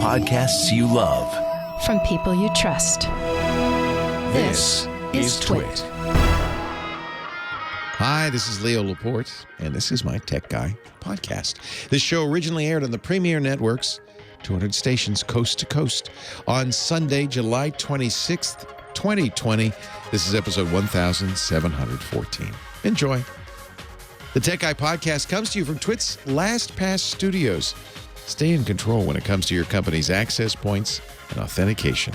podcasts you love. From people you trust. This is TWiT. Hi, this is Leo Laporte, and this is my Tech Guy podcast. This show originally aired on the Premier Networks, 200 stations coast to coast, on Sunday, July 26th, 2020. This is episode 1714. Enjoy. The Tech Guy podcast comes to you from TWiT's LastPass studios. Stay in control when it comes to your company's access points and authentication.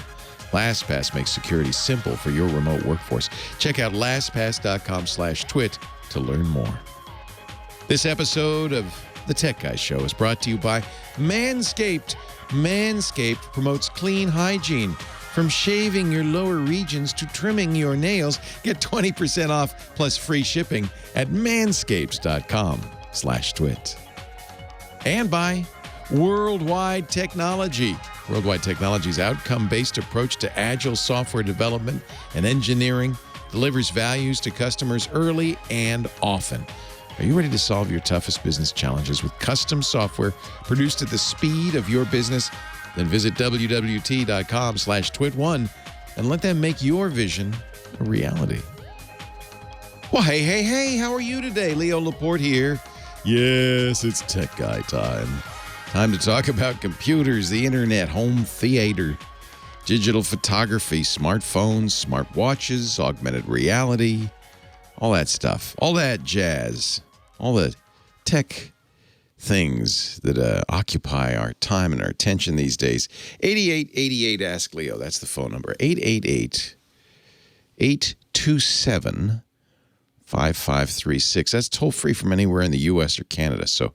LastPass makes security simple for your remote workforce. Check out lastpass.com/twit to learn more. This episode of The Tech Guy Show is brought to you by Manscaped. Manscaped promotes clean hygiene. From shaving your lower regions to trimming your nails, get 20% off plus free shipping at manscapes.com/twit. And by Worldwide Technology. Worldwide Technology's outcome-based approach to agile software development and engineering delivers values to customers early and often. Are you ready to solve your toughest business challenges with custom software produced at the speed of your business? Then visit wwt.com/twit1 and let them make your vision a reality. Well, hey, how are you today? Leo Laporte here. Yes, it's Tech Guy time. Time to talk about computers, the internet, home theater, digital photography, smartphones, smartwatches, augmented reality, all that stuff, all that jazz, all the tech things that occupy our time and our attention these days. 8888 Ask Leo. That's the phone number. 888-827-5536. That's toll free from anywhere in the U.S. or Canada. So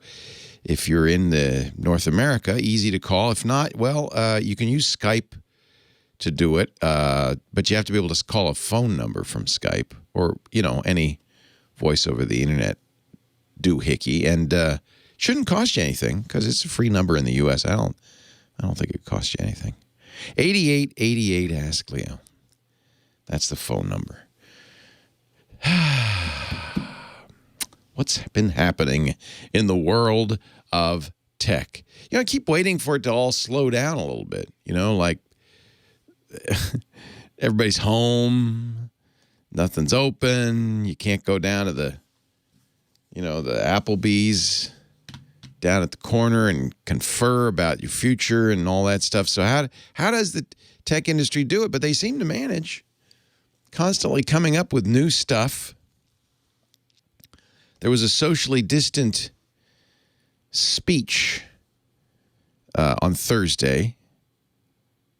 if you're in the North America, easy to call. If not, well, you can use Skype to do it, but you have to be able to call a phone number from Skype or, any voice over the internet doohickey, and shouldn't cost you anything because it's a free number in the U.S. I don't think it costs you anything. 8888 Ask Leo. That's the phone number. What's been happening in the world of tech? I keep waiting for it to all slow down a little bit. Like everybody's home, nothing's open, you can't go down to the Applebee's down at the corner and confer about your future and all that stuff. So how does the tech industry do it? But they seem to manage, constantly coming up with new stuff. There was a socially distant speech on Thursday.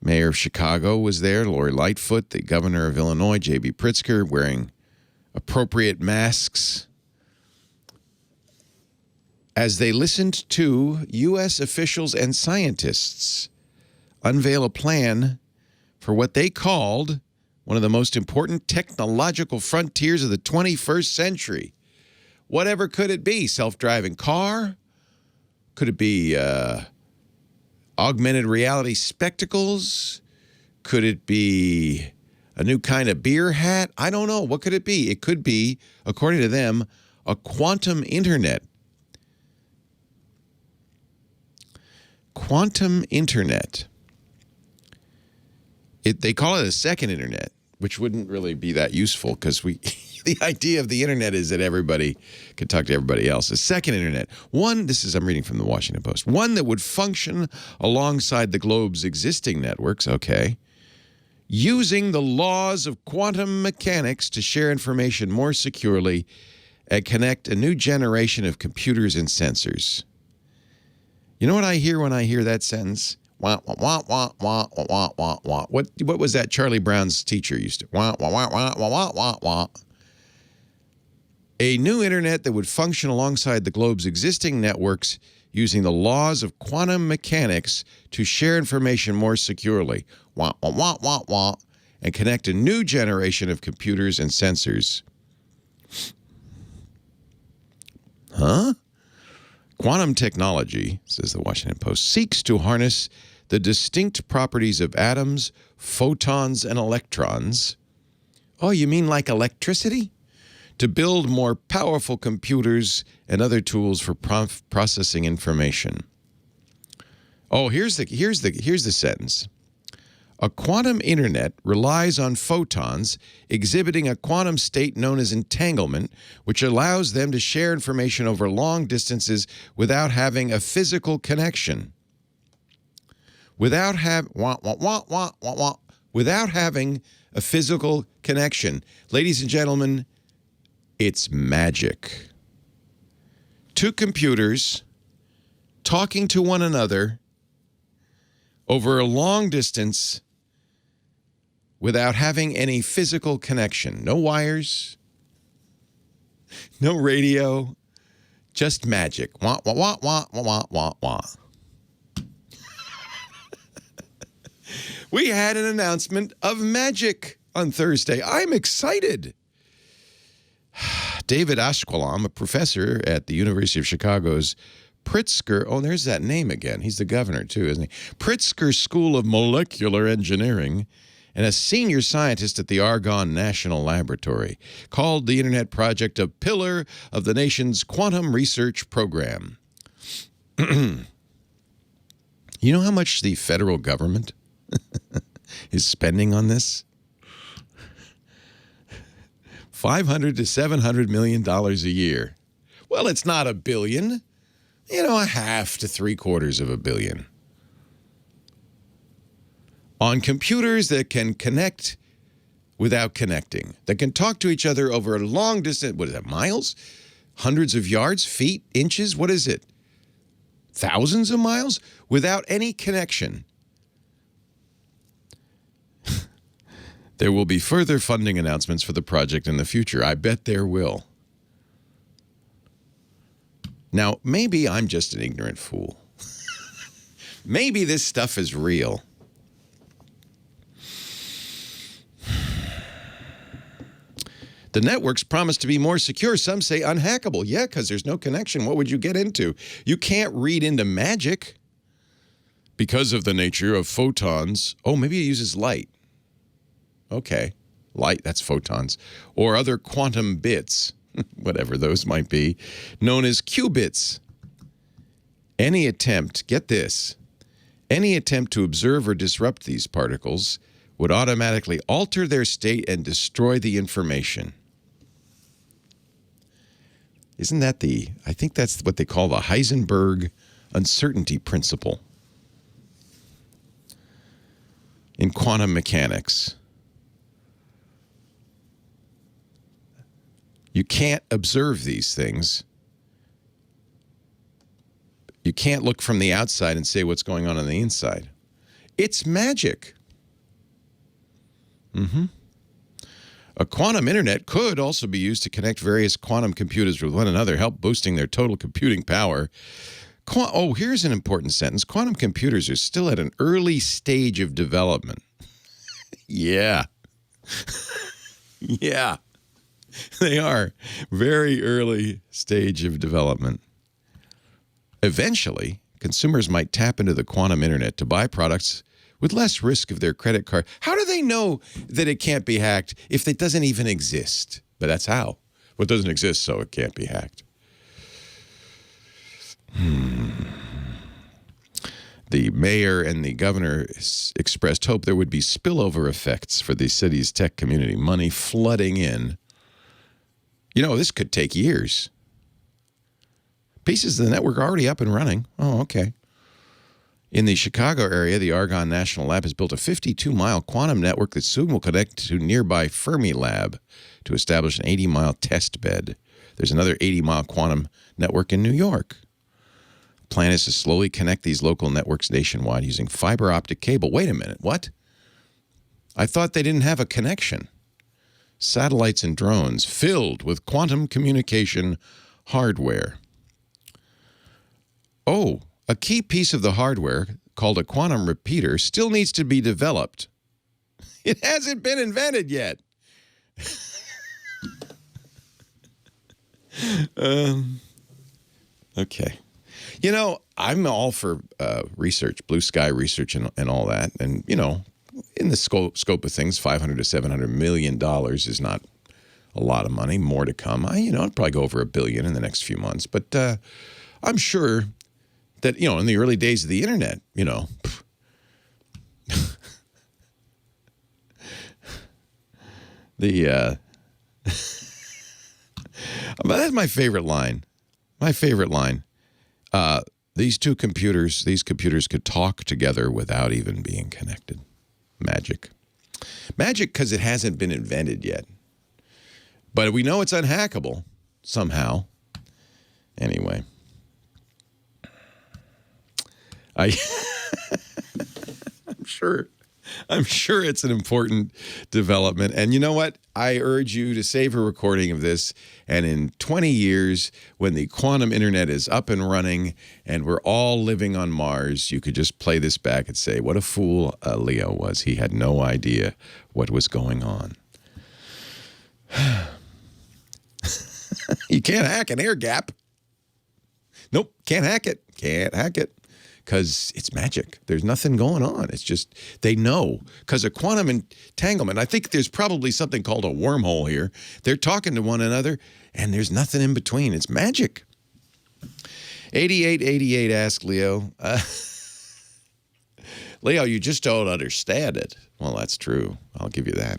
Mayor of Chicago was there, Lori Lightfoot, the governor of Illinois, J.B. Pritzker, wearing appropriate masks, as they listened to U.S. officials and scientists unveil a plan for what they called one of the most important technological frontiers of the 21st century. Whatever could it be? Self-driving car? Could it be augmented reality spectacles? Could it be a new kind of beer hat? I don't know. What could it be? It could be, according to them, a quantum internet. Quantum internet. They call it a second internet, which wouldn't really be that useful because the idea of the internet is that everybody could talk to everybody else. A second internet. I'm reading from the Washington Post. One that would function alongside the globe's existing networks, okay, using the laws of quantum mechanics to share information more securely and connect a new generation of computers and sensors. You know what I hear when I hear that sentence? Wah, wah, wah, wah, wah, wah, wah, wah. What was that Charlie Brown's teacher used to? Wah, wah, wah, wah, wah, wah, wah, wah. A new internet that would function alongside the globe's existing networks using the laws of quantum mechanics to share information more securely. Wah, wah, wah, wah, wah. And connect a new generation of computers and sensors. Huh? Quantum technology, says the Washington Post, seeks to harness the distinct properties of atoms, photons, and electrons. Oh, you mean like electricity? To build more powerful computers and other tools for processing information. Oh, here's the sentence. A quantum internet relies on photons exhibiting a quantum state known as entanglement, which allows them to share information over long distances without having a physical connection. Without having a physical connection. Ladies and gentlemen, it's magic. Two computers talking to one another over a long distance without having any physical connection. No wires, no radio, just magic. Wah, wah, wah, wah, wah, wah, wah, wah. We had an announcement of magic on Thursday. I'm excited. David Ashkenazi, a professor at the University of Chicago's Pritzker, oh, there's that name again. He's the governor, too, isn't he? Pritzker School of Molecular Engineering and a senior scientist at the Argonne National Laboratory, called the Internet Project a pillar of the nation's quantum research program. You know how much the federal government is spending on this? $500 to $700 million a year. Well, it's not $1 billion. You know, $0.5 to $0.75 billion. On computers that can connect without connecting, that can talk to each other over a long distance, what is that, miles? Hundreds of yards, feet, inches, what is it? Thousands of miles? Without any connection. There will be further funding announcements for the project in the future. I bet there will. Now, maybe I'm just an ignorant fool. Maybe this stuff is real. The networks promise to be more secure. Some say unhackable. Yeah, because there's no connection. What would you get into? You can't read into magic because of the nature of photons. Oh, maybe it uses light. Okay, light, that's photons. Or other quantum bits, whatever those might be, known as qubits. Any attempt, get this, any attempt to observe or disrupt these particles would automatically alter their state and destroy the information. Isn't that I think that's what they call the Heisenberg uncertainty principle in quantum mechanics. You can't observe these things. You can't look from the outside and say what's going on the inside. It's magic. A quantum internet could also be used to connect various quantum computers with one another, help boosting their total computing power. Oh, here's an important sentence. Quantum computers are still at an early stage of development. Yeah. Yeah. They are. Very early stage of development. Eventually, consumers might tap into the quantum internet to buy products with less risk of their credit card. How do they know that it can't be hacked if it doesn't even exist? But that's how. Well, it doesn't exist, so it can't be hacked. The mayor and the governor expressed hope there would be spillover effects for the city's tech community, money flooding in. You know, this could take years. Pieces of the network are already up and running. Oh, okay. In the Chicago area, the Argonne National Lab has built a 52-mile quantum network that soon will connect to nearby Fermi Lab to establish an 80-mile test bed. There's another 80-mile quantum network in New York. The plan is to slowly connect these local networks nationwide using fiber optic cable. Wait a minute, what? I thought they didn't have a connection. Satellites and drones filled with quantum communication hardware. Oh, a key piece of the hardware, called a quantum repeater, still needs to be developed. It hasn't been invented yet. Okay. You know, I'm all for research, blue sky research and all that. And, you know, in the scope of things, $500 to $700 million is not a lot of money. More to come. I'd probably go over $1 billion in the next few months. But I'm sure that, in the early days of the internet, that's my favorite line. My favorite line. These computers could talk together without even being connected. Magic. Magic because it hasn't been invented yet. But we know it's unhackable somehow. Anyway. I'm sure it's an important development. And you know what? I urge you to save a recording of this. And in 20 years, when the quantum internet is up and running and we're all living on Mars, you could just play this back and say, what a fool Leo was. He had no idea what was going on. You can't hack an air gap. Nope, can't hack it. Can't hack it. Because it's magic. There's nothing going on. It's just they know. Because of quantum entanglement, I think there's probably something called a wormhole here. They're talking to one another, and there's nothing in between. It's magic. 8888 asked Leo. Leo, you just don't understand it. Well, that's true. I'll give you that.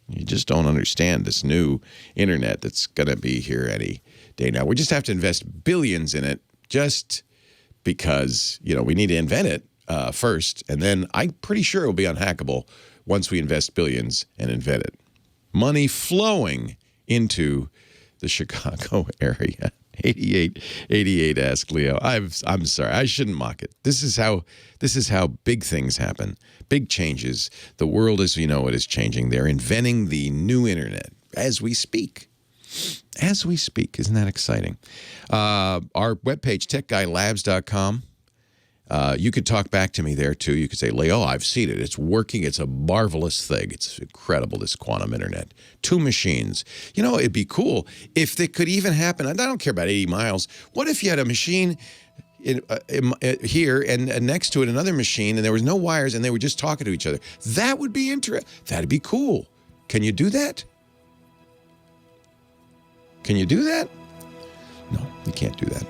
You just don't understand this new internet that's going to be here any day now. We just have to invest billions in it just because, we need to invent it first. And then I'm pretty sure it will be unhackable once we invest billions and invent it. Money flowing into the Chicago area. 8888 asked Leo. I'm sorry. I shouldn't mock it. This is how big things happen. Big changes. The world as we know it is changing. They're inventing the new internet as we speak. As we speak. Isn't that exciting? Our webpage, techguylabs.com. You could talk back to me there, too. You could say, Leo, I've seen it. It's working. It's a marvelous thing. It's incredible, this quantum internet. 2 machines. It'd be cool if it could even happen. I don't care about 80 miles. What if you had a machine here and next to it another machine and there was no wires and they were just talking to each other? That would be interesting. That'd be cool. Can you do that? Can you do that? No, you can't do that.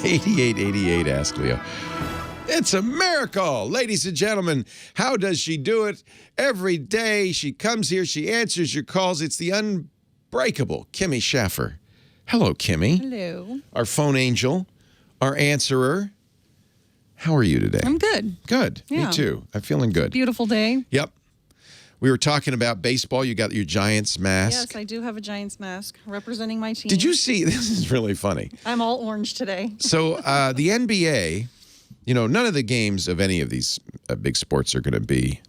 8888 asked Leo. It's a miracle, ladies and gentlemen. How does she do it? Every day she comes here, she answers your calls. It's the unbreakable Kimmy Schaffer. Hello, Kimmy. Hello. Our phone angel, our answerer. How are you today? I'm good. Good. Yeah. Me too. I'm feeling good. Beautiful day. Yep. We were talking about baseball. You got your Giants mask. Yes, I do have a Giants mask representing my team. Did you see? This is really funny. I'm all orange today. So the NBA, none of the games of any of these big sports are going to be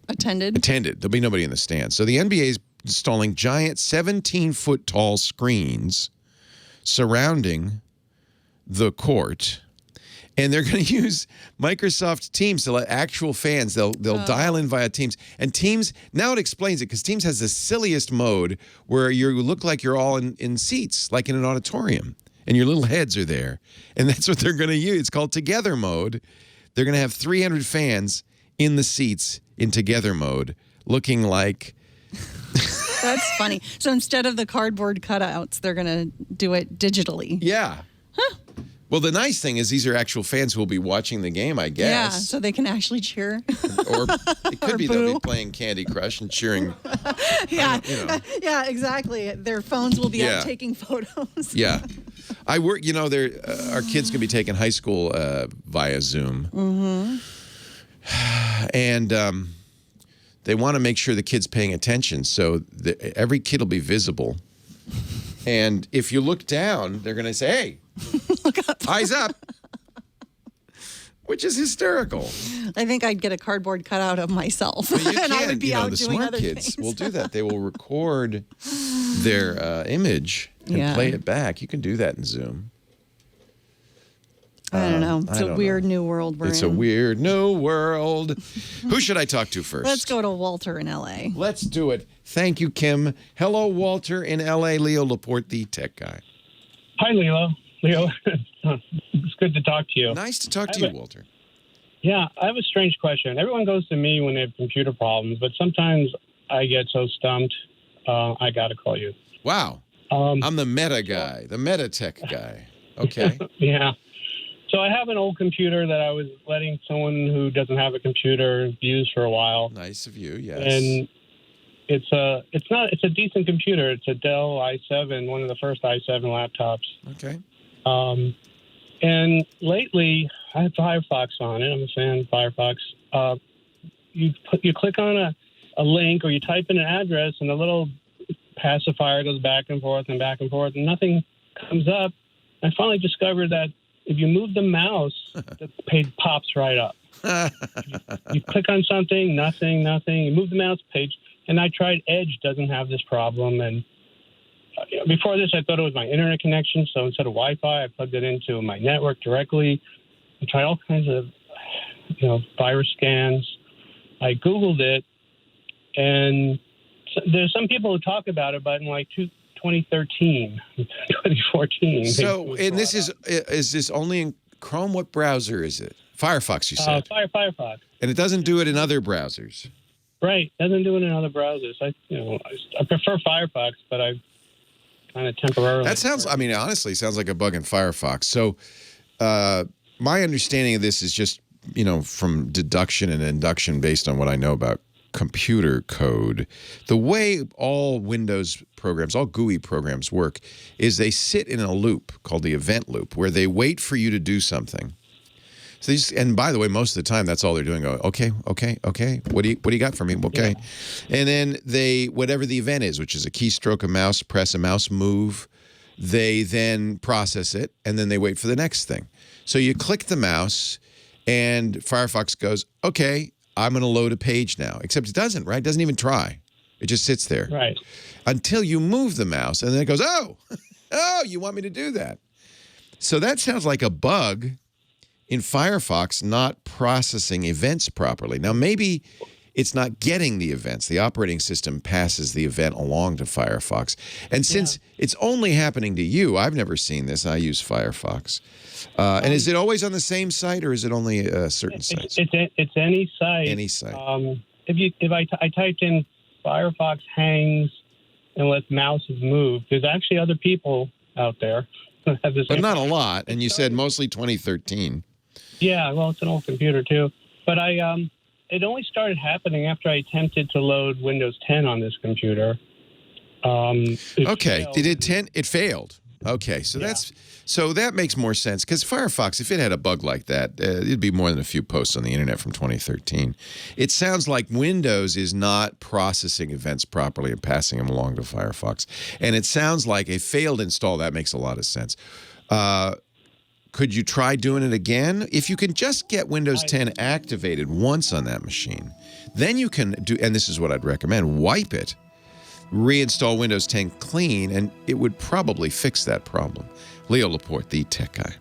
attended. There'll be nobody in the stands. So the NBA is installing giant 17-foot tall screens surrounding the court. And they're going to use Microsoft Teams to let actual fans, they'll dial in via Teams. And Teams, now it explains it, because Teams has the silliest mode where you look like you're all in seats, like in an auditorium. And your little heads are there. And that's what they're going to use. It's called Together Mode. They're going to have 300 fans in the seats in Together Mode, looking like... That's funny. So instead of the cardboard cutouts, they're going to do it digitally. Yeah. Huh. Well, the nice thing is these are actual fans who will be watching the game, I guess. Yeah, so they can actually cheer. Or it could be they'll be playing Candy Crush and cheering. Yeah, yeah, exactly. Their phones will be out taking photos. Yeah. I work, our kids can be taking high school via Zoom. Mm-hmm. And they want to make sure the kid's paying attention, so every kid will be visible. And if you look down, they're going to say, hey, look up. Eyes up. Which is hysterical. I think I'd get a cardboard cutout of myself. Well, you and I would be out the doing smart other kids things. will do that. They will record their image and play it back. You can do that in Zoom. I don't know. It's a weird new world we're in. It's a weird new world. Who should I talk to first? Let's go to Walter in L.A. Let's do it. Thank you, Kim. Hello, Walter in L.A. Leo Laporte, the tech guy. Hi, Leo. It's good to talk to you. Nice to talk to you, Walter. Yeah, I have a strange question. Everyone goes to me when they have computer problems, but sometimes I get so stumped, I got to call you. Wow. I'm the meta guy, the meta tech guy. Okay. Yeah. So I have an old computer that I was letting someone who doesn't have a computer use for a while. Nice of you, yes. And it's a decent computer. It's a Dell i7, one of the first i7 laptops. Okay. And lately, I have Firefox on it. I'm a fan of Firefox. You click on a link or you type in an address, and the little pacifier goes back and forth, and nothing comes up. I finally discovered that if you move the mouse, the page pops right up. You click on something, nothing. You move the mouse, page. And I tried Edge, doesn't have this problem. And before this, I thought it was my internet connection. So instead of Wi-Fi, I plugged it into my network directly. I tried all kinds of, virus scans. I Googled it, and there's some people who talk about it, but in 2013, 2014. So, and this is this only in Chrome? What browser is it? Firefox, you said. Firefox. And it doesn't do it in other browsers. Right, doesn't do it in other browsers. I prefer Firefox, but I kind of temporarily. That sounds. I mean, honestly, sounds like a bug in Firefox. So, my understanding of this is just from deduction and induction based on what I know about computer code. The way all Windows programs, all GUI programs work is they sit in a loop called the event loop where they wait for you to do something. So and by the way, most of the time that's all they're doing. Okay. What do you got for me? Okay. Yeah. And then whatever the event is, which is a keystroke, a mouse press, a mouse move, they then process it and then they wait for the next thing. So you click the mouse and Firefox goes, okay, I'm going to load a page now. Except it doesn't, right? It doesn't even try. It just sits there. Right. Until you move the mouse, and then it goes, oh, you want me to do that. So that sounds like a bug in Firefox not processing events properly. Now, maybe it's not getting the events. The operating system passes the event along to Firefox. And since it's only happening to you, I've never seen this. I use Firefox. And is it always on the same site, or is it only certain sites? It's any site. Any site. If I typed in Firefox hangs and lets mouses move, there's actually other people out there who have this. But not a lot. And you said mostly 2013. Yeah, well, it's an old computer too. But it only started happening after I attempted to load Windows 10 on this computer. Okay, did it 10? It failed. Okay, so that makes more sense because Firefox, if it had a bug like that, it'd be more than a few posts on the internet from 2013. It sounds like Windows is not processing events properly and passing them along to Firefox, and it sounds like a failed install. That makes a lot of sense. Could you try doing it again? If you can just get Windows 10 activated once on that machine, then you can do, and this is what I'd recommend, wipe it, reinstall Windows 10 clean, and it would probably fix that problem. Leo Laporte, the tech guy.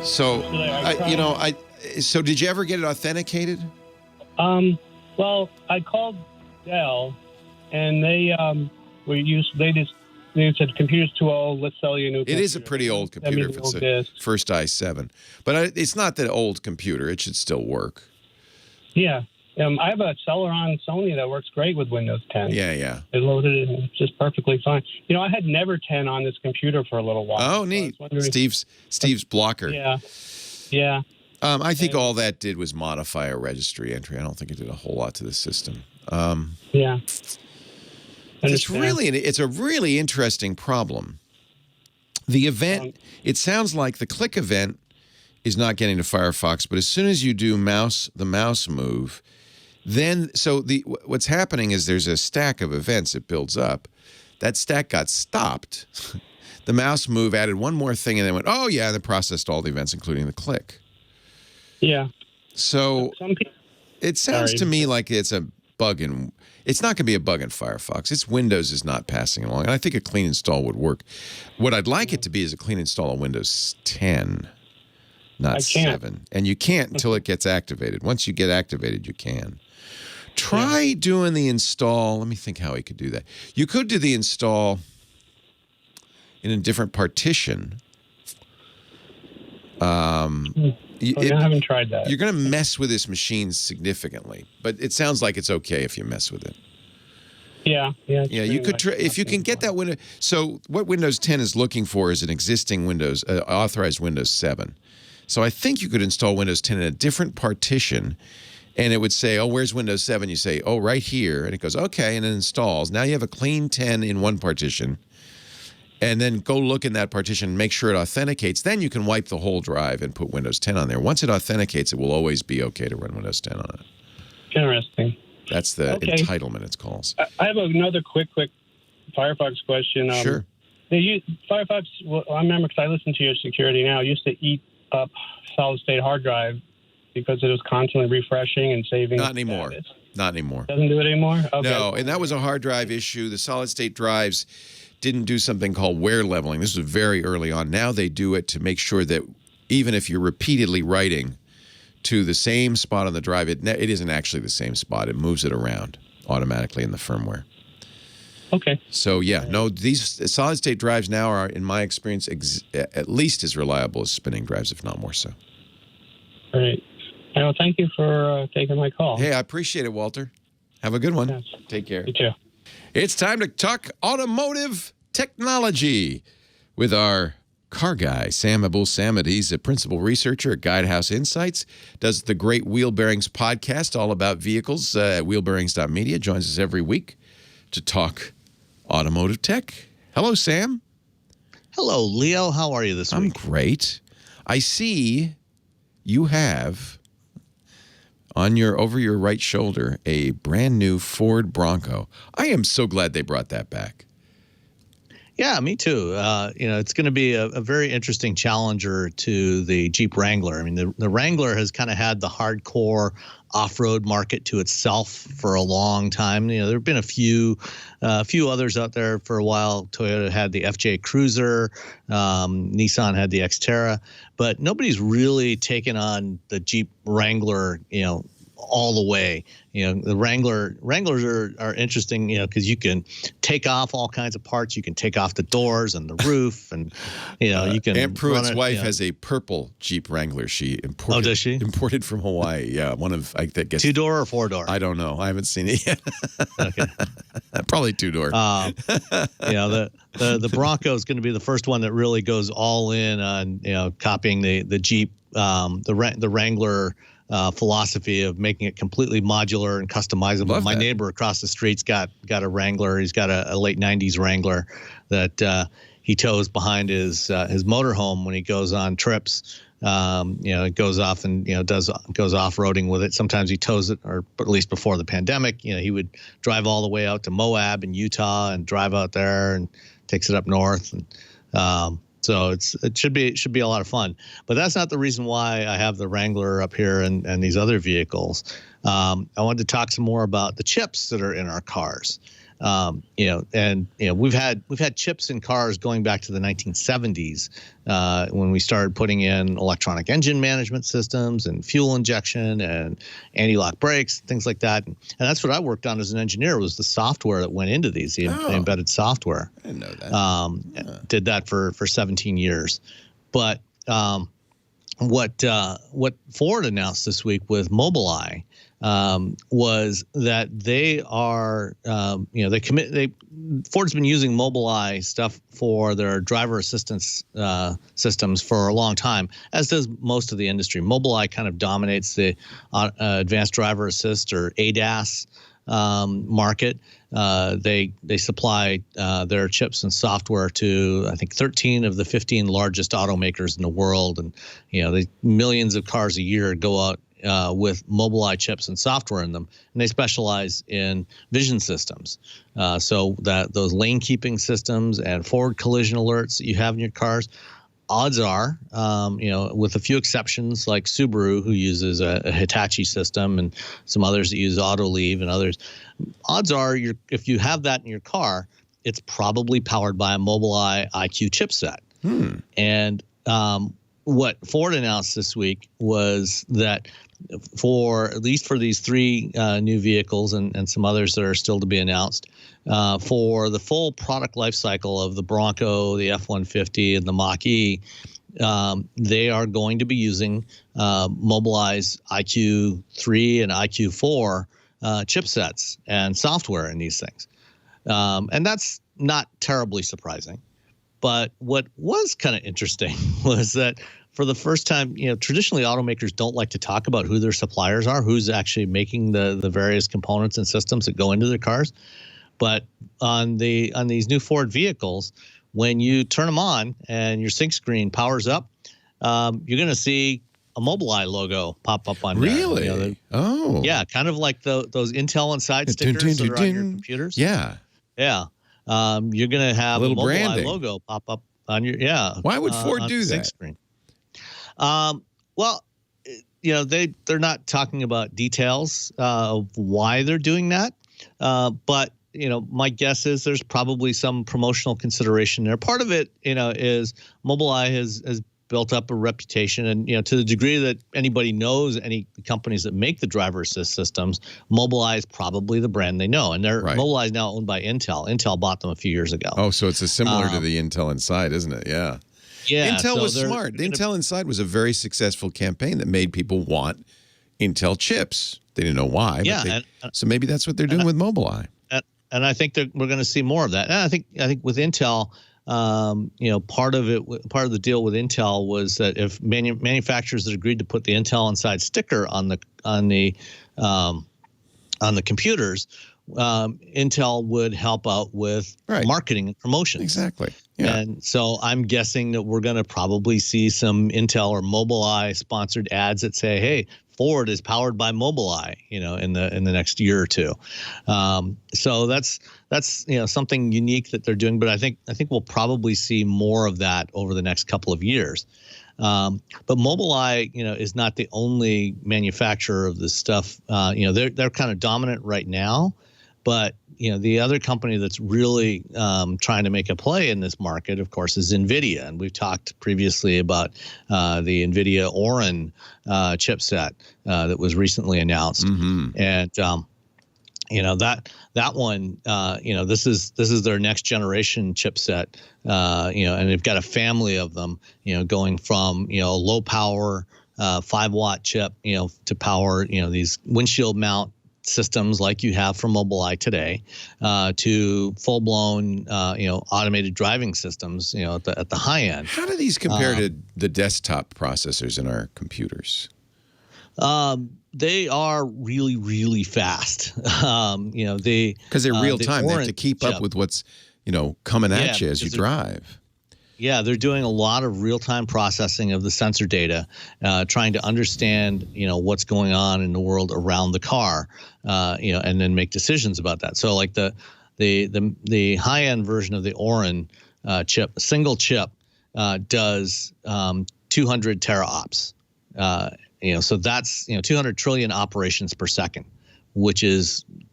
So, so did you ever get it authenticated? Well, I called Dell, and they said, computer's too old, let's sell you a new computer. It is a pretty old computer if it's a first i7. But it's not the old computer. It should still work. Yeah. I have a Celeron Sony that works great with Windows 10. Yeah. It loaded it and it's just perfectly fine. I had Never 10 on this computer for a little while. Oh, neat. Steve's blocker. Yeah. I think all that did was modify a registry entry. I don't think it did a whole lot to the system. Yeah. It's a really interesting problem. The event, it sounds like the click event is not getting to Firefox, but as soon as you do the mouse move, then what's happening is there's a stack of events that builds up. That stack got stopped. The mouse move added one more thing and then went, oh yeah, and it processed all the events, including the click. Yeah. So it sounds to me like it's a bug in. It's not going to be a bug in Firefox. It's Windows is not passing along. And I think a clean install would work. What I'd like it to be is a clean install on Windows 10, not 7. And you can't until it gets activated. Once you get activated, you can. Try doing the install. Let me think how we could do that. You could do the install in a different partition. I haven't tried that. You're going to mess with this machine significantly, but it sounds like it's okay if you mess with it. Yeah. Yeah, you could if you can get that window. So what Windows 10 is looking for is an existing Windows authorized Windows 7. So I think you could install Windows 10 in a different partition, and it would say, "Oh, where's Windows 7?" You say, "Oh, right here," and it goes, "Okay," and it installs. Now you have a clean 10 in one partition, and then go look in that partition and make sure it authenticates. Then you can wipe the whole drive and put Windows 10 on there. Once it authenticates, it will always be okay to run Windows 10 on it. Interesting. That's the entitlement it's called. I have another quick Firefox question. Sure. Firefox, well, I remember because I listen to your security now, used to eat up solid-state hard drive because it was constantly refreshing and saving. Not anymore. Status. Not anymore. Doesn't do it anymore? Okay. No, and that was a hard drive issue. The solid-state drives didn't do something called wear leveling. This was very early on. Now they do it to make sure that even if you're repeatedly writing to the same spot on the drive, it isn't actually the same spot. It moves it around automatically in the firmware. Okay. So, yeah, no, these solid-state drives now are, in my experience, at least as reliable as spinning drives, if not more so. Great. Well, thank you for taking my call. Hey, I appreciate it, Walter. Have a good one. Yes. Take care. You too. It's time to talk automotive technology with our car guy, Sam Abuelsamid. He's a principal researcher at Guidehouse Insights, does the Great Wheel Bearings podcast all about vehicles at wheelbearings.media, joins us every week to talk automotive tech. Hello, Sam. Hello, Leo. How are you this week? I'm great. I see you have over your right shoulder a brand new Ford Bronco. I am so glad they brought that back. Yeah, me too. It's going to be a very interesting challenger to the Jeep Wrangler. I mean, the Wrangler has kind of had the hardcore off-road market to itself for a long time. There have been a few others out there for a while. Toyota had the FJ Cruiser, Nissan had the Xterra, but nobody's really taken on the Jeep Wrangler, all the way. The Wranglers are interesting, because you can take off all kinds of parts. You can take off the doors and the roof, and you can. Aunt Pruitt's wife has a purple Jeep Wrangler. She imported. Oh, does she? Imported from Hawaii. Yeah, one of I guess 2-door or 4-door. I don't know. I haven't seen it yet. Okay, probably 2-door. The Bronco is going to be the first one that really goes all in on copying the Jeep, the Wrangler. Philosophy of making it completely modular and customizable. Love My that. neighbor across the street's got a Wrangler. He's got a late '90s Wrangler that he tows behind his motorhome when he goes on trips. It goes off and goes off-roading with it. Sometimes he tows it, or at least before the pandemic, he would drive all the way out to Moab in Utah and drive out there and takes it up north and. So it should be a lot of fun, but that's not the reason why I have the Wrangler up here and these other vehicles. I wanted to talk some more about the chips that are in our cars. We've had chips in cars going back to the 1970s when we started putting in electronic engine management systems and fuel injection and anti-lock brakes, things like that. And that's what I worked on as an engineer, was the software that went into these, the embedded software. I didn't know that. Did that for 17 years. But what Ford announced this week with Mobileye was that they are, Ford's been using Mobileye stuff for their driver assistance systems for a long time, as does most of the industry. Mobileye kind of dominates the advanced driver assist, or ADAS, market. They supply their chips and software to, I think, 13 of the 15 largest automakers in the world, and millions of cars a year go out with Mobileye chips and software in them, and they specialize in vision systems. So that those lane keeping systems and forward collision alerts that you have in your cars, odds are, with a few exceptions like Subaru, who uses a Hitachi system, and some others that use AutoLeave and others, odds are if you have that in your car, it's probably powered by a Mobileye IQ chipset. And what Ford announced this week was that at least for these three new vehicles and some others that are still to be announced, for the full product life cycle of the Bronco, the F-150, and the Mach-E, they are going to be using Mobileye's IQ3 and IQ4 chipsets and software in these things. And that's not terribly surprising. But what was kind of interesting was that for the first time, traditionally automakers don't like to talk about who their suppliers are, who's actually making the various components and systems that go into their cars. But on these new Ford vehicles, when you turn them on and your sync screen powers up, you're going to see a Mobileye logo pop up on there. Really? Yeah, kind of like those Intel Inside stickers that are on your computers. Yeah. Yeah. You're going to have a little Mobileye branding logo pop up on your Why would Ford do that? Screen. Well, they're not talking about details of why they're doing that, but my guess is there's probably some promotional consideration there. Part of it, is Mobileye has built up a reputation, and to the degree that anybody knows any companies that make the driver assist systems, Mobileye is probably the brand they know, and Mobileye is now owned by Intel. Intel bought them a few years ago. Oh, so it's similar to the Intel Inside, isn't it? Yeah. Yeah. Intel was smart. Intel Inside was a very successful campaign that made people want Intel chips. They didn't know why. Yeah. So maybe that's what they're doing with Mobileye. And I think that we're going to see more of that. And I think with Intel, part of the deal with Intel was that if manufacturers that agreed to put the Intel Inside sticker on the computers, Intel would help out with marketing and promotions. Exactly. Yeah. And so I'm guessing that we're going to probably see some Intel or Mobileye sponsored ads that say, "Hey, Ford is powered by Mobileye," in the next year or two. So that's something unique that they're doing. But I think we'll probably see more of that over the next couple of years. But Mobileye, is not the only manufacturer of this stuff. They're kind of dominant right now, but the other company that's really trying to make a play in this market, of course, is NVIDIA. And we've talked previously about the NVIDIA Orin chipset that was recently announced. Mm-hmm. And that one, this is their next generation chipset, and they've got a family of them, going from a low power 5-watt chip, to power these windshield mount systems like you have from Mobileye today, to full-blown automated driving systems at the high end. How do these compare to the desktop processors in our computers? They are really, really fast. Because they're real time. They have to keep up with what's coming at you as you drive. Yeah, they're doing a lot of real-time processing of the sensor data, trying to understand, what's going on in the world around the car, and then make decisions about that. So, like the high-end version of the Orin chip, a single chip, does 200 teraops. So that's 200 trillion operations per second,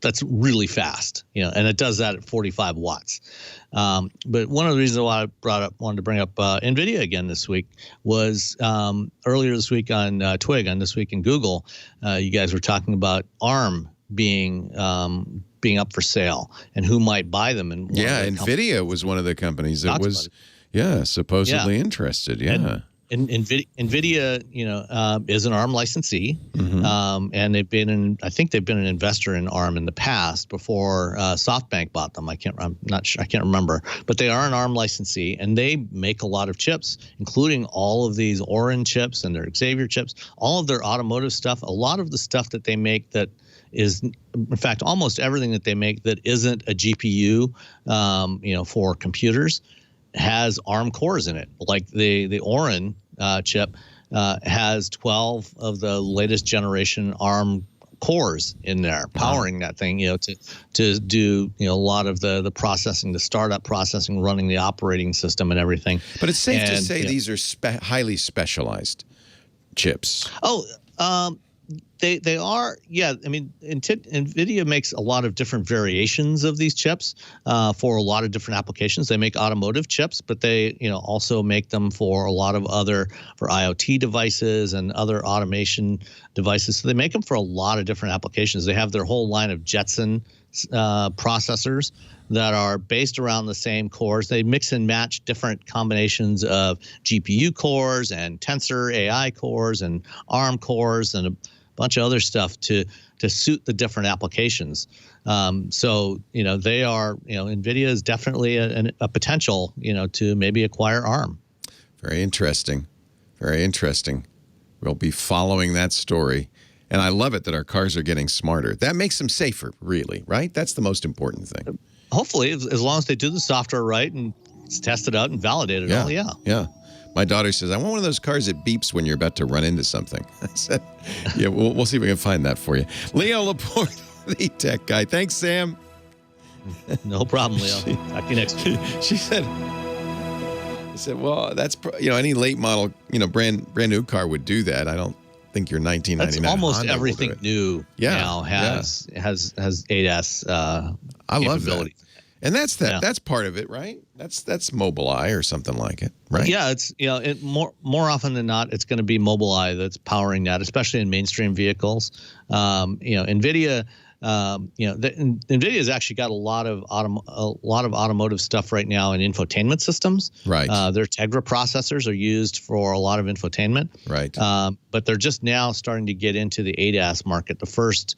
that's really fast, and it does that at 45 watts. But one of the reasons why I wanted to bring up NVIDIA again this week was earlier this week on TWiT, on This Week in Google, you guys were talking about ARM being up for sale and who might buy them. And NVIDIA was one of the companies that was supposedly interested. Yeah. And NVIDIA, is an ARM licensee, and I think they've been an investor in ARM in the past before SoftBank bought them. I can't remember, but they are an ARM licensee, and they make a lot of chips, including all of these Orin chips and their Xavier chips, all of their automotive stuff. A lot of the stuff that they make that is, in fact, almost everything that they make that isn't a GPU, for computers, has ARM cores in it. Like the Orin chip has 12 of the latest generation ARM cores in there, powering that thing, to do a lot of the processing, the startup processing, running the operating system and everything. But it's safe to say these are highly specialized chips. They are, yeah. I mean, NVIDIA makes a lot of different variations of these chips for a lot of different applications. They make automotive chips, but they also make them for a lot of for IoT devices and other automation devices. So they make them for a lot of different applications. They have their whole line of Jetson processors that are based around the same cores. They mix and match different combinations of GPU cores and Tensor AI cores and ARM cores and a bunch of other stuff to to suit the different applications. So they are NVIDIA is definitely a potential to maybe acquire ARM. Very interesting. Very interesting. We'll be following that story. And I love it that our cars are getting smarter. That makes them safer, really, right? That's the most important thing. Hopefully, as long as they do the software right and it's tested out and validated. Yeah. My daughter says, I want one of those cars that beeps when you're about to run into something. I said, yeah, we'll see if we can find that for you. Leo Laporte, the tech guy. Thanks, Sam. No problem, Leo. Talk to you next week. She said, well, that's, any late model, brand new car would do that. I don't think your 1999 That's almost Honda everything new now has ADAS I love capability. that. And that's part of it, right? That's Mobileye or something like it, right? Yeah, it's more often than not, it's going to be Mobileye that's powering that, especially in mainstream vehicles. NVIDIA, NVIDIA has actually got a lot of automotive stuff right now in infotainment systems. Right. Their Tegra processors are used for a lot of infotainment. Right. But they're just now starting to get into the ADAS market. The first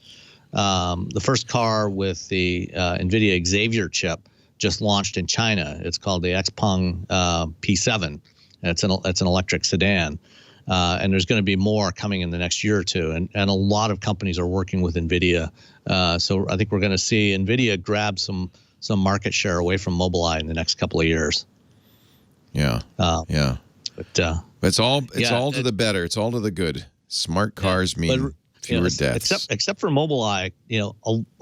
car with the NVIDIA Xavier chip just launched in China. It's called the Xpeng P7. It's an electric sedan. And there's going to be more coming in the next year or two. And a lot of companies are working with NVIDIA. So I think we're going to see NVIDIA grab some market share away from Mobileye in the next couple of years. Yeah. But it's all to the better. It's all to the good. Smart cars mean fewer deaths. Except for Mobileye,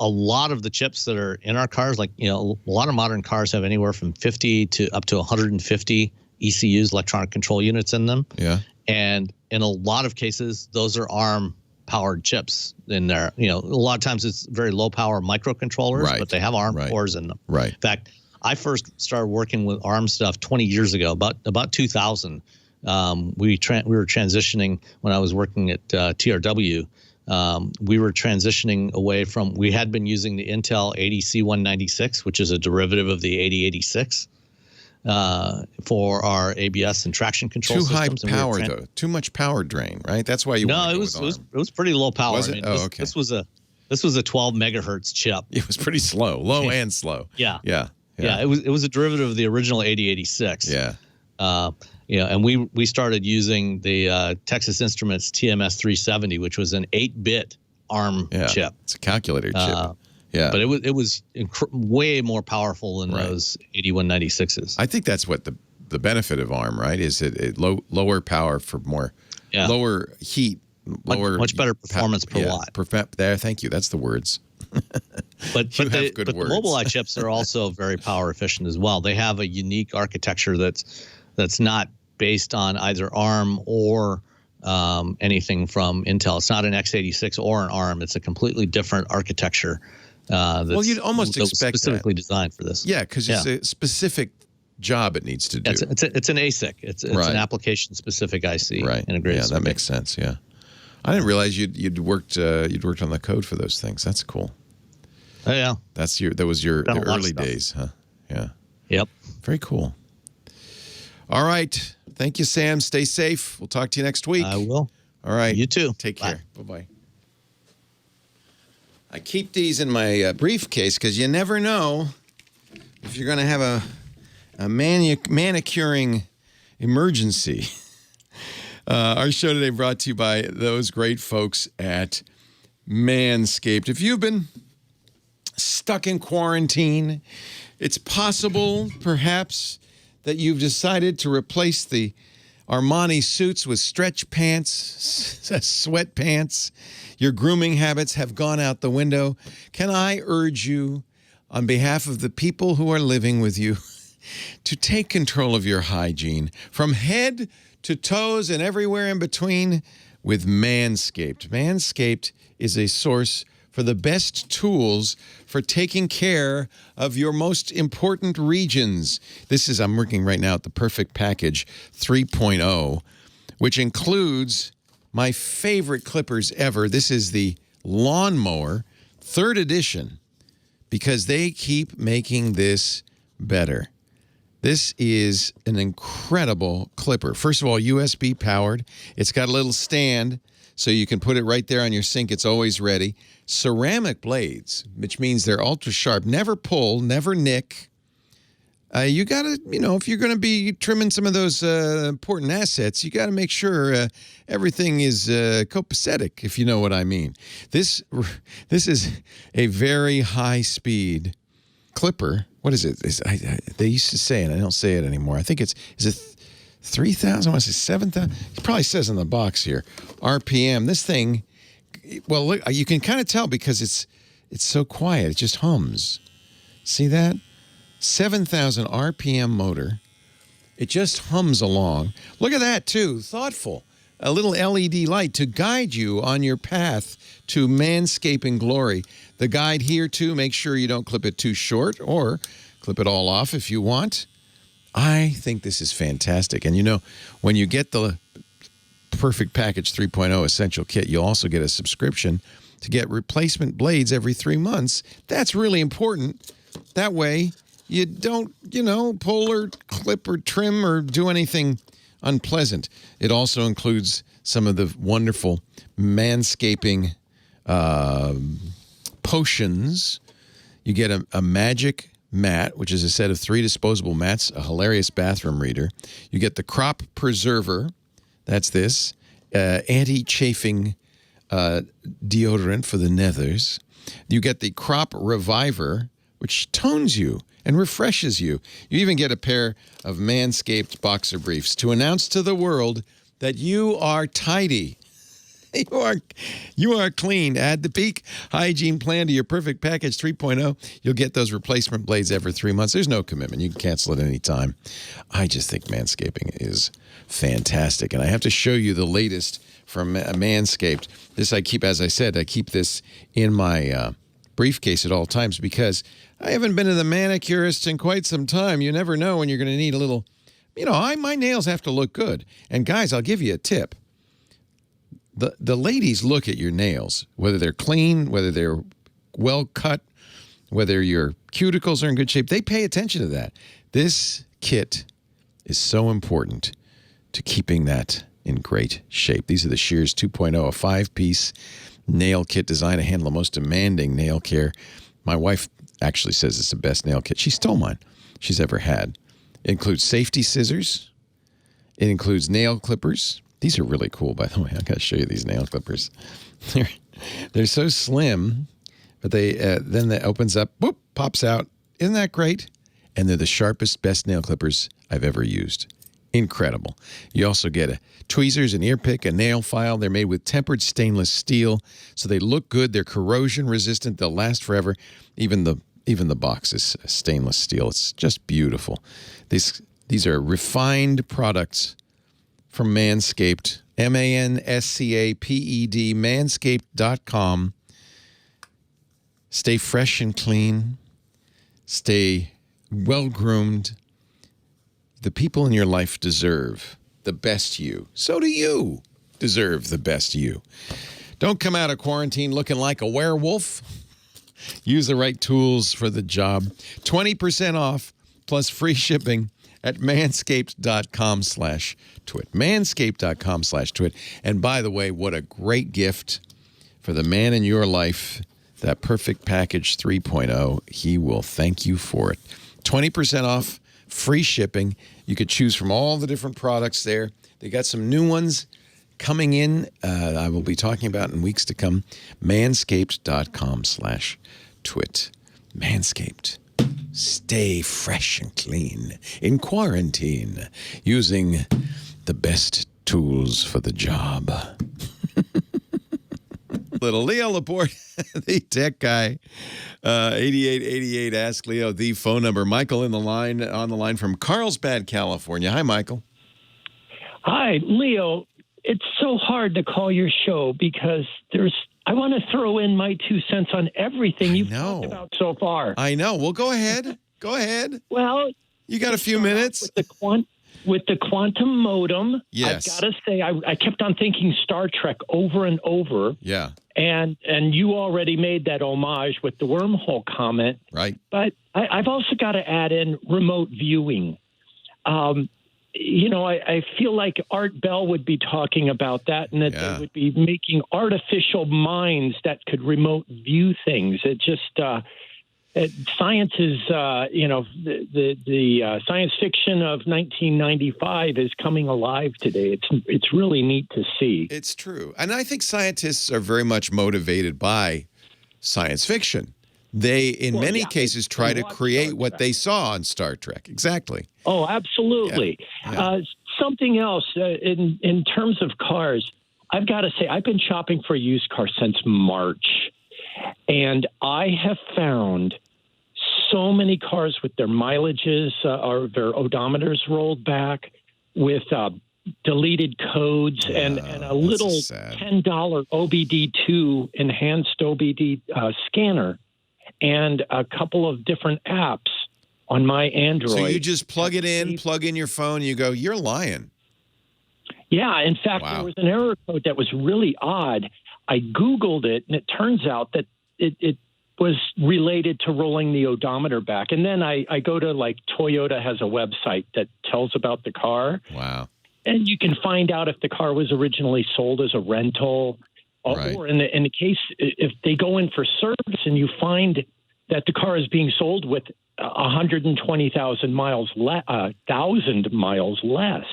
a lot of the chips that are in our cars, like, a lot of modern cars have anywhere from 50 to up to 150 ECUs, electronic control units in them. Yeah. And in a lot of cases, those are ARM powered chips in there. A lot of times it's very low power microcontrollers, but they have ARM cores in them. Right. In fact, I first started working with ARM stuff 20 years ago, about 2000. We were transitioning when I was working at TRW. We were transitioning away from, we had been using the Intel 80C196, which is a derivative of the 8086. For our ABS and traction control systems. Too high power, though. Too much power drain, right? That's why you. No, it was pretty low power. Was it? Okay. This was a 12 megahertz chip. It was pretty slow, low and slow. Yeah. It was a derivative of the original 8086. Yeah. And we started using the Texas Instruments TMS 370, which was an 8-bit ARM chip. It's a calculator chip. Yeah, but it was way more powerful than those 8196s. I think that's what the benefit of ARM, right? Is it lower power for more, lower heat, much better performance per watt. There, thank you. That's the words. But the Mobileye chips are also very power efficient as well. They have a unique architecture that's not based on either ARM or anything from Intel. It's not an x86 or an ARM. It's a completely different architecture. You'd almost expect specifically designed for this. Yeah, because it's a specific job it needs to do. It's an ASIC. It's an application specific IC integrated. Yeah, that makes sense. Yeah, I didn't realize you'd worked on the code for those things. That's cool. Oh yeah, that was your early days, huh? Yeah. Yep. Very cool. All right. Thank you, Sam. Stay safe. We'll talk to you next week. I will. All right. You too. Take care. Bye-bye. I keep these in my briefcase because you never know if you're going to have a manicuring emergency. Our show today brought to you by those great folks at Manscaped. If you've been stuck in quarantine, it's possible, perhaps, that you've decided to replace the Armani suits with stretch pants, sweatpants. Your grooming habits have gone out the window. Can I urge you, on behalf of the people who are living with you, to take control of your hygiene from head to toes and everywhere in between with Manscaped. Manscaped is a source for the best tools for taking care of your most important regions. I'm working right now at the Perfect Package 3.0, which includes my favorite clippers ever. This is the Lawnmower 3rd edition, because they keep making this better. This is an incredible clipper. First of all, USB powered. It's got a little stand so you can put it right there on your sink. It's always ready. Ceramic blades, which means they're ultra sharp. Never pull, never nick. You got to, if you're going to be trimming some of those important assets, you got to make sure everything is copacetic, if you know what I mean. This is a very high-speed clipper. What is it? They used to say it. I don't say it anymore. I think is it 3,000? I want to say 7,000. It probably says in the box here, RPM. This thing, well, look, you can kind of tell because it's so quiet. It just hums. See that? 7,000 RPM motor. It just hums along. Look at that, too. Thoughtful. A little LED light to guide you on your path to manscaping glory. The guide here, too, make sure you don't clip it too short or clip it all off if you want. I think this is fantastic. And, when you get the Perfect Package 3.0 Essential Kit, you'll also get a subscription to get replacement blades every 3 months. That's really important. That way, you don't, pull or clip or trim or do anything unpleasant. It also includes some of the wonderful manscaping potions. You get a magic mat, which is a set of 3 disposable mats, a hilarious bathroom reader. You get the crop preserver. That's this. Anti-chafing deodorant for the nethers. You get the crop reviver, which tones you and refreshes you. You even get a pair of Manscaped boxer briefs to announce to the world that you are tidy. You are clean. Add the peak hygiene plan to your Perfect Package 3.0. You'll get those replacement blades every 3 months. There's no commitment. You can cancel at any time. I just think manscaping is fantastic. And I have to show you the latest from Manscaped. This I keep, as I said, I keep this in my briefcase at all times because I haven't been to the manicurist in quite some time. You never know when you're going to need a little, my nails have to look good. And guys, I'll give you a tip. The ladies look at your nails, whether they're clean, whether they're well cut, whether your cuticles are in good shape. They pay attention to that. This kit is so important to keeping that in great shape. These are the Shears 2.0, a 5-piece nail kit designed to handle the most demanding nail care. My wife actually says it's the best nail kit. She stole mine she's ever had. It includes safety scissors. It includes nail clippers. These are really cool, by the way. I've got to show you these nail clippers. They're so slim, but they then that opens up, whoop, pops out. Isn't that great? And they're the sharpest, best nail clippers I've ever used. Incredible. You also get tweezers, an ear pick, a nail file. They're made with tempered stainless steel, so they look good. They're corrosion resistant. They'll last forever. Even the box is stainless steel. It's just beautiful. These are refined products from Manscaped, Manscaped, manscaped.com. Stay fresh and clean. Stay well-groomed. The people in your life deserve the best you. So do you deserve the best you. Don't come out of quarantine looking like a werewolf. Use the right tools for the job. 20% off plus free shipping at manscaped.com/twit. Manscaped.com/twit. And by the way, what a great gift for the man in your life, that Perfect Package 3.0. He will thank you for it. 20% off, free shipping. You could choose from all the different products there. They got some new ones coming in. I will be talking about in weeks to come. Manscaped.com/twit. Manscaped. Stay fresh and clean in quarantine using the best tools for the job. Little Leo Laporte, the tech guy, 8888 Ask Leo, the phone number. Michael on the line from Carlsbad, California. Hi, Michael. Hi, Leo. It's so hard to call your show because I want to throw in my 2 cents on everything you've talked about so far. I know. Well, go ahead. Go ahead. Well, you got a few minutes. With the quantum modem, yes. I've got to say, I kept on thinking Star Trek over and over. Yeah. And you already made that homage with the wormhole comment. Right. But I've also got to add in remote viewing. I feel like Art Bell would be talking about that, and that they would be making artificial minds that could remote view things. It just science is, the science fiction of 1995 is coming alive today. It's really neat to see. It's true, and I think scientists are very much motivated by science fiction. They, in many cases, try to create what they saw on Star Trek. Exactly. Oh, absolutely. Yeah. Something else in terms of cars, I've got to say, I've been shopping for a used car since March, and I have found so many cars with their mileages or their odometers rolled back with deleted codes and a little $10 OBD2 enhanced OBD scanner. And a couple of different apps on my Android. So you just plug it in, plug in your phone, you go, you're lying. Yeah. In fact, there was an error code that was really odd. I Googled it, and it turns out that it was related to rolling the odometer back. And then I go to, like, Toyota has a website that tells about the car. Wow. And you can find out if the car was originally sold as a rental. Or in the case, if they go in for service and you find that the car is being sold with 120,000 miles, 1,000 miles less,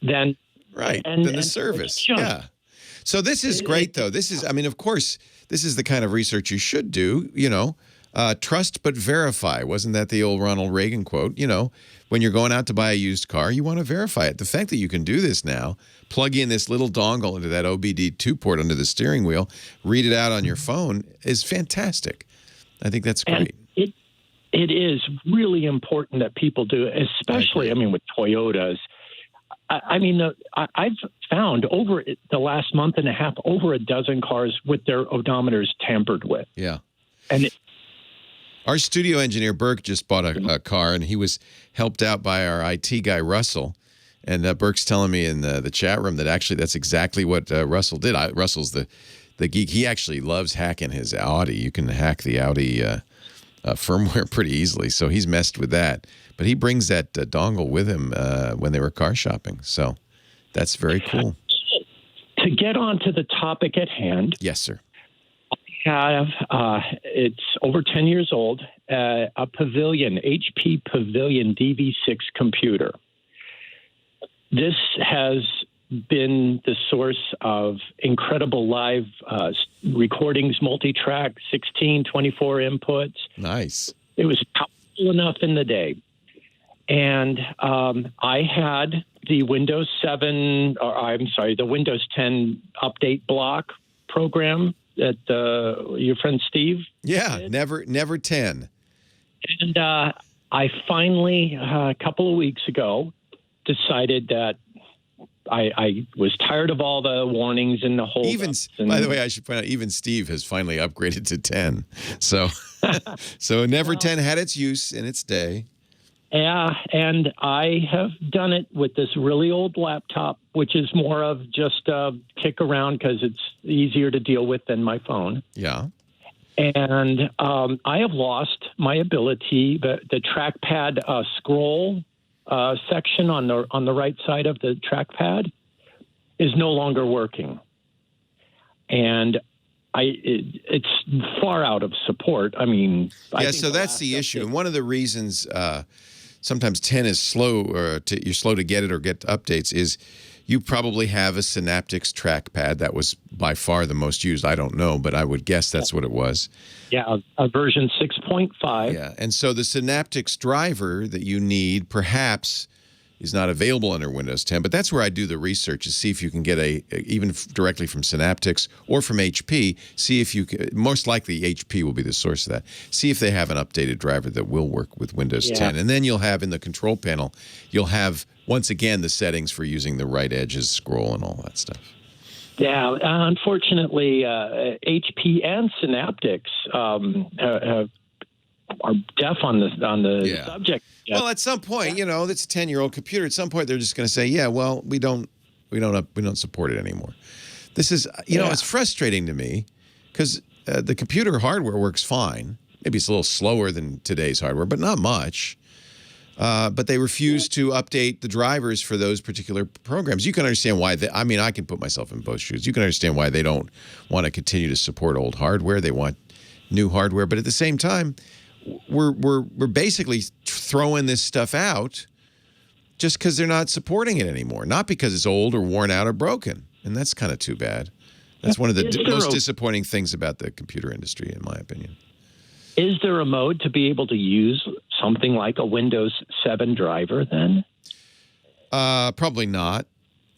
than the service. Yeah. So this is great, though. This is, I mean, of course, this is the kind of research you should do. Trust but verify. Wasn't that the old Ronald Reagan quote? When you're going out to buy a used car, you want to verify it. The fact that you can do this now, plug in this little dongle into that OBD2 port under the steering wheel, read it out on your phone is fantastic. I think that's great. And it is really important that people do it, especially, with Toyotas. I've found over the last month and a half, over a dozen cars with their odometers tampered with. Yeah. And our studio engineer, Burke, just bought a car, and he was helped out by our IT guy, Russell. And Burke's telling me in the chat room that actually that's exactly what Russell did. Russell's the geek. He actually loves hacking his Audi. You can hack the Audi firmware pretty easily, so he's messed with that. But he brings that dongle with him when they were car shopping. So that's very cool. To get on to the topic at hand. Yes, sir. Have it's over 10 years old, a Pavilion, HP Pavilion DV6 computer. This has been the source of incredible live recordings, multi-track, 16, 24 inputs. Nice. It was powerful enough in the day. And I had the Windows 10 update block program that your friend Steve did. never 10. And I finally, a couple of weeks ago, decided that I was tired of all the warnings and the whole. By the way, I should point out, even Steve has finally upgraded to 10. So, so never 10 had its use in its day. Yeah, and I have done it with this really old laptop, which is more of just a kick around because it's easier to deal with than my phone. Yeah. And I have lost my ability, the trackpad scroll section on the right side of the trackpad is no longer working. And it's far out of support. I mean, so that's the issue. And one of the reasons sometimes 10 is slow, or you're slow to get it or get updates, is you probably have a Synaptics trackpad that was by far the most used. I don't know, but I would guess that's what it was. Yeah, a version 6.5. Yeah, and so the Synaptics driver that you need perhaps is not available under Windows 10, but that's where I do the research, to see if you can get even directly from Synaptics or from HP, see if you can. Most likely HP will be the source of that. See if they have an updated driver that will work with Windows 10. And then you'll have in the control panel, you'll have, once again, the settings for using the right edges, scroll, and all that stuff. Yeah, unfortunately, HP and Synaptics are deaf on the subject. Yeah. Well, at some point, it's a 10-year-old computer. At some point, they're just going to say, "Yeah, well, we don't support it anymore." This is, it's frustrating to me because the computer hardware works fine. Maybe it's a little slower than today's hardware, but not much. but they refuse to update the drivers for those particular programs. You can understand why. I can put myself in both shoes. You can understand why they don't want to continue to support old hardware. They want new hardware, but at the same time, we're basically throwing this stuff out just because they're not supporting it anymore, not because it's old or worn out or broken, and that's kind of too bad. That's one of the most disappointing things about the computer industry, in my opinion. Is there a mode to be able to use something like a Windows 7 driver then? Probably not.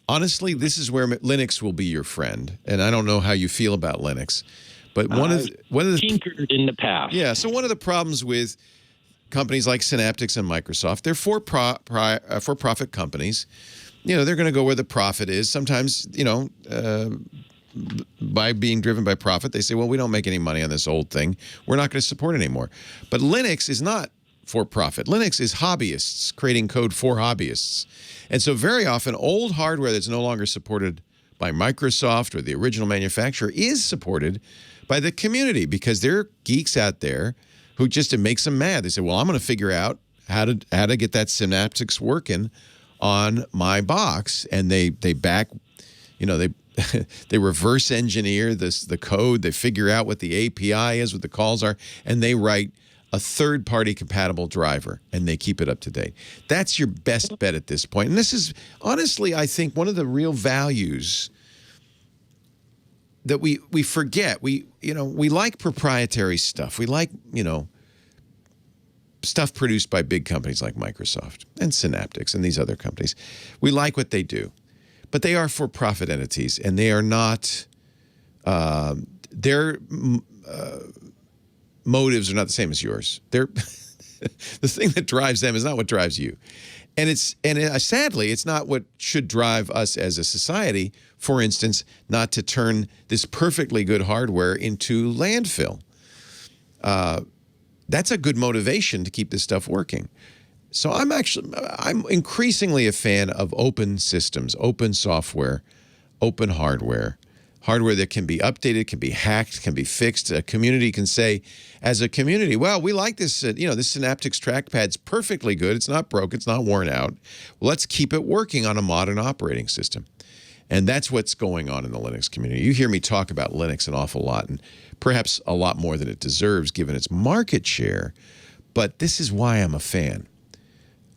Honestly, this is where Linux will be your friend, and I don't know how you feel about Linux, but one of the tinkered in the past. Yeah, so one of the problems with companies like Synaptics and Microsoft, they're for-profit companies. They're going to go where the profit is. Sometimes, by being driven by profit, they say, well, we don't make any money on this old thing. We're not going to support it anymore. But Linux is not for profit. Linux is hobbyists creating code for hobbyists. And so very often old hardware that's no longer supported by Microsoft or the original manufacturer is supported by the community because there are geeks out there who it makes them mad. They say, well, I'm going to figure out how to get that Synaptics working on my box. And they back, they reverse engineer the code. They figure out what the API is, what the calls are, and they write a third-party compatible driver, and they keep it up to date. That's your best bet at this point. And this is, honestly, I think, one of the real values that we forget. We like proprietary stuff. We like, stuff produced by big companies like Microsoft and Synaptics and these other companies. We like what they do. But they are for-profit entities, and they are not their motives are not the same as yours. The thing that drives them is not what drives you. And sadly, it's not what should drive us as a society, for instance, not to turn this perfectly good hardware into landfill. That's a good motivation to keep this stuff working. So I'm increasingly a fan of open systems, open software, open hardware that can be updated, can be hacked, can be fixed. A community can say, as a community, well, we like this, this Synaptics trackpad's perfectly good. It's not broke. It's not worn out. Well, let's keep it working on a modern operating system. And that's what's going on in the Linux community. You hear me talk about Linux an awful lot, and perhaps a lot more than it deserves given its market share. But this is why I'm a fan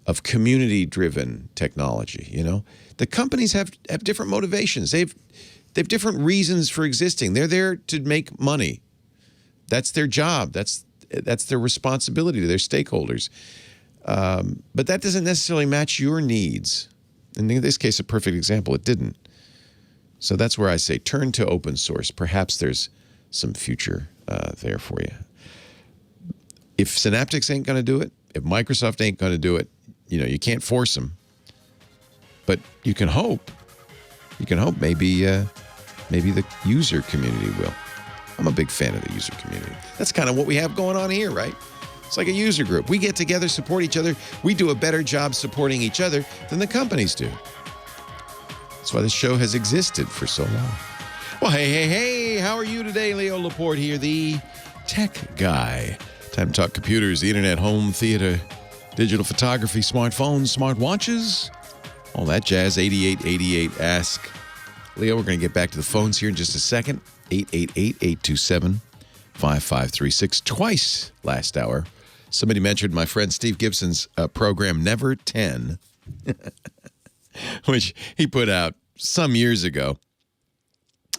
of community-driven technology. The companies have different motivations. They have different reasons for existing. They're there to make money. That's their job. That's their responsibility to their stakeholders. But that doesn't necessarily match your needs. And in this case, a perfect example, it didn't. So that's where I say turn to open source. Perhaps there's some future there for you. If Synaptics ain't going to do it, if Microsoft ain't going to do it, you can't force them. But you can hope. You can hope maybe the user community will. I'm a big fan of the user community. That's kind of what we have going on here, right? It's like a user group. We get together, support each other. We do a better job supporting each other than the companies do. That's why this show has existed for so long. Well, hey, how are you today? Leo Laporte here, the tech guy. Time to talk computers, the internet, home theater, digital photography, smartphones, smartwatches, all that jazz. 8888 Ask Leo. We're going to get back to the phones here in just a second. 888-827-5536. Twice last hour, somebody mentioned my friend Steve Gibson's program Never 10, which he put out some years ago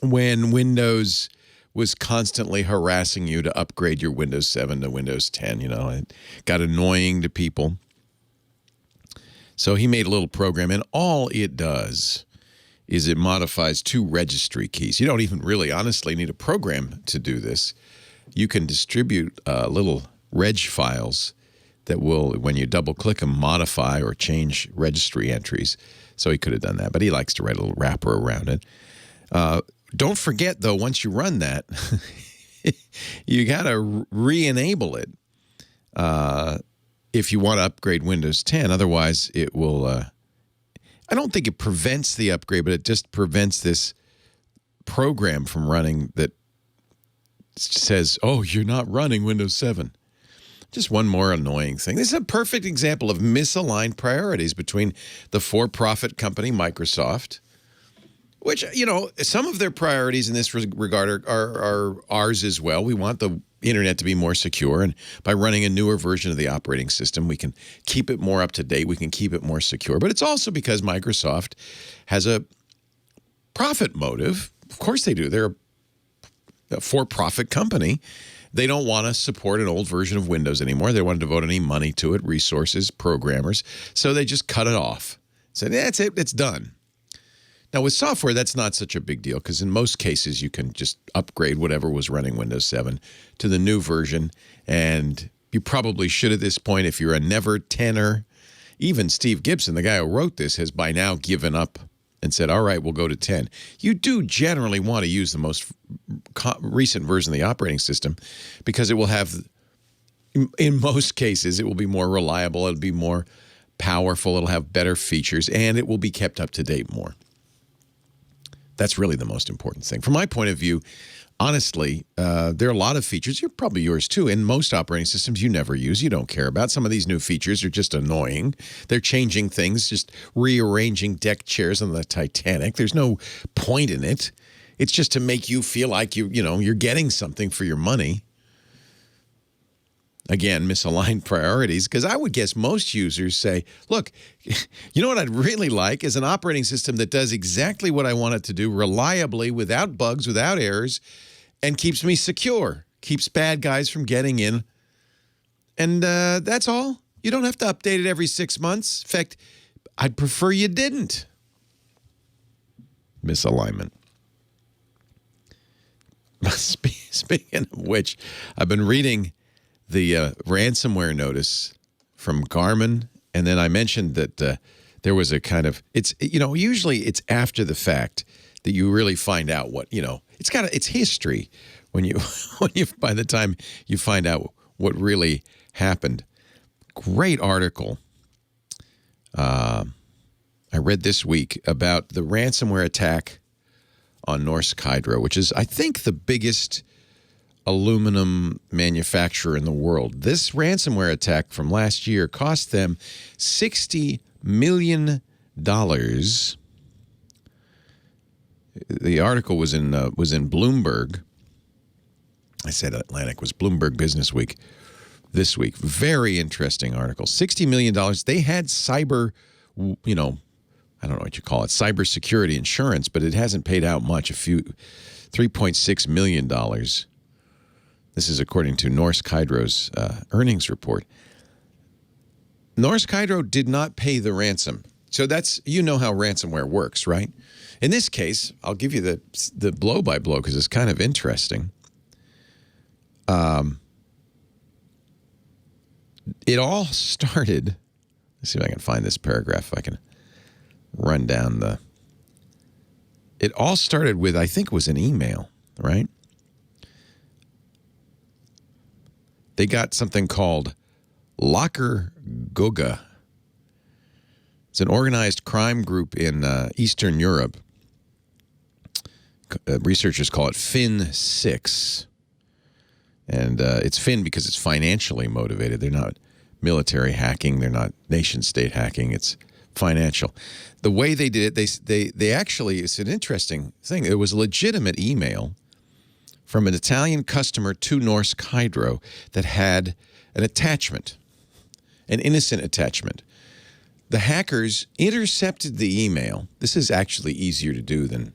when Windows was constantly harassing you to upgrade your Windows 7 to Windows 10. It got annoying to people. So he made a little program, and all it does is it modifies 2 registry keys. You don't even really honestly need a program to do this. You can distribute little reg files that will, when you double-click them, modify or change registry entries. So he could have done that, but he likes to write a little wrapper around it. Don't forget, though, once you run that, you got to re-enable it if you want to upgrade Windows 10. Otherwise, it will I don't think it prevents the upgrade, but it just prevents this program from running that says, oh, you're not running Windows 7. Just one more annoying thing. This is a perfect example of misaligned priorities between the for-profit company, Microsoft, which, some of their priorities in this regard are ours as well. We want the internet to be more secure, and by running a newer version of the operating system, we can keep it more up to date. We can keep it more secure. But it's also because Microsoft has a profit motive. Of course they do. They're a for-profit company. They don't want to support an old version of Windows anymore. They don't want to devote any money to it, resources, programmers. So they just cut it off. Said, that's it. It's done. Now, with software, that's not such a big deal because in most cases, you can just upgrade whatever was running Windows 7 to the new version. And you probably should at this point if you're a never 10er. Even Steve Gibson, the guy who wrote this, has by now given up and said, all right, we'll go to 10. You do generally want to use the most recent version of the operating system because it will have, in most cases, it will be more reliable, it'll be more powerful, it'll have better features, and it will be kept up to date more. That's really the most important thing. From my point of view, honestly, there are a lot of features, probably yours too, in most operating systems you never use, you don't care about. Some of these new features are just annoying. They're changing things, just rearranging deck chairs on the Titanic. There's no point in it. It's just to make you feel like you're getting something for your money. Again, misaligned priorities, because I would guess most users say, look, you know what I'd really like is an operating system that does exactly what I want it to do reliably, without bugs, without errors, and keeps me secure, keeps bad guys from getting in. And that's all. You don't have to update it every 6 months. In fact, I'd prefer you didn't. Misalignment. Speaking of which, I've been reading the ransomware notice from Garmin, and then I mentioned that there was a kind of, usually it's after the fact that you really find out what, it's history when you by the time you find out what really happened. Great article I read this week about the ransomware attack on Norsk Hydro, which is, I think, the biggest aluminum manufacturer in the world. This ransomware attack from last year cost them $60 million. The article was in Bloomberg. I said Atlantic, was Bloomberg Business Week this week. Very interesting article. $60 million. They had cyber, I don't know what you call it, cybersecurity insurance, but it hasn't paid out much. $3.6 million. This is according to Norsk Hydro's earnings report. Norsk Hydro did not pay the ransom. So that's, how ransomware works, right? In this case, I'll give you the blow-by-blow because it's kind of interesting. It all started, let's see if I can find this paragraph, if I can run down it all started with, I think it was an email, right? They got something called Locker Goga. It's an organized crime group in Eastern Europe. Researchers call it Fin6. And it's Fin because it's financially motivated. They're not military hacking. They're not nation-state hacking. It's financial. The way they did it, they actually, it's an interesting thing. It was a legitimate email from an Italian customer to Norsk Hydro that had an attachment, an innocent attachment. The hackers intercepted the email. This is actually easier to do than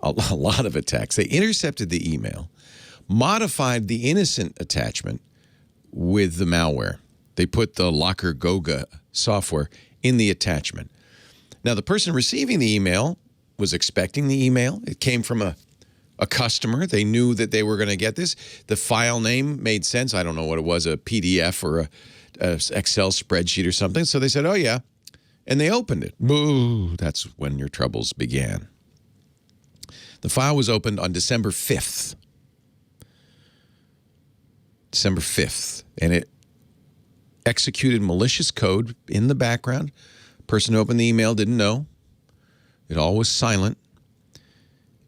a lot of attacks. They intercepted the email, modified the innocent attachment with the malware. They put the Locker Goga software in the attachment. Now, the person receiving the email was expecting the email. It came from a customer. They knew that they were going to get this. The file name made sense. I don't know what it was, a PDF or a Excel spreadsheet or something. So they said, oh, yeah. And they opened it. Boo! That's when your troubles began. The file was opened on December 5th. December 5th. And it executed malicious code in the background. Person who opened the email didn't know. It all was silent.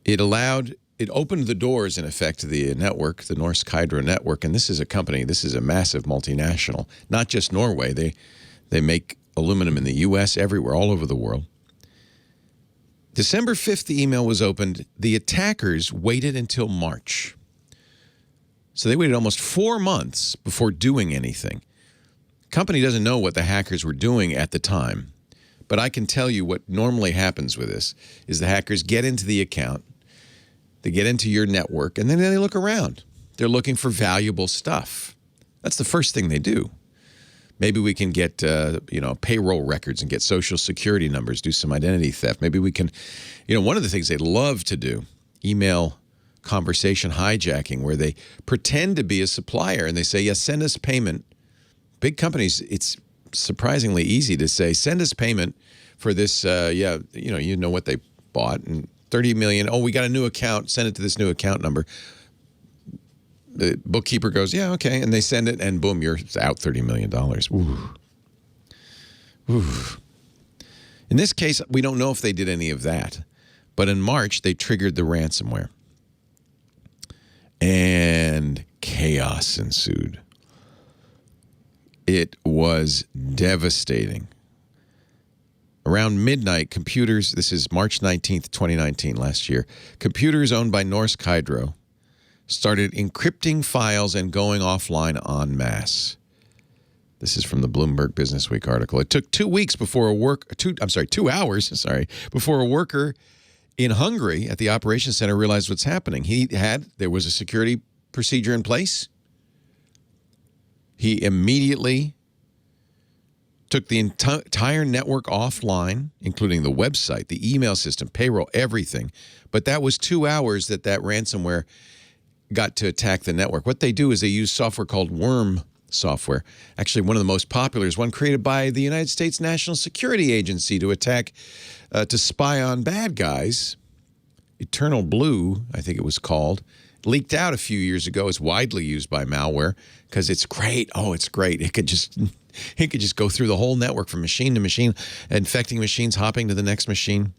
It allowed it opened the doors, in effect, to the network, the Norsk Hydro network. And this is a company, this is a massive multinational, not just Norway. They make aluminum in the U.S., everywhere, all over the world. December 5th, the email was opened. The attackers waited until March. So they waited almost 4 months before doing anything. Company doesn't know what the hackers were doing at the time. But I can tell you what normally happens with this is the hackers get into the account, they get into your network, and then they look around. They're looking for valuable stuff. That's the first thing they do. Maybe we can get, payroll records and get social security numbers, do some identity theft. Maybe we can, one of the things they love to do, email conversation hijacking, where they pretend to be a supplier and they say, yes, send us payment. Big companies, it's surprisingly easy to say, send us payment for this, you know what they bought, and 30 million, we got a new account, send it to this new account number. The bookkeeper goes, yeah, okay, and they send it, and boom, you're out $30 million. Ooh. Ooh. In this case, we don't know if they did any of that, but in March, they triggered the ransomware. And chaos ensued. It was devastating. Around midnight, computers, this is March 19th, 2019, last year, computers owned by Norsk Hydro started encrypting files and going offline en masse. This is from the Bloomberg Businessweek article. It took 2 weeks before 2 hours before a worker in Hungary at the operations center realized what's happening. There was a security procedure in place. He immediately took the entire network offline, including the website, the email system, payroll, everything. But that was 2 hours that ransomware got to attack the network. What they do is they use software called worm software. Actually, one of the most popular is one created by the United States National Security Agency to attack, to spy on bad guys. Eternal Blue, I think it was called. Leaked out a few years ago. It's widely used by malware because it's great. Oh, it's great. It could just go through the whole network from machine to machine, infecting machines, hopping to the next machine.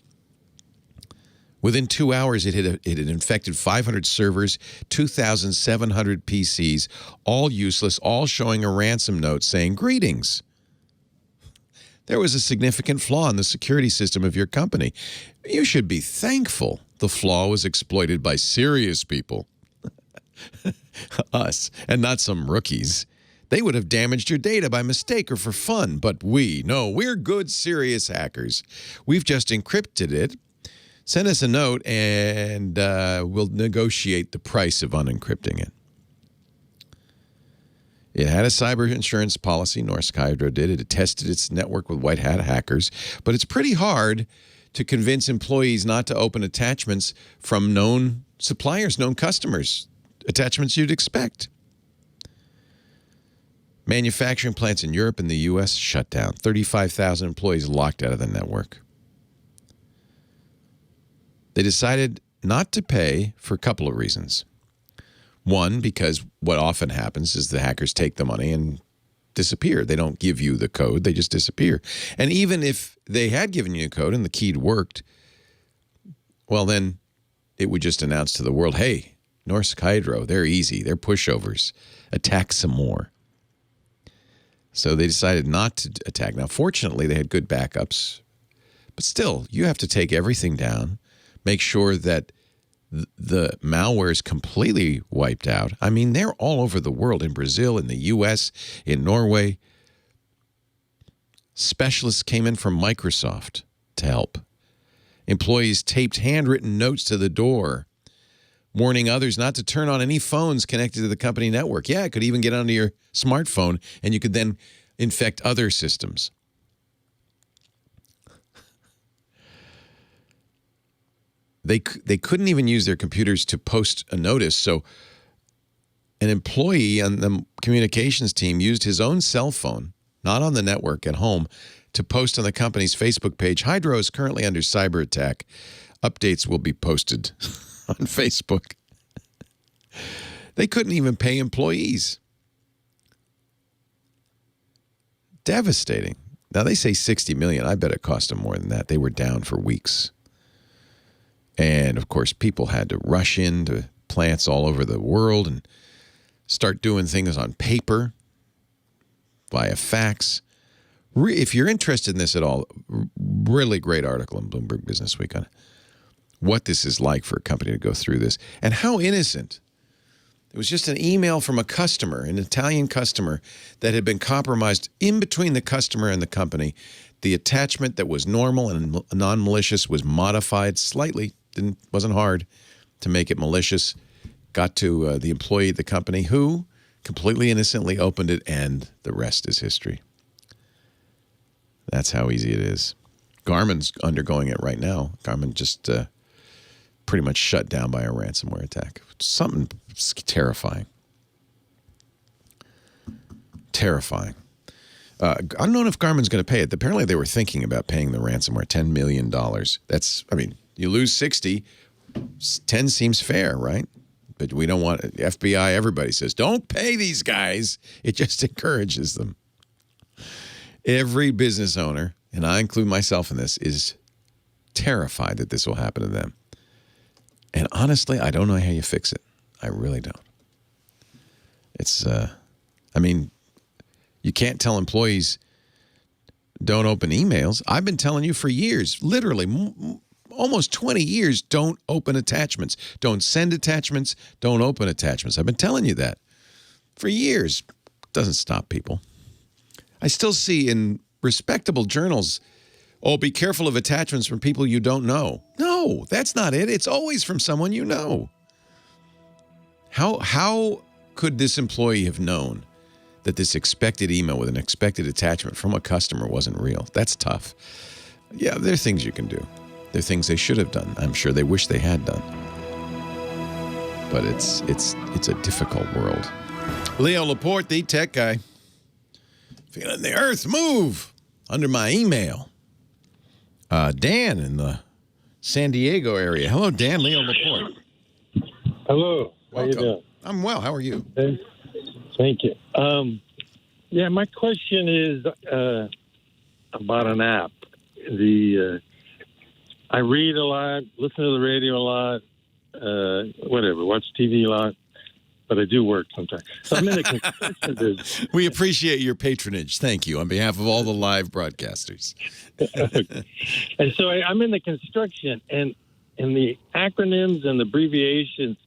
Within 2 hours, it had infected 500 servers, 2,700 PCs, all useless, all showing a ransom note saying, "Greetings. There was a significant flaw in the security system of your company. You should be thankful the flaw was exploited by serious people." Us, and not some rookies. They would have damaged your data by mistake or for fun, but we're good, serious hackers. We've just encrypted it. Send us a note, and we'll negotiate the price of unencrypting it. It had a cyber insurance policy, Norsk Hydro did. It tested its network with white hat hackers. But it's pretty hard to convince employees not to open attachments from known suppliers, known customers, attachments you'd expect. Manufacturing plants in Europe and the U.S. shut down. 35,000 employees locked out of the network. They decided not to pay for a couple of reasons. One, because what often happens is the hackers take the money and disappear. They don't give you the code. They just disappear. And even if they had given you a code and the key worked, well, then it would just announce to the world, hey, Norsk Hydro, they're easy. They're pushovers. Attack some more. So they decided not to attack. Now, fortunately, they had good backups. But still, you have to take everything down, make sure that the malware is completely wiped out. I mean, they're all over the world, in Brazil, in the U.S., in Norway. Specialists came in from Microsoft to help. Employees taped handwritten notes to the door, warning others not to turn on any phones connected to the company network. Yeah, it could even get onto your smartphone, and you could then infect other systems. They couldn't even use their computers to post a notice. So an employee on the communications team used his own cell phone, not on the network, at home, to post on the company's Facebook page, "Hydro is currently under cyber attack. Updates will be posted on Facebook." They couldn't even pay employees. Devastating. Now, they say $60 million. I bet it cost them more than that. They were down for weeks. And And, of course, people had to rush into plants all over the world and start doing things on paper, via fax. If you're interested in this at all, really great article in Bloomberg Business Week on what this is like for a company to go through this and how innocent. It was just an email from a customer, an Italian customer, that had been compromised in between the customer and the company. The attachment that was normal and non-malicious was modified slightly. Wasn't hard to make it malicious. Got to the employee at the company who completely innocently opened it, and the rest is history. That's how easy it is. Garmin's undergoing it right now. Garmin just pretty much shut down by a ransomware attack. Something terrifying. Terrifying. I don't know if Garmin's going to pay it. Apparently, they were thinking about paying the ransomware $10 million. That's, I mean, you lose 60, 10 seems fair, right? But we don't want FBI. Everybody says, don't pay these guys. It just encourages them. Every business owner, and I include myself in this, is terrified that this will happen to them. And honestly, I don't know how you fix it. I really don't. It's, I mean, you can't tell employees don't open emails. I've been telling you for years, literally almost 20 years, don't open attachments. Don't send attachments. Don't open attachments. I've been telling you that for years. It doesn't stop people. I still see in respectable journals, oh, be careful of attachments from people you don't know. No, that's not it. It's always from someone you know. How could this employee have known that this expected email with an expected attachment from a customer wasn't real? That's tough. Yeah, there are things you can do. There are things they should have done. I'm sure they wish they had done. But it's a difficult world. Leo Laporte, the tech guy. Feeling the earth move under my email. Dan in the San Diego area. Hello, Dan. Leo Laporte. Hello. How Welcome. you doing? I'm well. How are you? Thank you. Yeah, my question is about an app. I read a lot, listen to the radio a lot, whatever, watch TV a lot, but I do work sometimes. So I'm in the construction business. We appreciate your patronage. Thank you on behalf of all the live broadcasters. And so I'm in the construction, and the acronyms and the abbreviations,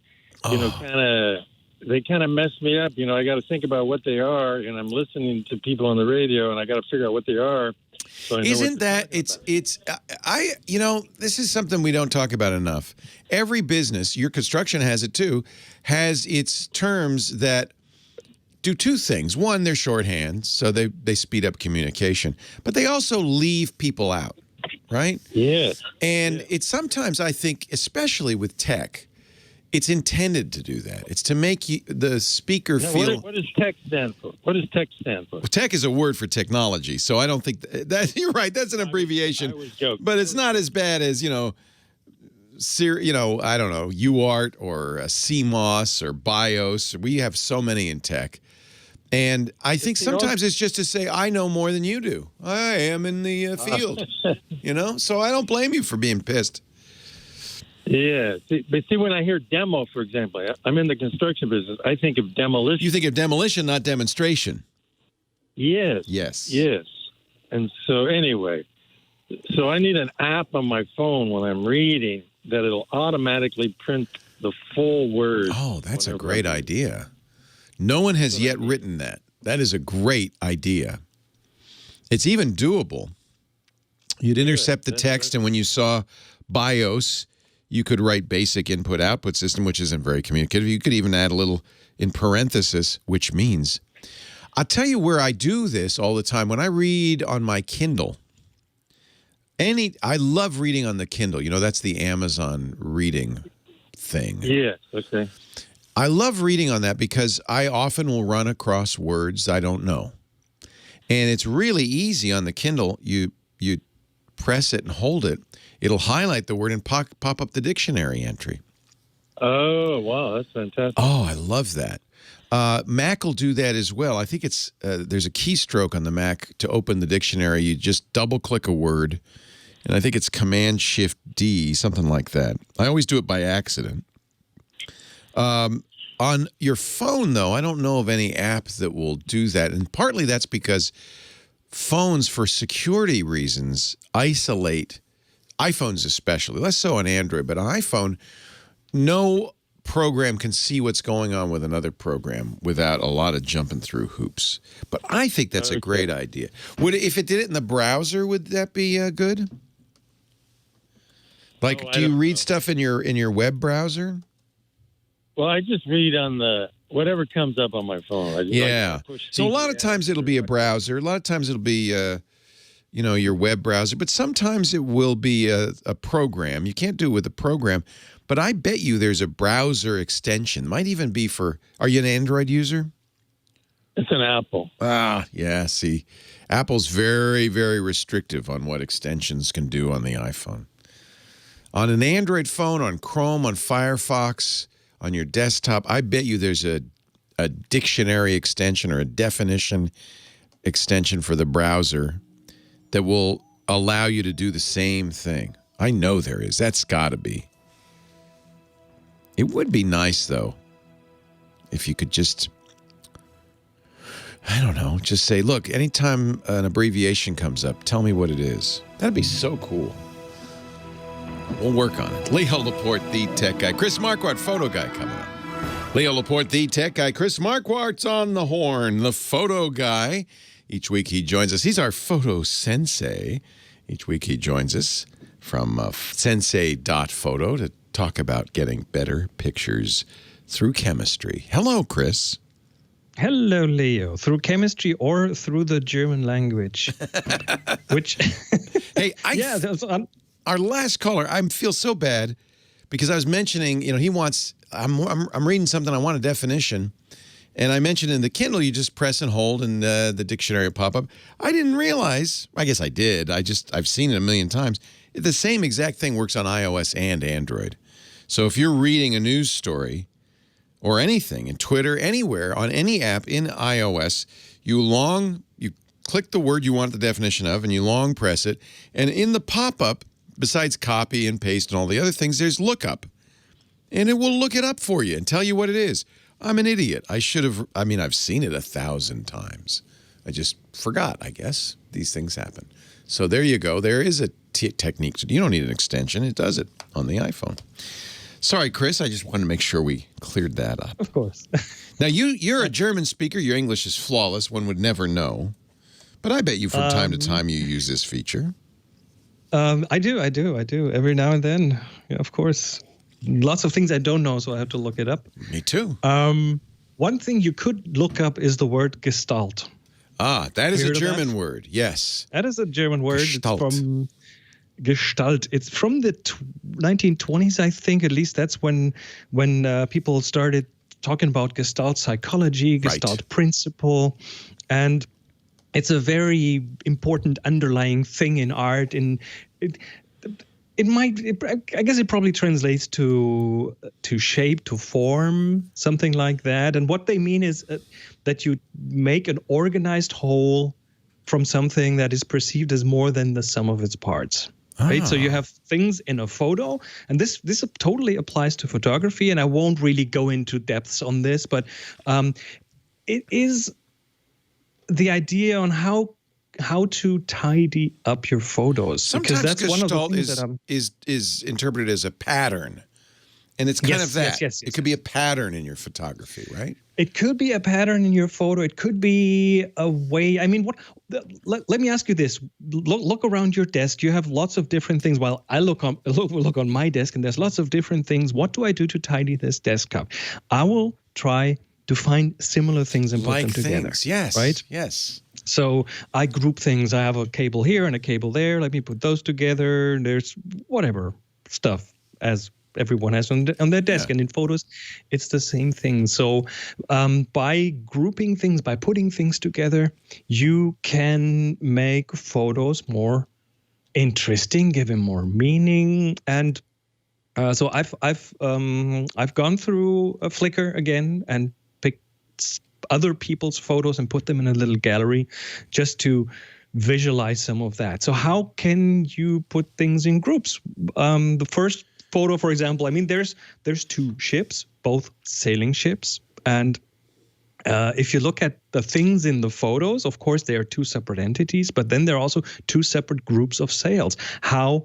they kind of mess me up. You know, I got to think about what they are, and I'm listening to people on the radio, and I got to figure out what they are. So Isn't that this is something we don't talk about enough. Every business, your construction has it too, has its terms that do two things. One, they're shorthand, so they speed up communication, but they also leave people out, right? Yeah. And it's sometimes, I think, especially with tech, it's intended to do that. It's to make the speaker feel. What does tech stand for? What does tech stand for? Well, tech is a word for technology, so I don't think that you're right. That's an abbreviation, I was joking. But it's not as bad as I don't know, UART or CMOS or BIOS. We have so many in tech, and I think sometimes it's just to say I know more than you do. I am in the field, So I don't blame you for being pissed. Yeah, but when I hear demo, for example, I'm in the construction business. I think of demolition. You think of demolition, not demonstration. Yes. Yes. Yes. And so anyway, so I need an app on my phone when I'm reading that it'll automatically print the full word. Oh, that's a great idea. No one has yet written that. That is a great idea. It's even doable. You'd intercept the text, and when you saw BIOS, you could write basic input-output system, which isn't very communicative. You could even add a little in parenthesis, which means. I'll tell you where I do this all the time. When I read on my Kindle, I love reading on the Kindle. That's the Amazon reading thing. Yeah, okay. I love reading on that because I often will run across words I don't know. And it's really easy on the Kindle. You press it and hold it. It'll highlight the word and pop up the dictionary entry. Oh, wow. That's fantastic. Oh, I love that. Mac will do that as well. I think there's a keystroke on the Mac to open the dictionary. You just double-click a word, And I think it's Command-Shift-D, something like that. I always do it by accident. On your phone, though, I don't know of any app that will do that. And partly that's because phones, for security reasons, isolate, iPhones especially, less so on Android, but on iPhone, no program can see what's going on with another program without a lot of jumping through hoops. But I think that's a great idea. If it did it in the browser, would that be good? Like, do you read stuff in your web browser? Well, I just read on the whatever comes up on my phone. So a lot of times it'll be a browser. A lot of times it'll be, your web browser. But sometimes it will be a program. You can't do it with a program. But I bet you there's a browser extension. Might even be for. Are you an Android user? It's an Apple. Yeah. See, Apple's very, very restrictive on what extensions can do on the iPhone. On an Android phone, on Chrome, on Firefox, on your desktop, I bet you there's a dictionary extension or a definition extension for the browser that will allow you to do the same thing. I know there is. That's got to be. It would be nice, though, if you could just, I don't know, just say, look, anytime an abbreviation comes up, tell me what it is. That'd be so cool. We'll work on it. Leo Laporte, the tech guy. Chris Marquardt, photo guy, coming up. Leo Laporte, the tech guy. Chris Marquardt's on the horn, the photo guy. Each week he joins us. He's our photo sensei. Each week he joins us from sensei.photo to talk about getting better pictures through chemistry. Hello, Chris. Hello, Leo. Through chemistry or through the German language? Which? Hey, our last caller, I feel so bad because I was mentioning, he wants, I'm reading something, I want a definition. And I mentioned in the Kindle, you just press and hold and the dictionary will pop up. I didn't realize, I guess I did, I've seen it a million times. The same exact thing works on iOS and Android. So if you're reading a news story or anything in Twitter, anywhere, on any app in iOS, you click the word you want the definition of and you long press it. And in the pop-up, besides copy and paste and all the other things, there's lookup. And it will look it up for you and tell you what it is. I'm an idiot. I've seen it 1,000 times. I just forgot, I guess. These things happen. So there you go. There is a technique. You don't need an extension. It does it on the iPhone. Sorry, Chris. I just wanted to make sure we cleared that up. Of course. Now, you're a German speaker. Your English is flawless. One would never know. But I bet you from time to time you use this feature. I do. Every now and then, of course. Lots of things I don't know, so I have to look it up. Me too. One thing you could look up is the word gestalt. That is a German word. Yes. That is a German word. Gestalt. It's from Gestalt. It's from the 1920s, I think. At least that's when people started talking about Gestalt psychology, Gestalt principle, and it's a very important underlying thing in art. I guess it probably translates to shape, to form, something like that. And what they mean is that you make an organized whole from something that is perceived as more than the sum of its parts. Right? So you have things in a photo, and this totally applies to photography, and I won't really go into depths on this, but it is the idea on how to tidy up your photos. Sometimes because that's one of the things that is interpreted as a pattern. And it's kind of that. Yes. It could be a pattern in your photography, right? It could be a pattern in your photo. It could be a way. I mean, let me ask you this. Look around your desk. You have lots of different things. While I look on my desk, and there's lots of different things. What do I do to tidy this desk up? I will try to find similar things and put them together. Things. Yes. Right? Yes. So I group things. I have a cable here and a cable there. Let me put those together. There's whatever stuff as everyone has on their desk. Yeah. And in photos, it's the same thing. So by grouping things, by putting things together, you can make photos more interesting, give them more meaning. And so I've gone through Flickr again and picked other people's photos and put them in a little gallery just to visualize some of that. So how can you put things in groups? The first photo, for example, I mean, there's two ships, both sailing ships, and if you look at the things in the photos, of course, they are two separate entities, but then there are also two separate groups of sails. How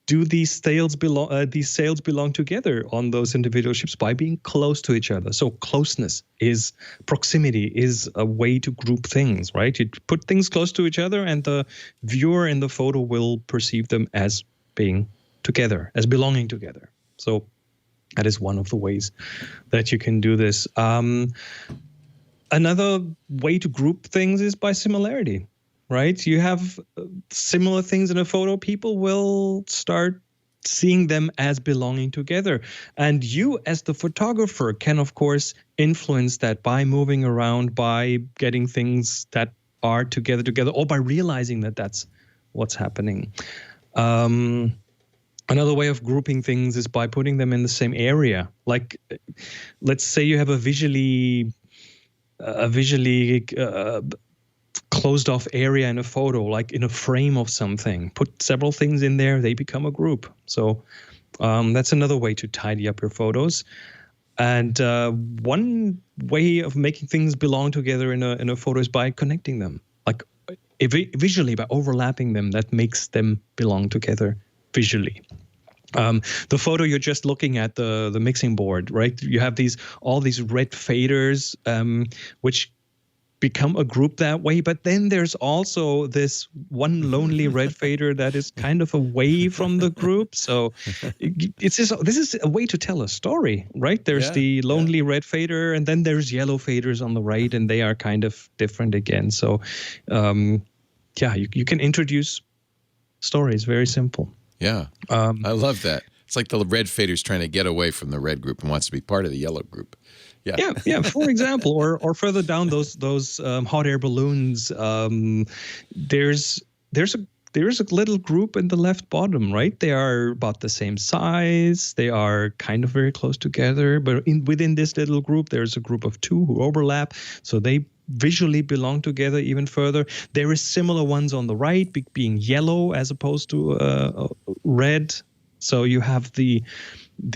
do these sails belong together on those individual ships? By being close to each other. So proximity is a way to group things, right? You put things close to each other, and the viewer in the photo will perceive them as being together, as belonging together. So that is one of the ways that you can do this. Another way to group things is by similarity, right? You have similar things in a photo, people will start seeing them as belonging together. And you, as the photographer, can, of course, influence that by moving around, by getting things that are together, or by realizing that that's what's happening. Another way of grouping things is by putting them in the same area. Like, let's say you have a visually closed off area in a photo, like in a frame of something. Put several things in there, they become a group. So that's another way to tidy up your photos. And one way of making things belong together in a photo is by connecting them, like visually, by overlapping them. That makes them belong together visually. The photo you're just looking at, the mixing board, right? You have all these red faders, which become a group that way. But then there's also this one lonely red fader that is kind of away from the group. So this is a way to tell a story, right? There's the lonely red fader, and then there's yellow faders on the right, and they are kind of different again. So you can introduce stories. Very simple. Yeah, I love that. It's like the red fader's trying to get away from the red group and wants to be part of the yellow group. Yeah. For example, or further down those hot air balloons. There's a little group in the left bottom, right? They are about the same size. They are kind of very close together. But within this little group, there's a group of two who overlap. So they visually belong together even further. There is similar ones on the right, being yellow as opposed to red. So you have the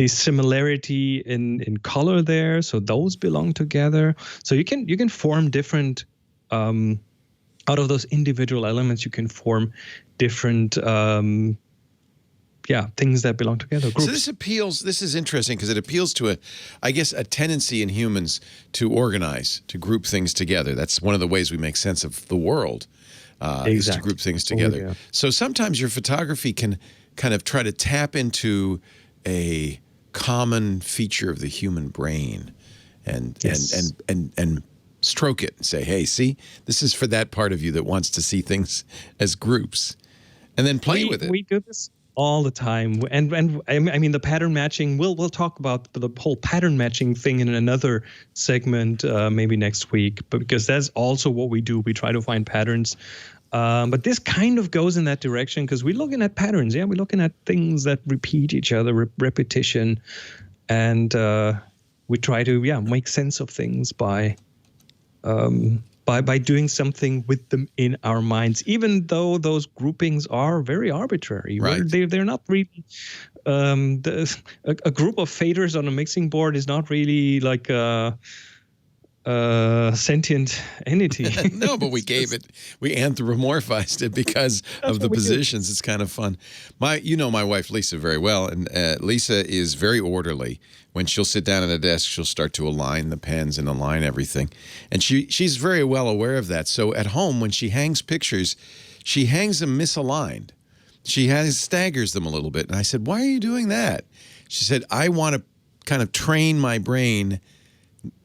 similarity in color there. So those belong together. So you can form different out of those individual elements. You can form different things that belong together. Groups. So this is interesting because it appeals to a tendency in humans to organize, to group things together. That's one of the ways we make sense of the world, is to group things together. Oh, yeah. So sometimes your photography can kind of try to tap into a common feature of the human brain and stroke it and say, hey, see, this is for that part of you that wants to see things as groups, and then play with it. We do this all the time, and I mean the pattern matching. We'll talk about the whole pattern matching thing in another segment maybe next week, but because that's also what we do. We try to find patterns, but this kind of goes in that direction because we're looking at patterns. Yeah, we're looking at things that repeat each other, repetition, and we try to make sense of things by doing something with them in our minds, even though those groupings are very arbitrary. Right. They're not really a group of faders on a mixing board is not really like a sentient entity. No, but we anthropomorphized it because of the positions. It's kind of fun. My wife Lisa very well, and Lisa is very orderly. When she'll sit down at a desk, she'll start to align the pens and align everything, and she's very well aware of that. So at home, when she hangs pictures, she hangs them misaligned. She staggers them a little bit, and I said, "Why are you doing that?" She said, "I want to kind of train my brain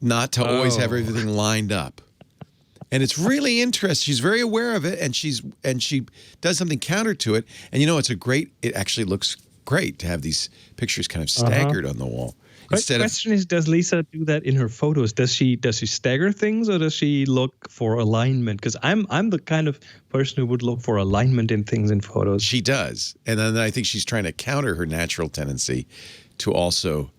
not to always have everything lined up." And it's really interesting. She's very aware of it, and she does something counter to it. And it actually looks great to have these pictures kind of staggered on the wall. The question is, does Lisa do that in her photos? Does she stagger things, or does she look for alignment? Because I'm the kind of person who would look for alignment in things in photos. She does. And then I think she's trying to counter her natural tendency to also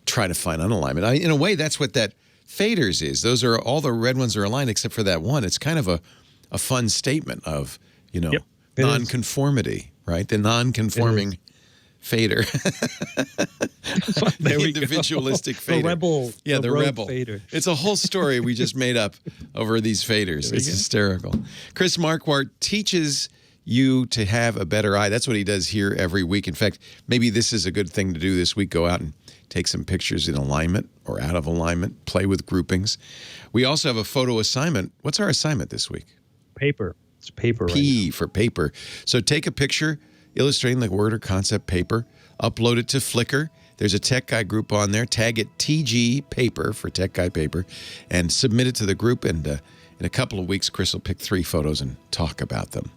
try to find unalignment. In a way, that's what that faders is. Those are all the red ones are aligned except for that one. It's kind of a fun statement of, Yep, it is. nonconformity, right? The non-conforming fader. There The we go. individualistic fader. The rebel. Yeah, the rogue rebel. fader. It's a whole story we just made up over these faders. It's hysterical. Chris Marquardt teaches you to have a better eye. That's what he does here every week. In fact, maybe this is a good thing to do this week. Go out and take some pictures in alignment or out of alignment. Play with groupings. We also have a photo assignment. What's our assignment this week? Paper. It's paper. P for paper. So take a picture illustrating the word or concept paper, upload it to Flickr. There's a Tech Guy group on there. Tag it TG Paper for Tech Guy Paper and submit it to the group. And in a couple of weeks, Chris will pick 3 photos and talk about them.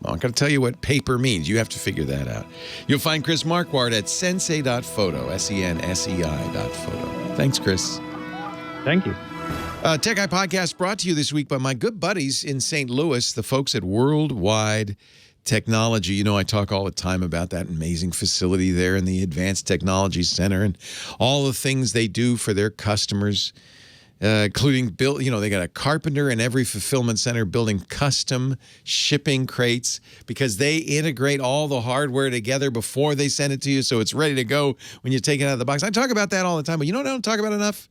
I'm not going to tell you what paper means. You have to figure that out. You'll find Chris Marquardt at sensei.photo, SENSEI.photo. Thanks, Chris. Thank you. Tech Guy Podcast brought to you this week by my good buddies in St. Louis, the folks at Worldwide Technology. I talk all the time about that amazing facility there in the Advanced Technology Center and all the things they do for their customers, including build. They got a carpenter in every fulfillment center building custom shipping crates because they integrate all the hardware together before they send it to you, so it's ready to go when you take it out of the box. I talk about that all the time, but you know what I don't talk about enough?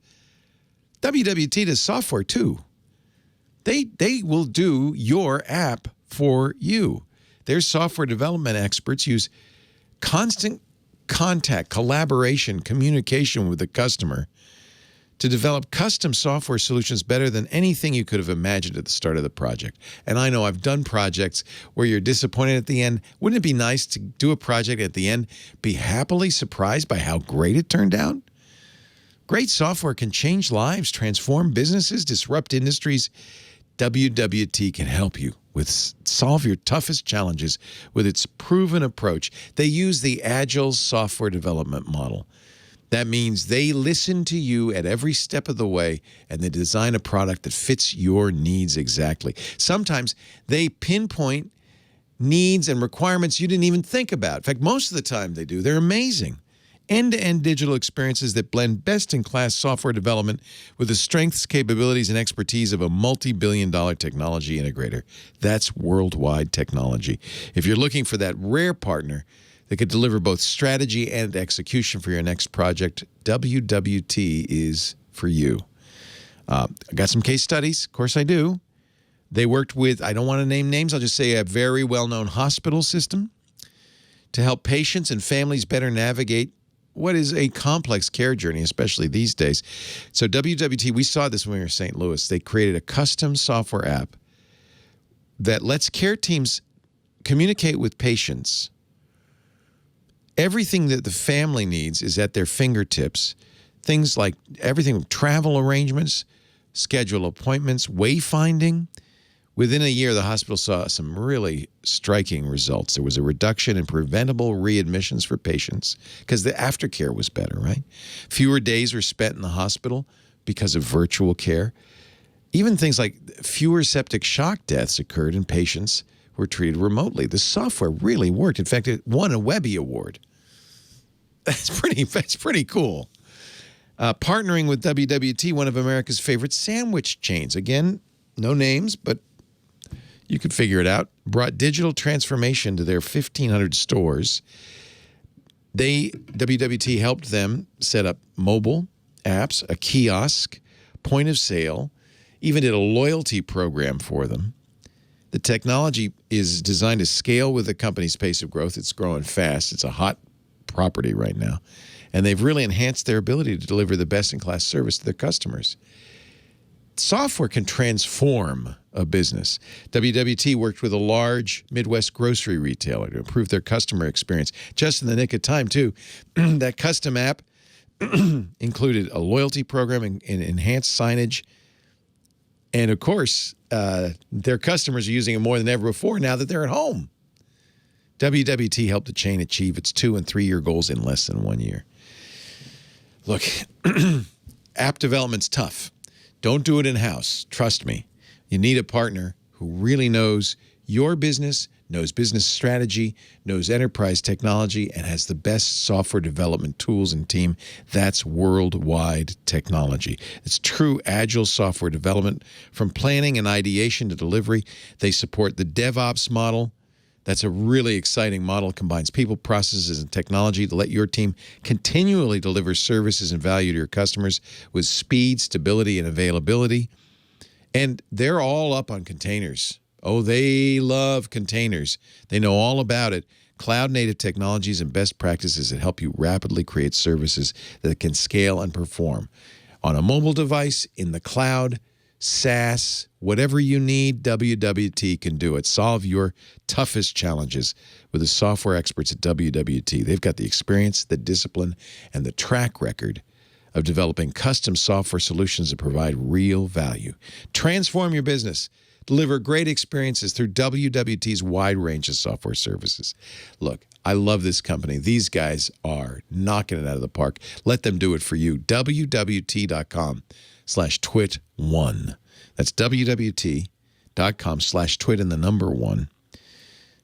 WWT does software too. They will do your app for you. Their software development experts use constant contact, collaboration, communication with the customer to develop custom software solutions better than anything you could have imagined at the start of the project. And I know I've done projects where you're disappointed at the end. Wouldn't it be nice to do a project at the end, be happily surprised by how great it turned out? Great software can change lives, transform businesses, disrupt industries. WWT can help you solve your toughest challenges with its proven approach. They use the Agile software development model. That means they listen to you at every step of the way and they design a product that fits your needs exactly. Sometimes they pinpoint needs and requirements you didn't even think about. In fact, most of the time they do. They're amazing. End-to-end digital experiences that blend best-in-class software development with the strengths, capabilities, and expertise of a multi-billion-dollar technology integrator. That's Worldwide Technology. If you're looking for that rare partner that could deliver both strategy and execution for your next project, WWT is for you. I got some case studies. Of course I do. They worked with, I don't want to name names, I'll just say a very well-known hospital system to help patients and families better navigate what is a complex care journey, especially these days. So WWT, we saw this when we were in St. Louis. They created a custom software app that lets care teams communicate with patients. Everything that the family needs is at their fingertips. Things like everything from travel arrangements, schedule appointments, wayfinding. Within a year, the hospital saw some really striking results. There was a reduction in preventable readmissions for patients because the aftercare was better, right? Fewer days were spent in the hospital because of virtual care. Even things like fewer septic shock deaths occurred in patients who were treated remotely. The software really worked. In fact, it won a Webby Award. That's pretty cool. Partnering with WWT, one of America's favorite sandwich chains. Again, no names, but you could figure it out. Brought digital transformation to their 1,500 stores. WWT helped them set up mobile apps, a kiosk, point of sale, even did a loyalty program for them. The technology is designed to scale with the company's pace of growth. It's growing fast. It's a hot property right now. And they've really enhanced their ability to deliver the best-in-class service to their customers. Software can transform a business. WWT worked with a large Midwest grocery retailer to improve their customer experience, just in the nick of time, too. That custom app included a loyalty program and enhanced signage. And, of course, their customers are using it more than ever before now that they're at home. WWT helped the chain achieve its 2- and 3-year goals in less than 1 year. Look, app development's tough. Don't do it in-house. Trust me. You need a partner who really knows your business, knows business strategy, knows enterprise technology, and has the best software development tools and team. That's Worldwide Technology. It's true agile software development from planning and ideation to delivery. They support the DevOps model. That's a really exciting model. It combines people, processes, and technology to let your team continually deliver services and value to your customers with speed, stability, and availability. And they're all up on containers. Oh, they love containers. They know all about it. Cloud-native technologies and best practices that help you rapidly create services that can scale and perform. On a mobile device, in the cloud, SaaS, whatever you need, WWT can do it. Solve your toughest challenges with the software experts at WWT. They've got the experience, the discipline, and the track record of developing custom software solutions that provide real value. Transform your business. Deliver great experiences through WWT's wide range of software services. Look, I love this company. These guys are knocking it out of the park. Let them do it for you. WWT.com/twit1. That's WWT.com/twit and the number 1.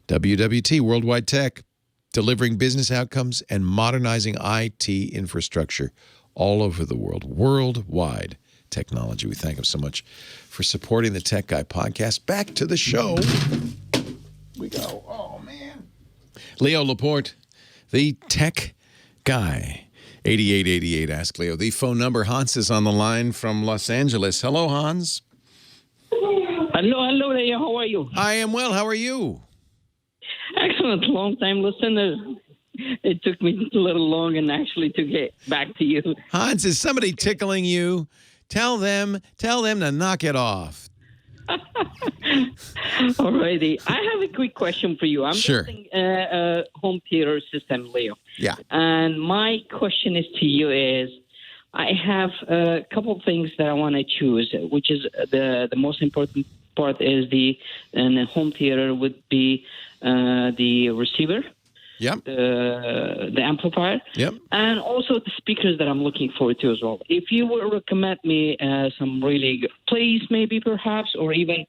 WWT, Worldwide Tech, delivering business outcomes and modernizing IT infrastructure all over the world. Worldwide Technology. We thank him so much for supporting the Tech Guy podcast. Back to the show. We go. Oh, man. Leo Laporte, the Tech Guy. 8888, ask Leo. The phone number, Hans is on the line from Los Angeles. Hello, Hans. Hello, Leo. How are you? I am well. How are you? Excellent. Long time listener. It took me a little long and actually to get back to you. Hans, is somebody tickling you? Tell them to knock it off. Alrighty. I have a quick question for you. I'm Sure. building a home theater system, Leo. Yeah. And my question is to you is, I have a couple of things that I want to choose, which is the most important part is the home theater would be the receiver. Yep. The amplifier. Yep. And also the speakers that I'm looking forward to as well. If you would recommend me some really good plays, maybe perhaps, or even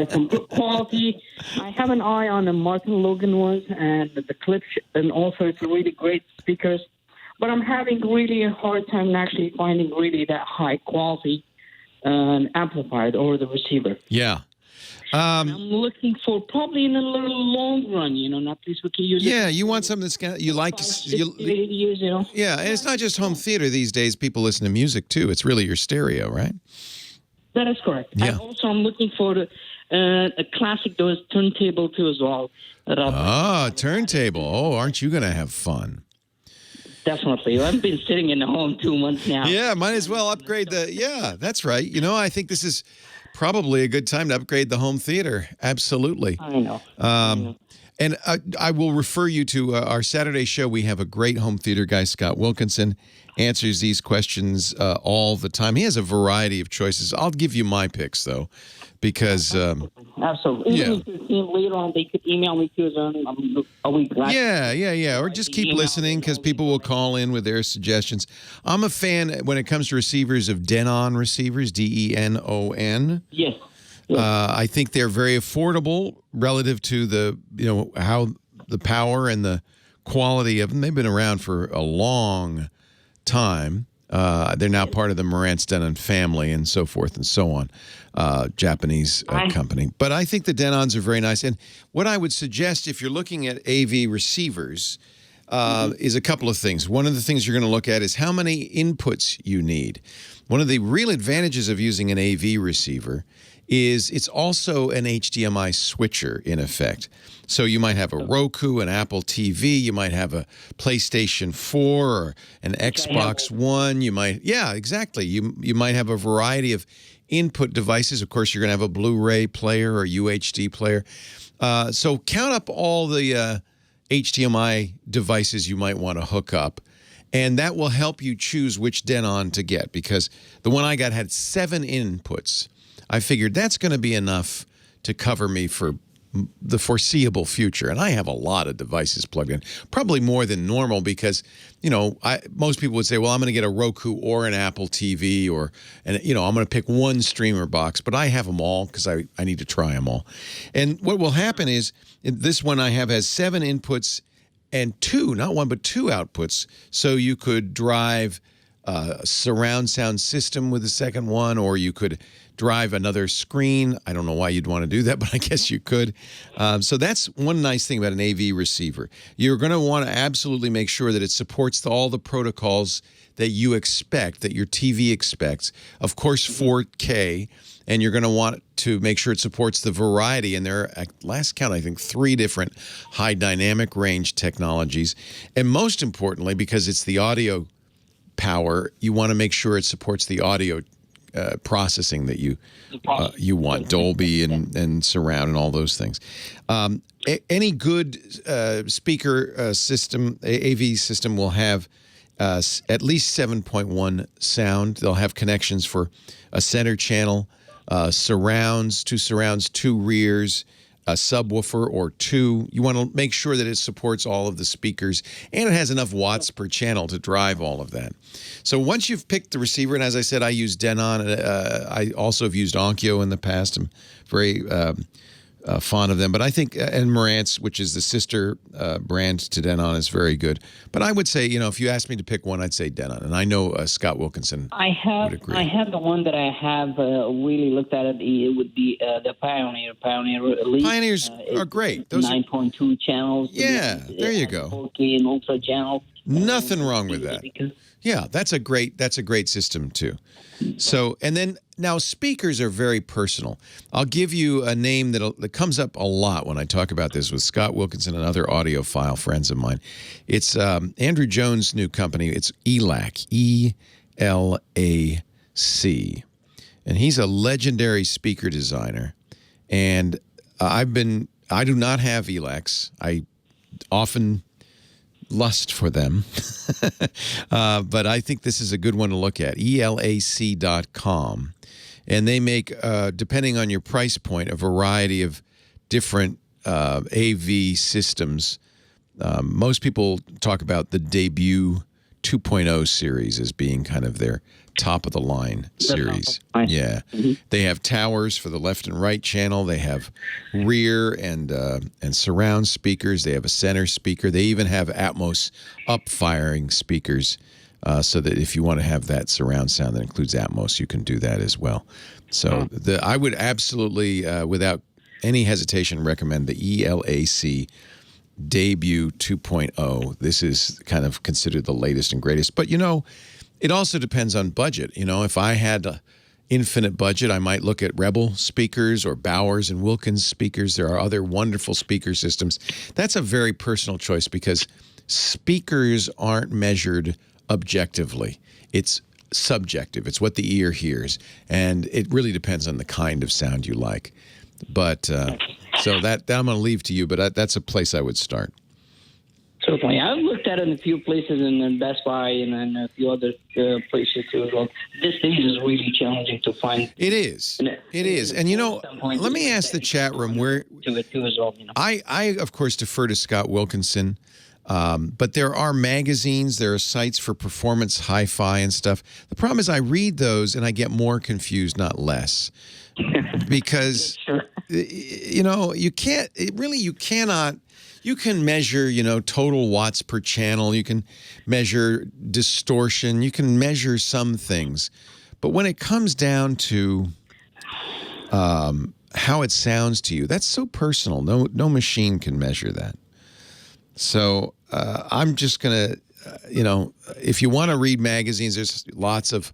some good quality. I have an eye on the Martin Logan ones and the clips, and also it's really great speakers. But I'm having really a hard time actually finding really that high quality amplifier or the receiver. Yeah. I'm looking for probably in a little long run, not least we can use it. Yeah, you want something that's you like. 50, 80 years, Yeah, and it's not just home theater these days. People listen to music too. It's really your stereo, right? That is correct. Yeah. And also, I'm looking for a classic turntable too as well. Turntable. Oh, aren't you going to have fun? Definitely. I've been sitting in the home 2 months now. Yeah, might as well upgrade the. Yeah, that's right. I think this is probably a good time to upgrade the home theater. Absolutely. I know. And I will refer you to our Saturday show. We have a great home theater guy, Scott Wilkinson, answers these questions all the time. He has a variety of choices. I'll give you my picks, though, because... Absolutely. Even if your team later on, they could email me too. A week left. Yeah. Or just keep listening because people will call in with their suggestions. I'm a fan when it comes to receivers of Denon receivers, DENON. Yes. I think they're very affordable relative to the how the power and the quality of them. They've been around for a long time. They're now part of the Marantz Denon family and so forth and so on. Japanese company. But I think the Denons are very nice. And what I would suggest if you're looking at AV receivers is a couple of things. One of the things you're going to look at is how many inputs you need. One of the real advantages of using an AV receiver is it's also an HDMI switcher in effect. So you might have a Roku, an Apple TV, you might have a PlayStation 4 or an Xbox One. You might, exactly. You might have a variety of input devices. Of course, you're going to have a Blu-ray player or UHD player. So count up all the HDMI devices you might want to hook up. And that will help you choose which Denon to get because the one I got had 7 inputs. I figured that's going to be enough to cover me for the foreseeable future. And I have a lot of devices plugged in, probably more than normal because, most people would say, well, I'm going to get a Roku or an Apple TV I'm going to pick one streamer box, but I have them all because I need to try them all. And what will happen is this one I have has 7 inputs and 2, not 1, but 2 outputs. So you could drive a surround sound system with the second one, or you could drive another screen. I don't know why you'd want to do that, but I guess you could. So that's one nice thing about an AV receiver. You're going to want to absolutely make sure that it supports all the protocols that you expect, that your TV expects. Of course, 4K, and you're going to want to make sure it supports the variety. And there are, at last count, I think 3 different high dynamic range technologies. And most importantly, because it's the audio power, you want to make sure it supports the audio processing that you want, Dolby and surround and all those things. Any good speaker system, AV system, will have at least 7.1 sound. They'll have connections for a center channel, surrounds, 2 surrounds, 2 rears, a subwoofer or 2. You want to make sure that it supports all of the speakers and it has enough watts per channel to drive all of that. So once you've picked the receiver, and as I said, I use Denon. I also have used Onkyo in the past. I'm very fond of them. But I think, and Marantz, which is the sister brand to Denon, is very good. But I would say, if you asked me to pick one, I'd say Denon. And I know Scott Wilkinson would agree. I have the one that I have really looked at it would be the Pioneer Elite. Pioneers are great. Those 9.2 channels. Yeah, there you go. 4K and Ultra channel. Nothing wrong with that. Yeah, that's a great system too. So, and then now speakers are very personal. I'll give you a name that comes up a lot when I talk about this with Scott Wilkinson and other audiophile friends of mine. It's Andrew Jones' new company. It's ELAC, E-L-A-C. And he's a legendary speaker designer. And I do not have ELACs. I often lust for them. But I think this is a good one to look at, elac.com. And they make, depending on your price point, a variety of different AV systems. Most people talk about the Debut 2.0 series as being kind of their top-of-the-line series. Yeah. Mm-hmm. They have towers for the left and right channel. They have rear and surround speakers. They have a center speaker. They even have Atmos up-firing speakers so that if you want to have that surround sound that includes Atmos, you can do that as well. So I would absolutely, without any hesitation, recommend the ELAC Debut 2.0. This is kind of considered the latest and greatest. But, it also depends on budget. If I had an infinite budget, I might look at Rebel speakers or Bowers and Wilkins speakers. There are other wonderful speaker systems. That's a very personal choice because speakers aren't measured objectively. It's subjective. It's what the ear hears. And it really depends on the kind of sound you like. But so that I'm going to leave to you, but that's a place I would start. Certainly. I've looked at it in a few places in Best Buy and a few other places too as well. This thing is really challenging to find. It is. It is. And, let me ask the chat room where I, of course, defer to Scott Wilkinson, but there are magazines, there are sites for performance hi-fi and stuff. The problem is I read those and I get more confused, not less. Because, you cannot. You can measure, total watts per channel. You can measure distortion. You can measure some things. But when it comes down to how it sounds to you, that's so personal. No machine can measure that. So I'm just going to, if you want to read magazines, there's lots of,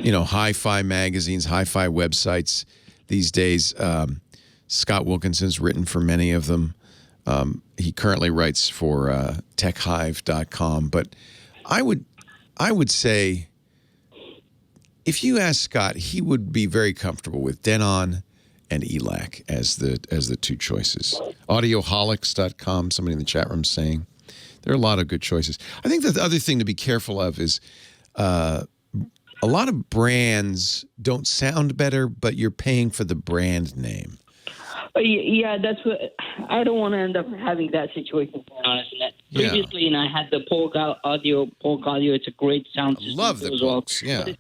hi-fi magazines, hi-fi websites these days. Scott Wilkinson's written for many of them. He currently writes for techhive.com, but I would say if you ask Scott, he would be very comfortable with Denon and ELAC as the 2 choices. Audioholics.com, somebody in the chat room saying there are a lot of good choices. I think that the other thing to be careful of is a lot of brands don't sound better, but you're paying for the brand name. Yeah, that's what I don't want to end up having that situation. To be honest, previously, and I had the Polk Audio. It's a great sound system. Love the Polks. Yeah. But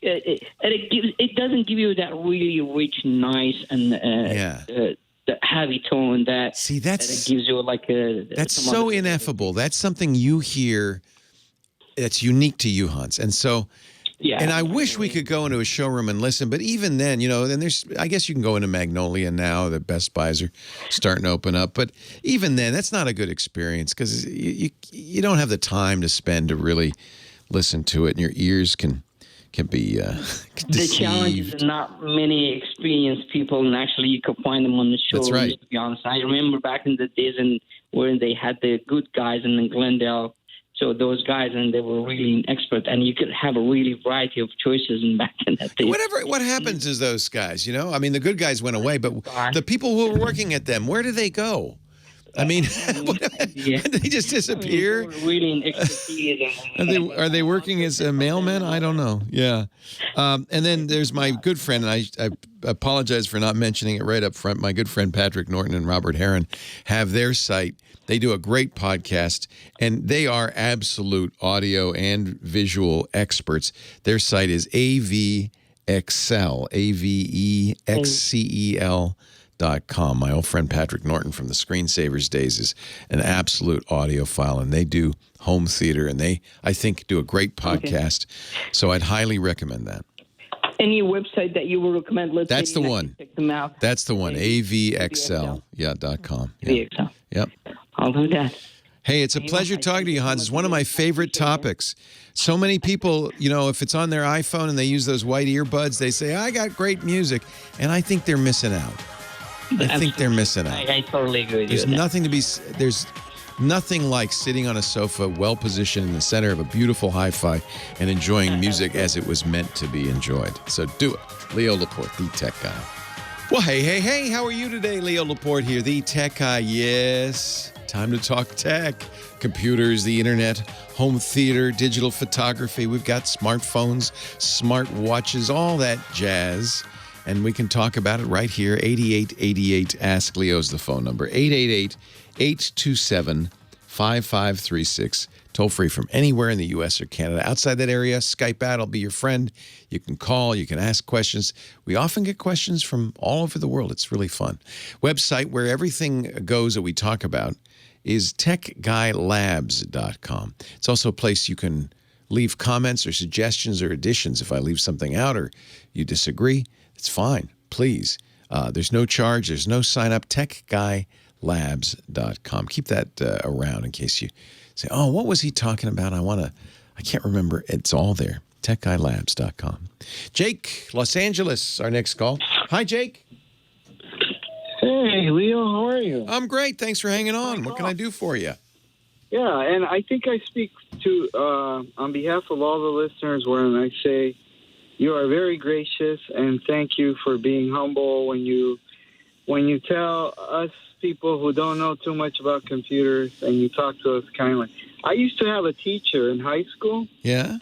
it doesn't give you that really rich, nice, and the heavy tone that that it gives you like a. That's so ineffable. That's something you hear. That's unique to you, Hans, and so. Yeah. And I wish we could go into a showroom and listen, but even then, then I guess you can go into Magnolia now. The Best Buys are starting to open up, but even then, that's not a good experience because you don't have the time to spend to really listen to it, and your ears can be deceived. The challenge is not many experienced people, and actually you can find them on the showrooms. That's right. To be honest, I remember back in the days when they had the good guys in Glendale. So those guys, and they were really expert, and you could have a really variety of choices back in that day. What happens is those guys, I mean, the good guys went away, but the people who were working at them, where do they go? I mean, they just disappear? Really in expertise. Are they working as mailmen? I don't know. Yeah. And then there's my good friend, and I apologize for not mentioning it right up front. My good friend Patrick Norton and Robert Heron have their site. They do a great podcast, and they are absolute audio and visual experts. Their site is AVExcel, AVExcel.com. My old friend Patrick Norton from the Screensavers days is an absolute audiophile, and they do home theater, and they, I think, do a great podcast. So I'd highly recommend that. Any website that you would recommend? That's the one. Check them out. That's the one. AVExcel.com. Yeah. AVExcel. Yep. I'll do that. Hey, it's a pleasure talking to you, Hans. It's one of my favorite topics. So many people, if it's on their iPhone and they use those white earbuds, they say, I got great music. And I think they're missing out. I think they're missing out. I totally agree with you. There's nothing like sitting on a sofa, well-positioned in the center of a beautiful hi-fi and enjoying music as it was meant to be enjoyed. So do it. Leo Laporte, the tech guy. Well, hey, how are you today? Leo Laporte here, the tech guy. Yes, time to talk tech. Computers, the internet, home theater, digital photography. We've got smartphones, smart watches, all that jazz. And we can talk about it right here. 8888 Ask Leo's the phone number. 888-827-5536. Toll free from anywhere in the U.S. or Canada. Outside that area, Skype out. I'll be your friend. You can call. You can ask questions. We often get questions from all over the world. It's really fun. Website where everything goes that we talk about is techguylabs.com. It's also a place you can leave comments or suggestions or additions. If I leave something out or you disagree, it's fine. Please. There's no charge. There's no sign up. techguylabs.com. Keep that around in case you say, oh, what was he talking about? I can't remember. It's all there. techguylabs.com. Jake, Los Angeles, our next call. Hi, Jake. Hey, Leo, how are you? I'm great. Thanks for hanging on. What can I do for you? Yeah, and I think I speak to on behalf of all the listeners when I say you are very gracious, and thank you for being humble when you tell us people who don't know too much about computers and you talk to us kindly. I used to have a teacher in high school. Yeah.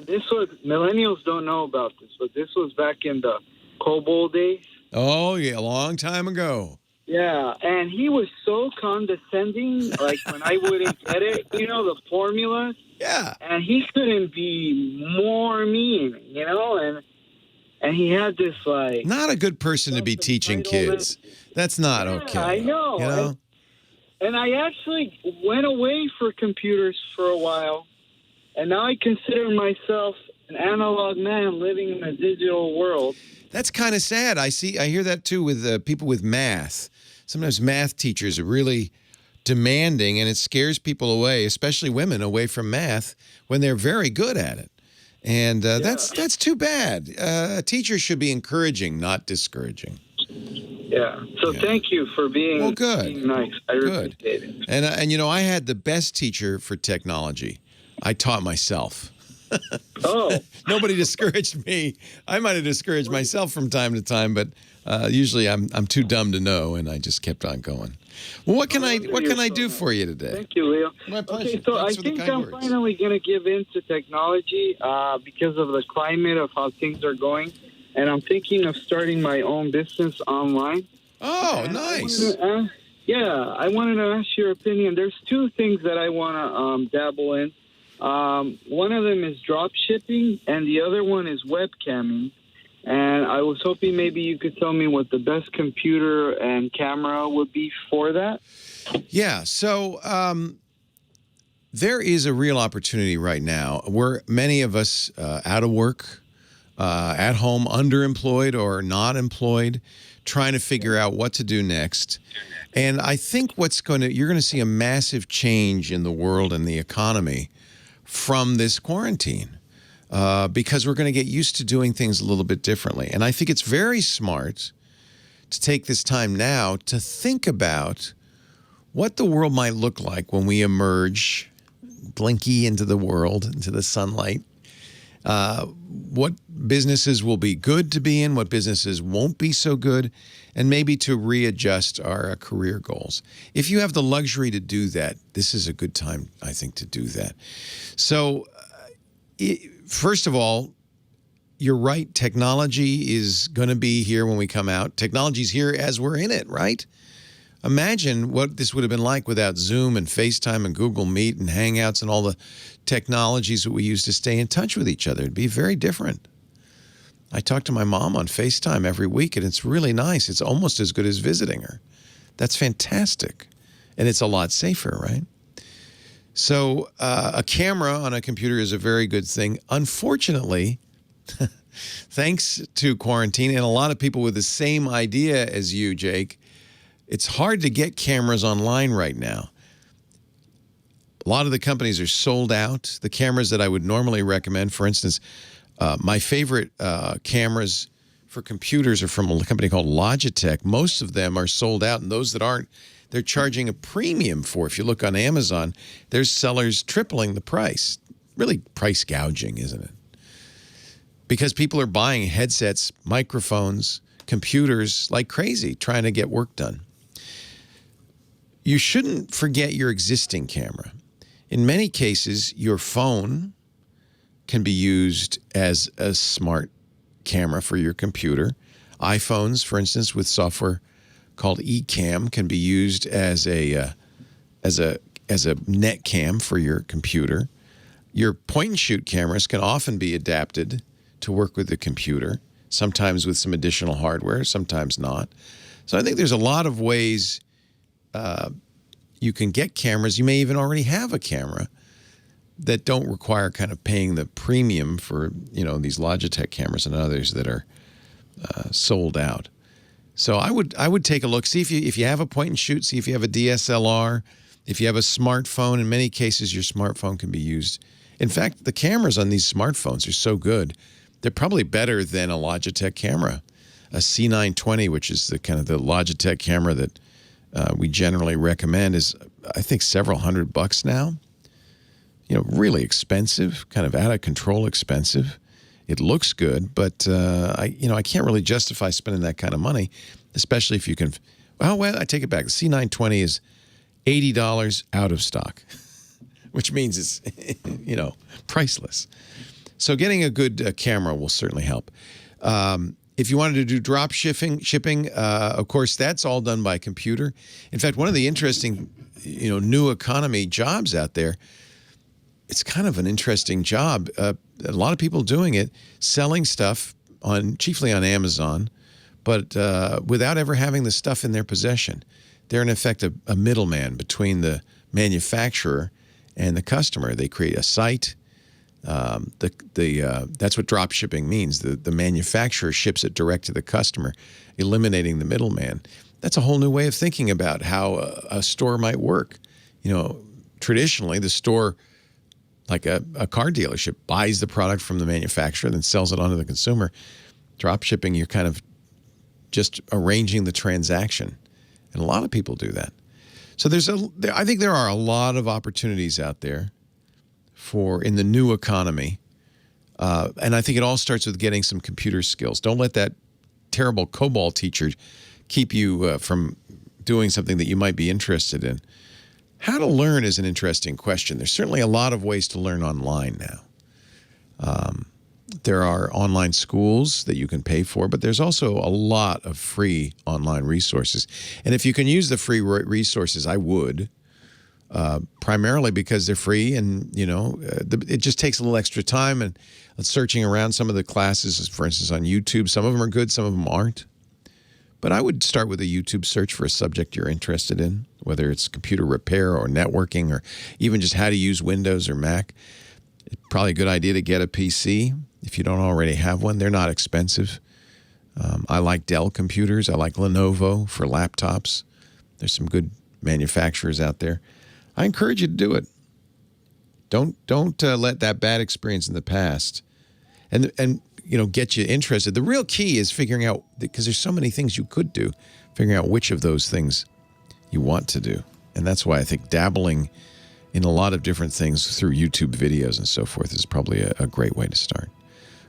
Millennials don't know about this, but this was back in the COBOL days. Oh, yeah, a long time ago. Yeah, and he was so condescending, like when I wouldn't get it, the formulas. Yeah. And he couldn't be more mean, and he had this like... Not a good person to be teaching kids. That's not okay. I know. And I actually went away for computers for a while, and now I consider myself an analog man living in a digital world. That's kind of sad. I hear that too with people with math. Sometimes math teachers are really demanding, and it scares people away, especially women, away from math when they're very good at it. And that's too bad. A teacher should be encouraging, not discouraging. Yeah. So thank you for being, being nice. I really appreciate it. And I had the best teacher for technology. I taught myself. Oh. Nobody discouraged me. I might have discouraged myself from time to time, but usually I'm too dumb to know, and I just kept on going. Well, what can I do for you today? Thank you, Leo. My pleasure. Okay, so I think I'm finally going to give in to technology because of the climate of how things are going, and I'm thinking of starting my own business online. Oh, And nice. I wanted to ask your opinion. There's two things that I want to dabble in. One of them is drop shipping, and the other one is webcamming. And I was hoping maybe you could tell me what the best computer and camera would be for that. Yeah, so there is a real opportunity right now where many of us out of work, at home, underemployed or not employed, trying to figure out what to do next. And I think you're going to see a massive change in the world and the economy from this quarantine because we're going to get used to doing things a little bit differently. And I think it's very smart to take this time now to think about what the world might look like when we emerge blinky into the world, into the sunlight. What businesses will be good to be in, what businesses won't be so good, and maybe to readjust our career goals. If you have the luxury to do that, this is a good time, I think, to do that. So, first of all, you're right. Technology is going to be here when we come out. Technology's here as we're in it, right? Imagine what this would have been like without Zoom and FaceTime and Google Meet and Hangouts and all the technologies that we use to stay in touch with each other. It'd be very different. I talk to my mom on FaceTime every week, and it's really nice. It's almost as good as visiting her. That's fantastic. And it's a lot safer, right? So a camera on a computer is a very good thing. Unfortunately, thanks to quarantine and a lot of people with the same idea as you, Jake, it's hard to get cameras online right now. A lot of the companies are sold out. The cameras that I would normally recommend, for instance, my favorite cameras for computers are from a company called Logitech. Most of them are sold out, and those that aren't, they're charging a premium for. If you look on Amazon, there's sellers tripling the price. Really price gouging, isn't it? Because people are buying headsets, microphones, computers like crazy, trying to get work done. You shouldn't forget your existing camera. In many cases, your phone can be used as a smart camera for your computer. iPhones, for instance, with software called eCam, can be used as a net cam for your computer. Your point-and-shoot cameras can often be adapted to work with the computer, sometimes with some additional hardware, sometimes not. So I think there's a lot of ways you can get cameras. You may even already have a camera that don't require kind of paying the premium for, these Logitech cameras and others that are sold out. So I would take a look, see if you have a point and shoot, see if you have a DSLR, if you have a smartphone. In many cases, your smartphone can be used. In fact, the cameras on these smartphones are so good, they're probably better than a Logitech camera. A C920, which is the kind of the Logitech camera that we generally recommend, is I think several $100 now. Really expensive, kind of out of control expensive. It looks good, but I can't really justify spending that kind of money, especially if you can. Well, I take it back. The C920 is $80 out of stock, which means it's priceless. So getting a good camera will certainly help. If you wanted to do drop shipping, of course, that's all done by computer. In fact, one of the interesting, new economy jobs out there, it's kind of an interesting job. A lot of people doing it, selling stuff chiefly on Amazon, but without ever having the stuff in their possession. They're in effect a middleman between the manufacturer and the customer. They create a site. That's what drop shipping means. The manufacturer ships it direct to the customer, eliminating the middleman. That's a whole new way of thinking about how a store might work. Traditionally, the store, like a car dealership, buys the product from the manufacturer, then sells it on to the consumer. Drop shipping, you're kind of just arranging the transaction. And a lot of people do that. So I think there are a lot of opportunities out there in the new economy. And I think it all starts with getting some computer skills. Don't let that terrible COBOL teacher keep you from doing something that you might be interested in. How to learn is an interesting question. There's certainly a lot of ways to learn online now. There are online schools that you can pay for, but there's also a lot of free online resources. And if you can use the free resources, I would, primarily because they're free and, it just takes a little extra time and searching around some of the classes, for instance, on YouTube. Some of them are good, some of them aren't. But I would start with a YouTube search for a subject you're interested in, whether it's computer repair or networking or even just how to use Windows or Mac. It's probably a good idea to get a PC if you don't already have one. They're not expensive. I like Dell computers. I like Lenovo for laptops. There's some good manufacturers out there. I encourage you to do it. Don't let that bad experience in the past and get you interested. The real key is figuring out, because there's so many things you could do, figuring out which of those things you want to do. And that's why I think dabbling in a lot of different things through YouTube videos and so forth is probably a great way to start.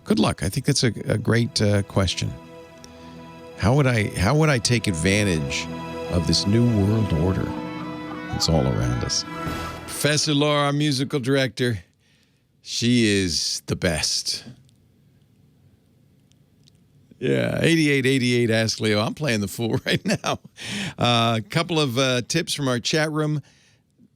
Good luck. I think that's a great question. How would I take advantage of this new world order that's all around us? Professor Laura, our musical director, she is the best. Yeah, 8888 Ask Leo. I'm playing the fool right now. A couple of tips from our chat room.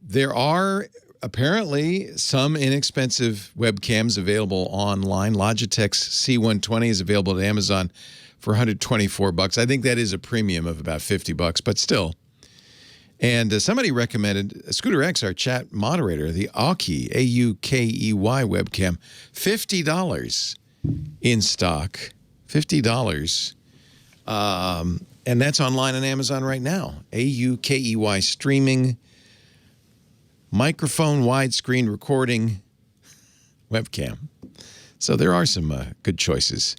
There are apparently some inexpensive webcams available online. Logitech's C120 is available at Amazon for $124. I think that is a premium of about $50, but still. And somebody recommended Scooter X, our chat moderator, the Aukey, Aukey webcam, $50 in stock. $50. And that's online on Amazon right now. Aukey streaming, microphone, widescreen recording webcam. So there are some good choices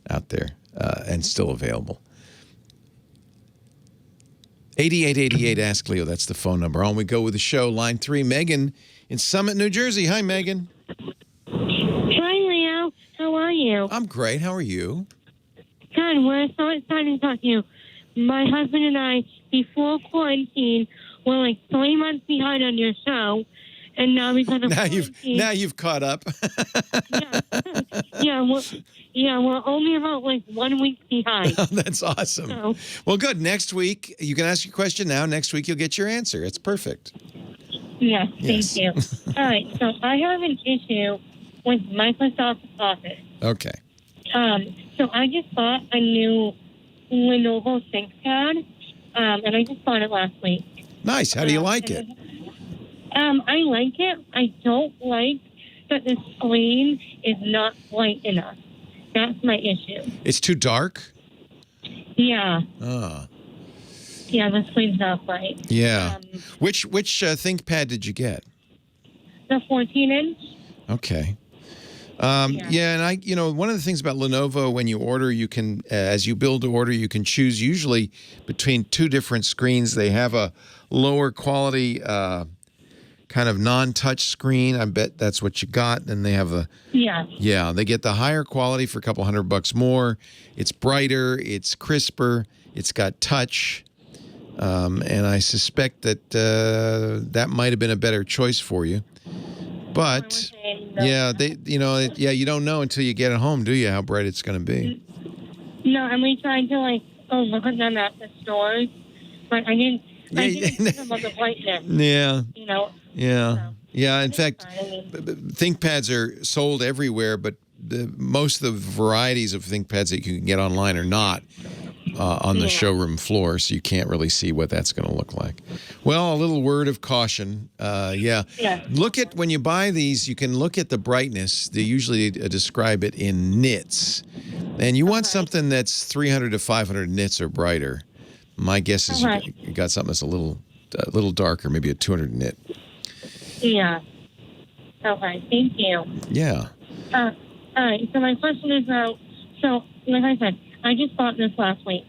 out there and still available. 8888 Ask Leo, that's the phone number. On we go with the show. Line 3, Megan in Summit, New Jersey. Hi, Megan. Hi, Leo. How are you? I'm great. How are you? Good. We're so excited to talk to you. My husband and I, before quarantine, were like 3 months behind on your show, and now because of quarantine, now you've caught up. we're only about like 1 week behind. That's awesome. So, well, good. Next week you can ask your question now. Next week you'll get your answer. It's perfect. Yes. Thank you. All right. So I have an issue with Microsoft Office. Okay. So I just bought a new Lenovo Thinkpad, and I just bought it last week. Nice. How do you like it? I like it. I don't like that the screen is not bright enough. That's my issue. It's too dark? Yeah. Ah. Yeah, the screen's not bright. Yeah. Which ThinkPad did you get? The 14-inch. Okay. And one of the things about Lenovo, when you order, you can, as you build to order, you can choose usually between two different screens. They have a lower quality kind of non-touch screen. I bet that's what you got. And they have they get the higher quality for a couple $100 more. It's brighter, it's crisper, it's got touch. And I suspect that that might have been a better choice for you. But you don't know until you get it home, do you, how bright it's going to be? No, and we tried to look at them at the stores, but I didn't think about the brightness. Yeah. Yeah. In fact, ThinkPads are sold everywhere, but most of the varieties of ThinkPads that you can get online are not on the showroom floor, so you can't really see what that's going to look like. Well, a little word of caution. Look at, when you buy these, you can look at the brightness. They usually describe it in nits. And you want something that's 300 to 500 nits or brighter. My guess is you got something that's a little darker, maybe a 200 nit. Yeah. Okay, thank you. Yeah. All right, so my question is, like I said, I just bought this last week.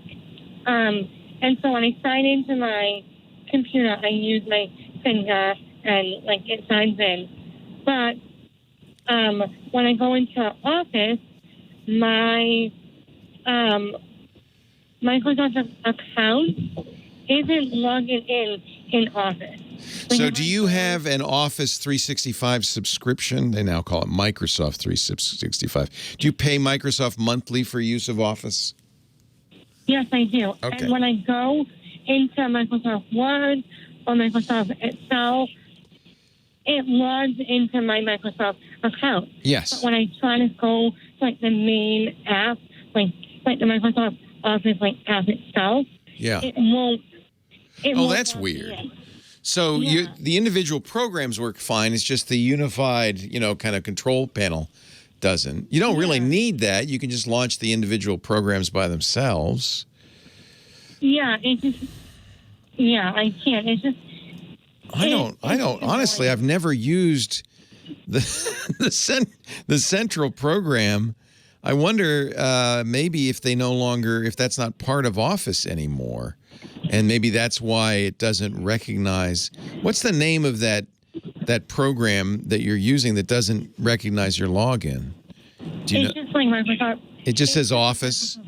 And so when I sign into my computer, I use my finger and it signs in. But when I go into Office, my Microsoft account isn't logging in Office. So do you have an Office 365 subscription? They now call it Microsoft 365. Do you pay Microsoft monthly for use of Office? Yes, I do. Okay. And when I go into Microsoft Word or Microsoft Excel, it logs into my Microsoft account. Yes. But when I try to go to like the main app, like the Microsoft Office app itself, it won't. That's weird. So the individual programs work fine. It's just the unified, kind of control panel doesn't. You don't really need that. You can just launch the individual programs by themselves. Yeah, I can't. It's just. I don't. Honestly, I've never used the central program. I wonder maybe if that's not part of Office anymore, and maybe that's why it doesn't recognize. What's the name of that program that you're using that doesn't recognize your login? Do you know? Just like Microsoft. It just says Office.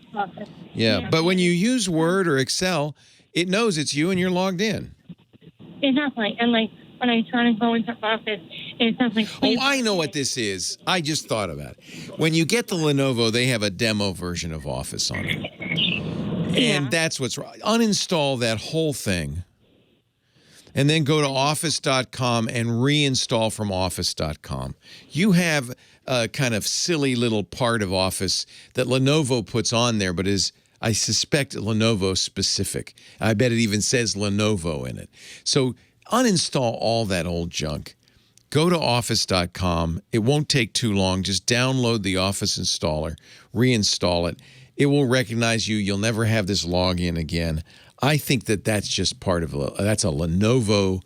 Yeah, but when you use Word or Excel, it knows it's you and you're logged in. Exactly, and when I try to go into Office, it says Oh, I know what this is. I just thought about it. When you get the Lenovo, they have a demo version of Office on it. And that's what's wrong. Uninstall that whole thing. And then go to office.com and reinstall from office.com. You have a kind of silly little part of Office that Lenovo puts on there, but is, I suspect, Lenovo specific. I bet it even says Lenovo in it. So uninstall all that old junk. Go to office.com. It won't take too long. Just download the Office installer, reinstall it. It will recognize you. You'll never have this login again. I think that's just part of that's a Lenovo.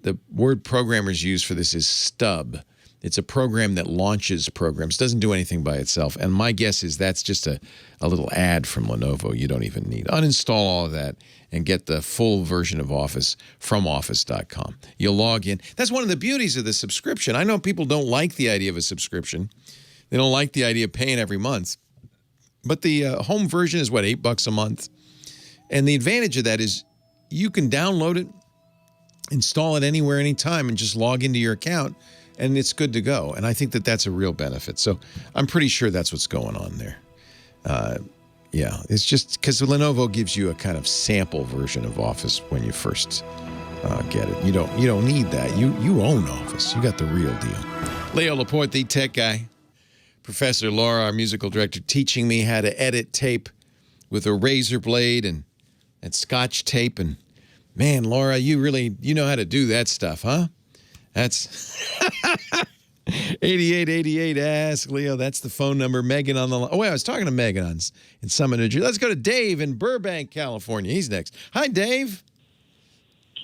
The word programmers use for this is Stub. It's a program that launches programs, doesn't do anything by itself. And my guess is that's just a little ad from Lenovo you don't even need. Uninstall all of that and get the full version of Office from office.com. You'll log in. That's one of the beauties of the subscription. I know people don't like the idea of a subscription. They don't like the idea of paying every month. But the home version is, $8 a month? And the advantage of that is you can download it, install it anywhere, anytime, and just log into your account, and it's good to go. And I think that's a real benefit. So I'm pretty sure that's what's going on there. It's just because Lenovo gives you a kind of sample version of Office when you first get it. You don't need that. You own Office. You got the real deal. Leo Laporte, the tech guy. Professor Laura, our musical director, teaching me how to edit tape with a razor blade and Scotch tape. And man, Laura, you know how to do that stuff, huh? That's 8888 Ask Leo. That's the phone number. Megan on the line. Oh, wait, I was talking to Megan in Summit, New Jersey. Let's go to Dave in Burbank, California. He's next. Hi, Dave.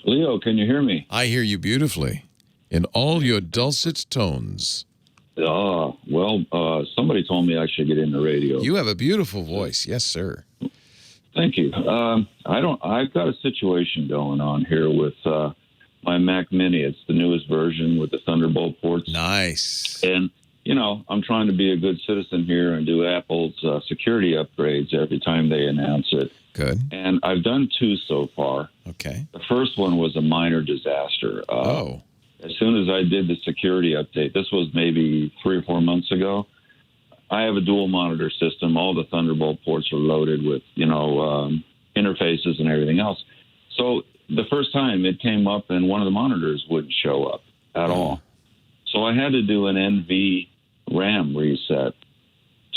Leo, can you hear me? I hear you beautifully in all your dulcet tones. Somebody told me I should get into radio. You have a beautiful voice. Yes, sir. Thank you. I've got a situation going on here with my Mac Mini. It's the newest version with the Thunderbolt ports. Nice. And, I'm trying to be a good citizen here and do Apple's security upgrades every time they announce it. Good. And I've done 2 so far. Okay. The first one was a minor disaster. As soon as I did the security update, this was maybe 3 or 4 months ago, I have a dual monitor system. All the Thunderbolt ports are loaded with, interfaces and everything else. So the first time it came up and one of the monitors wouldn't show up at all. So I had to do an NV RAM reset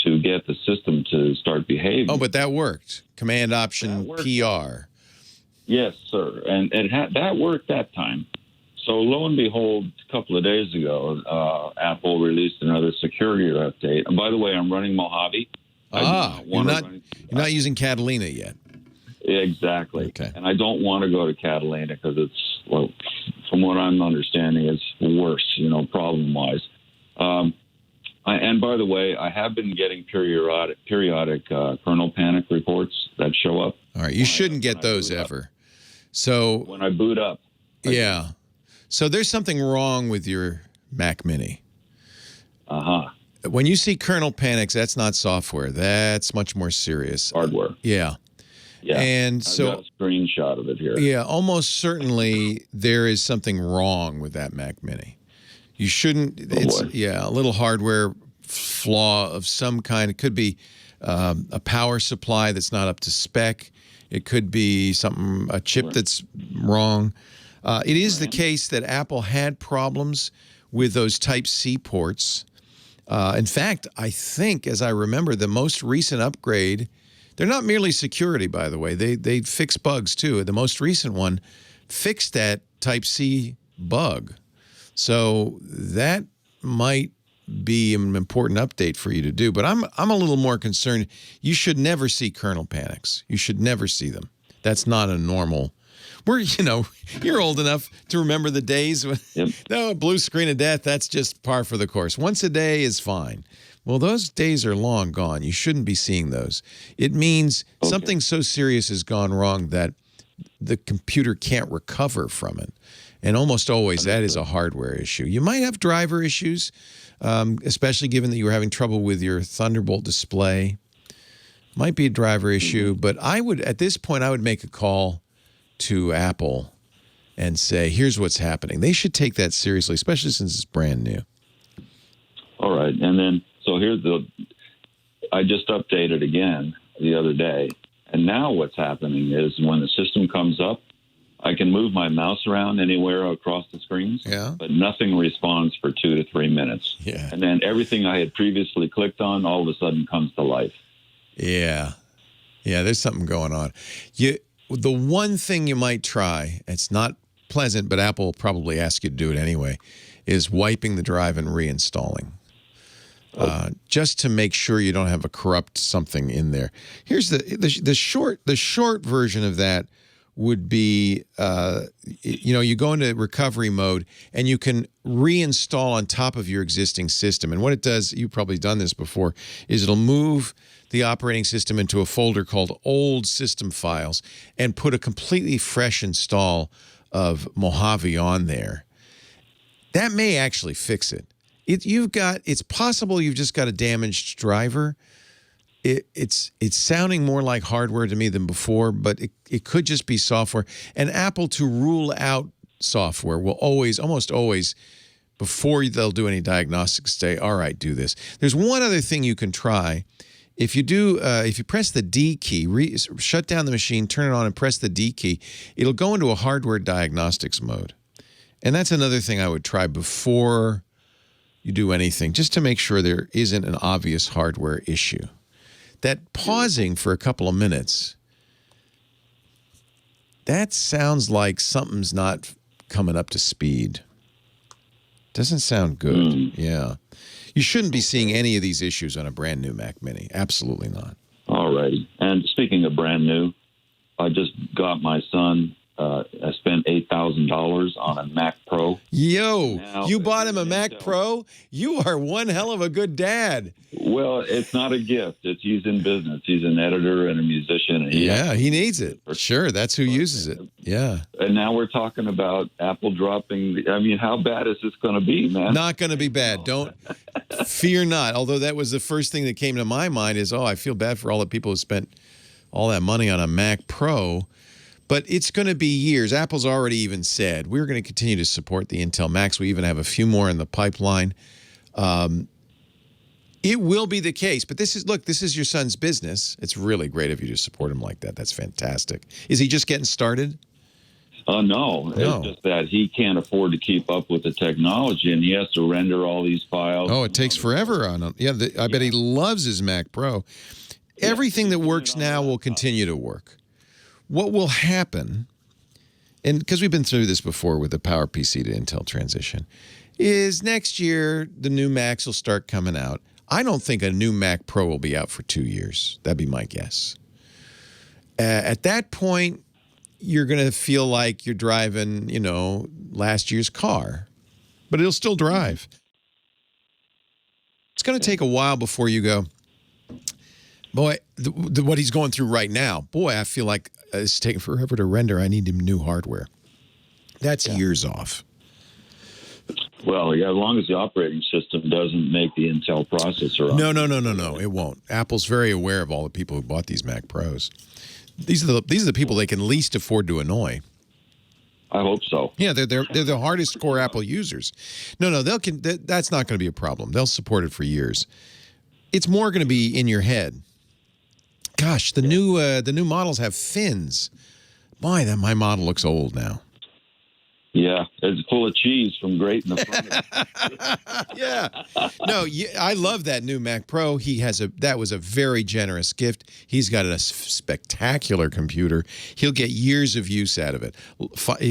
to get the system to start behaving. Oh, but that worked. Command Option PR. Yes, sir. And that worked that time. So lo and behold, a couple of days ago, Apple released another security update. And by the way, I'm running Mojave. You're not using Catalina yet. Exactly. Okay. And I don't want to go to Catalina because it's, from what I'm understanding, it's worse, problem-wise. And by the way, I have been getting periodic kernel panic reports that show up. All right. You shouldn't get those ever. So when I boot up. Yeah. So there's something wrong with your Mac Mini. Uh-huh. When you see kernel panics, that's not software. That's much more serious. Hardware. Yeah. Yeah, and so I've got a screenshot of it here. Yeah, almost certainly there is something wrong with that Mac Mini. You shouldn't. It's a little hardware flaw of some kind. It could be a power supply that's not up to spec. It could be a chip that's wrong. It is the case that Apple had problems with those Type-C ports. In fact, I think, as I remember, the most recent upgrade, they're not merely security, by the way. They fix bugs, too. The most recent one fixed that Type-C bug. So that might be an important update for you to do. But I'm a little more concerned. You should never see kernel panics. You should never see them. That's not a normal. You're old enough to remember the days when, no, blue screen of death, that's just par for the course. Once a day is fine. Well, those days are long gone. You shouldn't be seeing those. It means something so serious has gone wrong that the computer can't recover from it. And almost always that is a hardware issue. You might have driver issues, especially given that you were having trouble with your Thunderbolt display. Might be a driver issue, but at this point, I would make a call to Apple and say, here's what's happening. They should take that seriously, especially since it's brand new. All right. And then, so I just updated again the other day. And now what's happening is when the system comes up, I can move my mouse around anywhere across the screens, but nothing responds for 2 to 3 minutes. Yeah. And then everything I had previously clicked on all of a sudden comes to life. Yeah. Yeah, there's something going on. The one thing you might try, it's not pleasant, but Apple will probably ask you to do it anyway, is wiping the drive and reinstalling. Just to make sure you don't have a corrupt something in there. Here's the short version of that would be, you go into recovery mode and you can reinstall on top of your existing system. And what it does, you've probably done this before, is it'll move the operating system into a folder called Old System Files and put a completely fresh install of Mojave on there. That may actually fix it. It's possible you've just got a damaged driver. It's sounding more like hardware to me than before, but it could just be software. And Apple, to rule out software, will almost always, before they'll do any diagnostics, say, all right, do this. There's one other thing you can try. If you press the D key, shut down the machine, turn it on, and press the D key, it'll go into a hardware diagnostics mode. And that's another thing I would try before you do anything, just to make sure there isn't an obvious hardware issue. That pausing for a couple of minutes, that sounds like something's not coming up to speed. Doesn't sound good. Yeah. You shouldn't be seeing any of these issues on a brand new Mac Mini. Absolutely not. All righty. And speaking of brand new, I just got my son. I spent $8,000 on a Mac Pro. Yo, you bought him a Mac Pro? You are one hell of a good dad. Well, it's not a gift. He's in business. He's an editor and a musician. And he needs it. Sure, that's who uses it. Yeah. And now we're talking about Apple dropping. How bad is this going to be, man? Not going to be bad. Don't fear not. Although that was the first thing that came to my mind is, I feel bad for all the people who spent all that money on a Mac Pro. But it's going to be years. Apple's already even said we're going to continue to support the Intel Macs. We even have a few more in the pipeline. It will be the case. But this is your son's business. It's really great of you to support him like that. That's fantastic. Is he just getting started? No. It's just that he can't afford to keep up with the technology, and he has to render all these files. Oh, it takes forever on him. Yeah, I bet he loves his Mac Pro. Everything that works now will continue to work. What will happen, and because we've been through this before with the PowerPC to Intel transition, is next year the new Macs will start coming out. I don't think a new Mac Pro will be out for 2 years. That'd be my guess. At that point, you're going to feel like you're driving, last year's car, but it'll still drive. It's going to take a while before you go, boy, what he's going through right now, I feel like it's taking forever to render. I need new hardware. That's years off. Well, as long as the operating system doesn't make the Intel processor. No, it won't. Apple's very aware of all the people who bought these Mac Pros. These are the people they can least afford to annoy. I hope so. Yeah, they're the hardest core Apple users. No, that's not going to be a problem. They'll support it for years. It's more going to be in your head. Gosh, the new models have fins. My model looks old now. Yeah, it's full of cheese from grating the front. Yeah. No, I love that new Mac Pro. That was a very generous gift. He's got a spectacular computer. He'll get years of use out of it.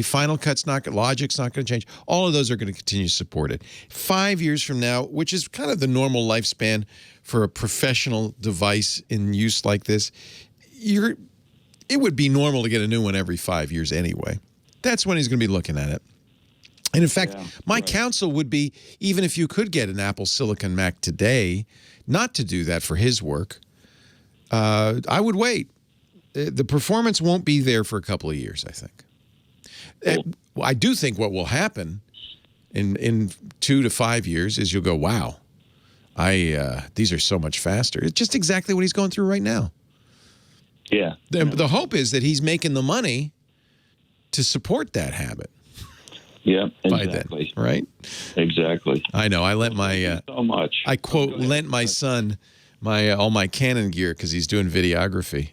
Final Cut's Logic's not going to change. All of those are going to continue to support it. 5 years from now, which is kind of the normal lifespan for a professional device in use like this, it would be normal to get a new one every 5 years anyway. That's when he's going to be looking at it. And in fact, my counsel would be, even if you could get an Apple Silicon Mac today, not to do that for his work. I would wait. The performance won't be there for a couple of years, I think. I do think what will happen in 2 to 5 years is you'll go, wow, these are so much faster. It's just exactly what he's going through right now. Yeah. The hope is that he's making the money to support that habit. Yeah, exactly. Then, right? Exactly. I know. I lent my so much. I lent my son all my Canon gear because he's doing videography.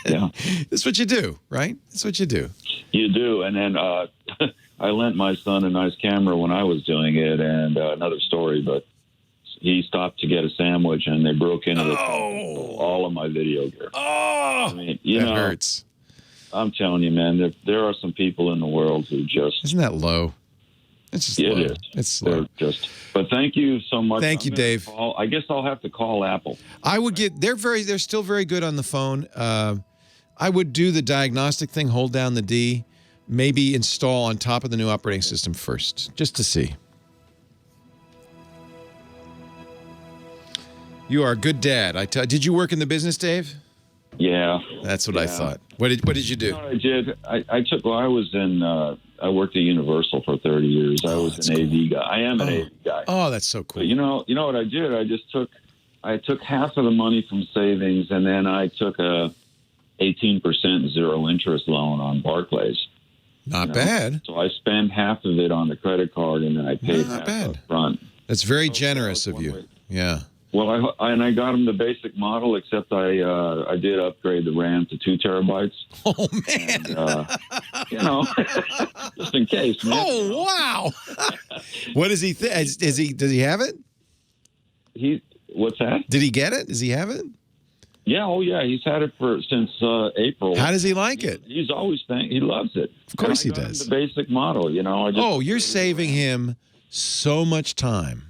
Yeah, that's what you do, right? That's what you do. You do, and then I lent my son a nice camera when I was doing it, and another story, but he stopped to get a sandwich, and they broke into all of my video gear. Oh, I mean, that hurts. I'm telling you, man, there are some people in the world who just... Isn't that low? It's just low. It is. It's slow. But thank you so much. Thank you, Dave. I guess I'll have to call Apple. I would get... They're still very good on the phone. I would do the diagnostic thing, hold down the D, maybe install on top of the new operating system first, just to see. You are a good dad. Did you work in the business, Dave? Yeah, that's what I thought. What did you do? You know what I did. I worked at Universal for 30 years. I was an AV guy. I am an AV guy. Oh, that's so cool. But you know what I did? I took half of the money from savings, and then I took a 18% zero interest loan on Barclays. Not bad. So I spent half of it on the credit card, and then I paid half up front. That's very generous of you. Yeah. Well, I got him the basic model, except I did upgrade the RAM to 2 terabytes. Oh man! And, just in case. Man. Oh wow! What does he think? Does he have it? What's that? Did he get it? Does he have it? Yeah. Oh yeah. He's had it since April. How does he like it? He's always he loves it. Of course he does. The basic model. You're saving him so much time.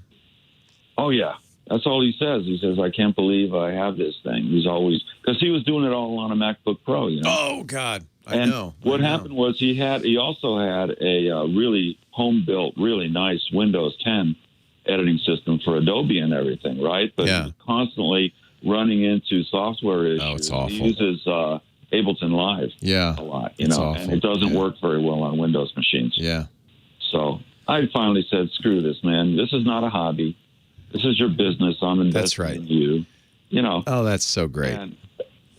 Oh yeah. That's all he says. He says, I can't believe I have this thing. He's always, because he was doing it all on a MacBook Pro, Oh, God. I know. What happened was he also had a really home-built, really nice Windows 10 editing system for Adobe and everything, right? But he was constantly running into software issues. Oh, it's awful. He uses Ableton Live a lot, it's awful. And it doesn't work very well on Windows machines. Yeah. So I finally said, screw this, man. This is not a hobby. This is your business. I'm investing in you. Oh, that's so great. And,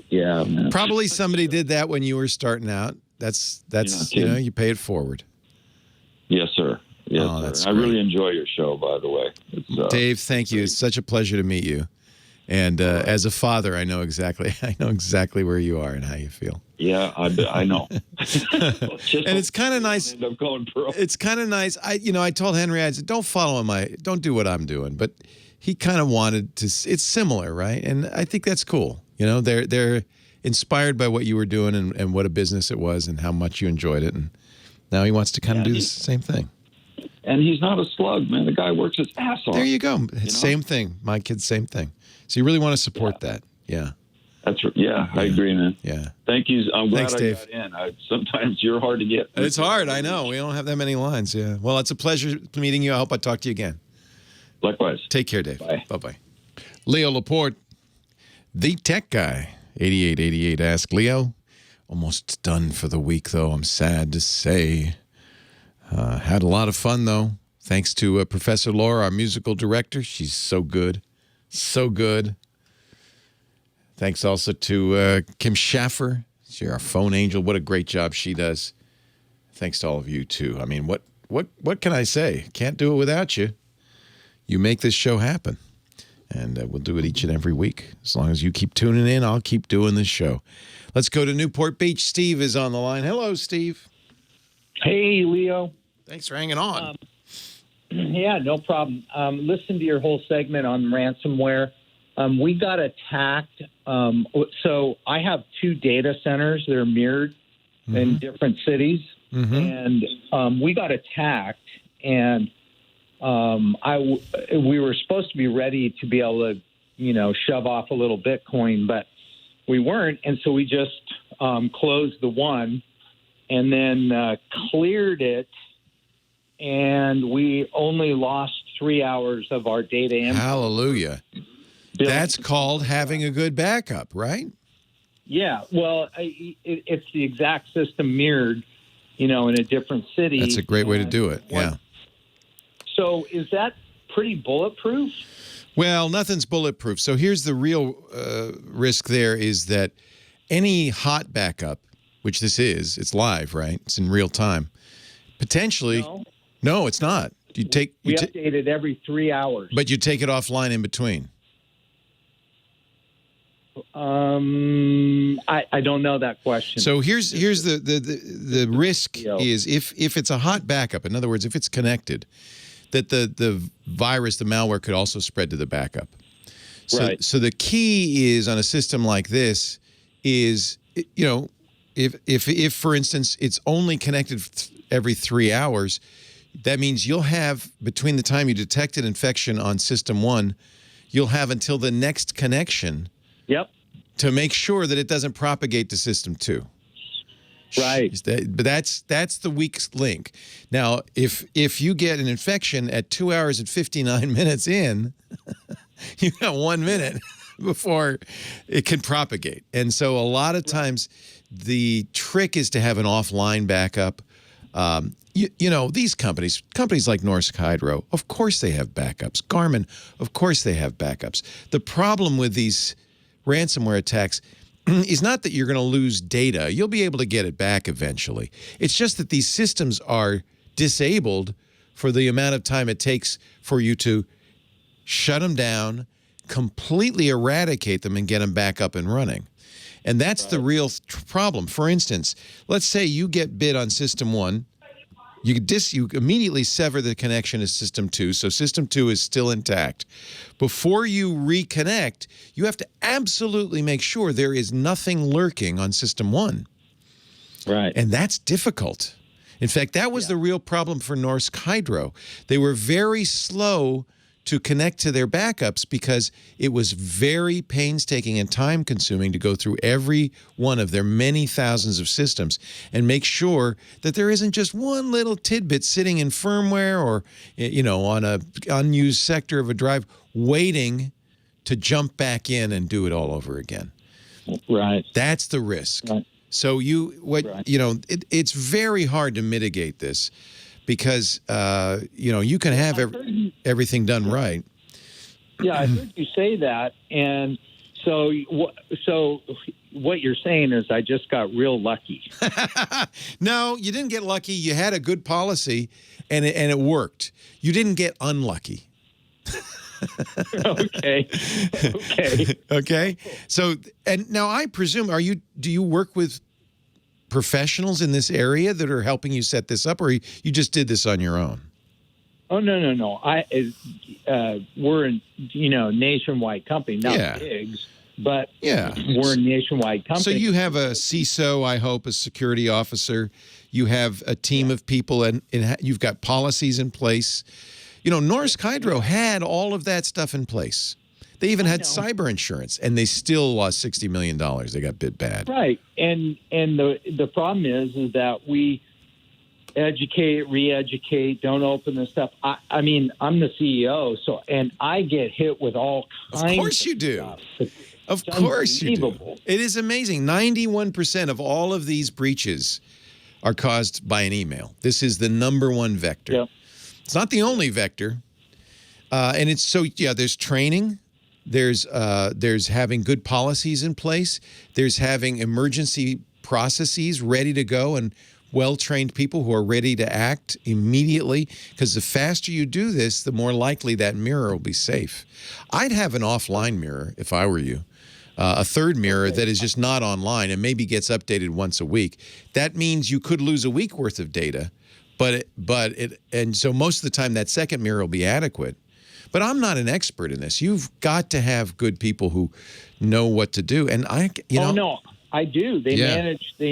yeah, man. Probably somebody did that when you were starting out. That's you pay it forward. Yes, sir. Yes, sir. That's I really enjoy your show, by the way. Dave, thank you. It's such a pleasure to meet you. And as a father, I know exactly where you are and how you feel. Yeah, I know. And it's kind of nice. It's kind of nice. I told Henry, I said, don't do what I'm doing. But he kind of wanted to. It's similar, right? And I think that's cool. They're inspired by what you were doing and what a business it was and how much you enjoyed it. And now he wants to kind of do the same thing. And he's not a slug, man. The guy works his ass off. There you go. Same thing. My kid's same thing. So you really want to support that. Yeah. That's right. Yeah, I agree, man. Yeah. Thank you. I'm glad Thanks, I Dave. got in. Sometimes you're hard to get. It's hard. I know. We don't have that many lines. Yeah. Well, it's a pleasure meeting you. I hope I talk to you again. Likewise. Take care, Dave. Bye. Bye-bye. Leo Laporte, the tech guy. 8888 Ask Leo. Almost done for the week, though. I'm sad to say. Had a lot of fun, though. Thanks to Professor Laura, our musical director. She's so good. So good. Thanks also to Kim Schaffer. She's our phone angel. What a great job she does. Thanks to all of you, too. I mean, what can I say? Can't do it without you. You make this show happen. And we'll do it each and every week. As long as you keep tuning in, I'll keep doing this show. Let's go to Newport Beach. Steve is on the line. Hello, Steve. Hey, Leo. Thanks for hanging on. Yeah, no problem. Listen to your whole segment on ransomware. We got attacked. So I have 2 data centers that are mirrored in different cities. And we got attacked. And we were supposed to be ready to be able to, shove off a little Bitcoin, but we weren't. And so we just closed the one and then cleared it. And we only lost 3 hours of our data. Hallelujah. That's called having a good backup, right? Yeah. Well, it's the exact system mirrored, in a different city. That's a great way to do it. Yeah. So is that pretty bulletproof? Well, nothing's bulletproof. So here's the real risk there is that any hot backup, which this is, it's live, right? It's in real time. Potentially, no, it's not. We update it every 3 hours. But you take it offline in between. I don't know that question. So here's the risk is if it's a hot backup, in other words, if it's connected, that the virus, the malware could also spread to the backup. So, so the key is on a system like this is, if for instance, it's only connected every 3 hours, that means you'll have, between the time you detect an infection on system 1, you'll have until the next connection to make sure that it doesn't propagate to system 2. Right. But that's the weak link. Now, if you get an infection at 2 hours and 59 minutes in, you got 1 minute before it can propagate. And so a lot of times the trick is to have an offline backup. These companies like Norsk Hydro, of course they have backups. Garmin, of course they have backups. The problem with these ransomware attacks is not that you're going to lose data. You'll be able to get it back eventually. It's just that these systems are disabled for the amount of time it takes for you to shut them down, completely eradicate them, and get them back up and running. And that's the real problem. For instance, let's say you get bit on system 1. You immediately sever the connection to system 2, so system 2 is still intact. Before you reconnect, you have to absolutely make sure there is nothing lurking on system 1. Right. And that's difficult. In fact, that was the real problem for Norsk Hydro. They were very slow to connect to their backups because it was very painstaking and time-consuming to go through every one of their many thousands of systems and make sure that there isn't just one little tidbit sitting in firmware or, on a unused sector of a drive waiting to jump back in and do it all over again. Right. That's the risk. Right. So it's very hard to mitigate this. Because, you can have everything done right. Yeah, I heard you say that. And so what you're saying is I just got real lucky. No, you didn't get lucky. You had a good policy, and it worked. You didn't get unlucky. Okay. Okay. So, and now I presume, do you work with professionals in this area that are helping you set this up, or you just did this on your own? Oh, no. We're a nationwide company, not big, but we're a nationwide company. So you have a CISO, I hope, a security officer. You have a team of people, and you've got policies in place. Norsk Hydro had all of that stuff in place. They even had cyber insurance, and they still lost $60 million. They got bit bad. Right, and the problem is that we educate, re-educate, don't open this stuff. I mean, I'm the CEO, and I get hit with all kinds of stuff. Of course you do. Of course you do. It is amazing. 91% of all of these breaches are caused by an email. This is the #1 vector. Yep. It's not the only vector. And it's there's training. There's having good policies in place. There's having emergency processes ready to go and well-trained people who are ready to act immediately, because the faster you do this, the more likely that mirror will be safe. I'd have an offline mirror if I were you. A third mirror that is just not online and maybe gets updated once a week. That means you could lose a week worth of data, and so most of the time that second mirror will be adequate. But I'm not an expert in this. You've got to have good people who know what to do. And no, I do. They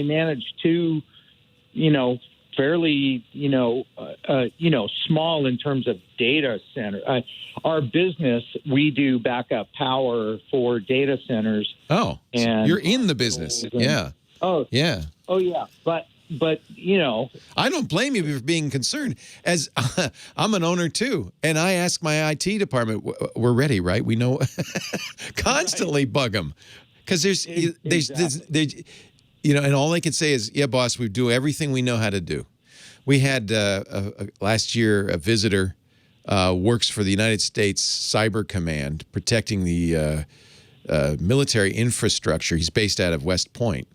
manage two, fairly, small in terms of data center. Our business, we do backup power for data centers. Oh, and you're in the business. Yeah. Oh, yeah. Oh, yeah. But I don't blame you for being concerned. As I'm an owner too, and I ask my IT department, "We're ready, right? We know." Constantly bug them because there's and all they can say is, "Yeah, boss, we do everything we know how to do." We had last year a visitor works for the United States Cyber Command, protecting the military infrastructure. He's based out of West Point.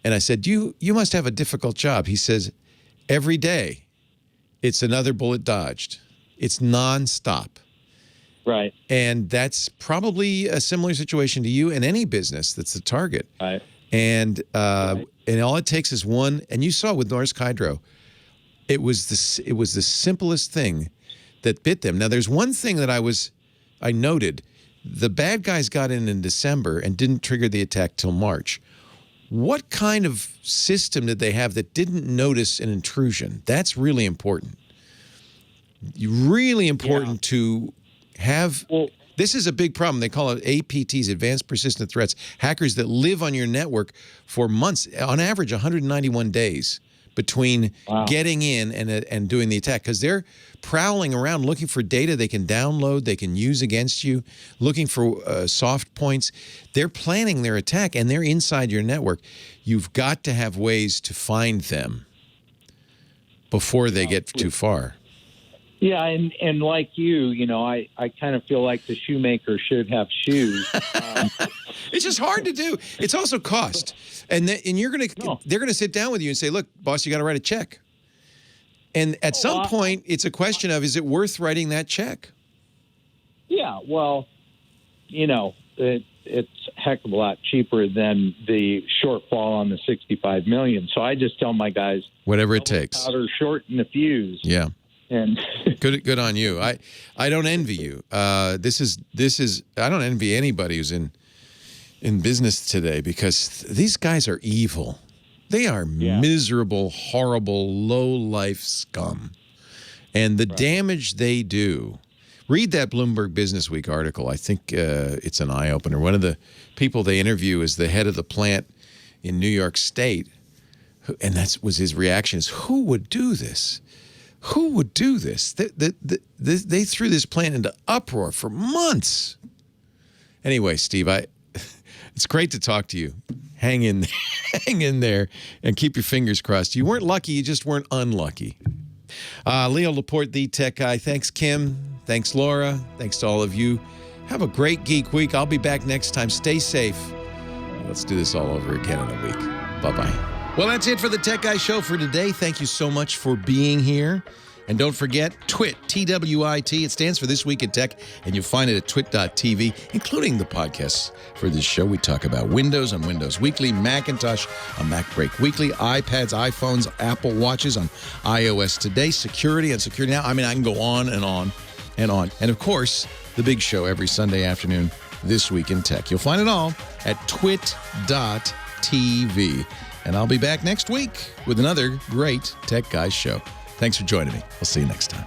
And I said, you must have a difficult job. He says, every day, it's another bullet dodged. It's nonstop. Right. And that's probably a similar situation to you in any business that's the target. Right. And all it takes is one. And you saw with Norsk Hydro, it was the simplest thing that bit them. Now, there's one thing that I noted. The bad guys got in December and didn't trigger the attack till March. What kind of system did they have that didn't notice an intrusion? That's really important. Really important to have. Well, this is a big problem. They call it APTs, Advanced Persistent Threats. Hackers that live on your network for months, on average 191 days between getting in and doing the attack, because they're prowling around looking for data they can download, they can use against you, looking for soft points. They're planning their attack, and they're inside your network. You've got to have ways to find them before they get too far. Yeah, and like you, I kind of feel like the shoemaker should have shoes. It's just hard to do. It's also cost. And they're going to sit down with you and say, look, boss, you got to write a check. And at some point, it's a question of, is it worth writing that check? Yeah, well, it's a heck of a lot cheaper than the shortfall on the $65 million. So I just tell my guys, whatever it takes. Powder, shorten the fuse. Yeah. And good on you. I don't envy you. This is I don't envy anybody who's in business today, because these guys are evil. They are miserable, horrible, low-life scum. And the damage they do. Read that Bloomberg Business Week article. I think it's an eye-opener. One of the people they interview is the head of the plant in New York State. And that was his reaction, is, who would do this? Who would do this? They threw this plant into uproar for months. Anyway, Steve, it's great to talk to you. Hang in there and keep your fingers crossed. You weren't lucky, you just weren't unlucky. Leo Laporte, the tech guy. Thanks, Kim. Thanks, Laura. Thanks to all of you. Have a great Geek Week. I'll be back next time. Stay safe. Let's do this all over again in a week. Bye-bye. Well, that's it for the Tech Guy Show for today. Thank you so much for being here. And don't forget, TWiT, T-W-I-T. It stands for This Week in Tech, and you'll find it at twit.tv, including the podcasts for this show. We talk about Windows on Windows Weekly, Macintosh on MacBreak Weekly, iPads, iPhones, Apple Watches on iOS Today, security on Security Now. I mean, I can go on and on and on. And, of course, the big show every Sunday afternoon, This Week in Tech. You'll find it all at twit.tv. And I'll be back next week with another great Tech Guys show. Thanks for joining me. We'll see you next time.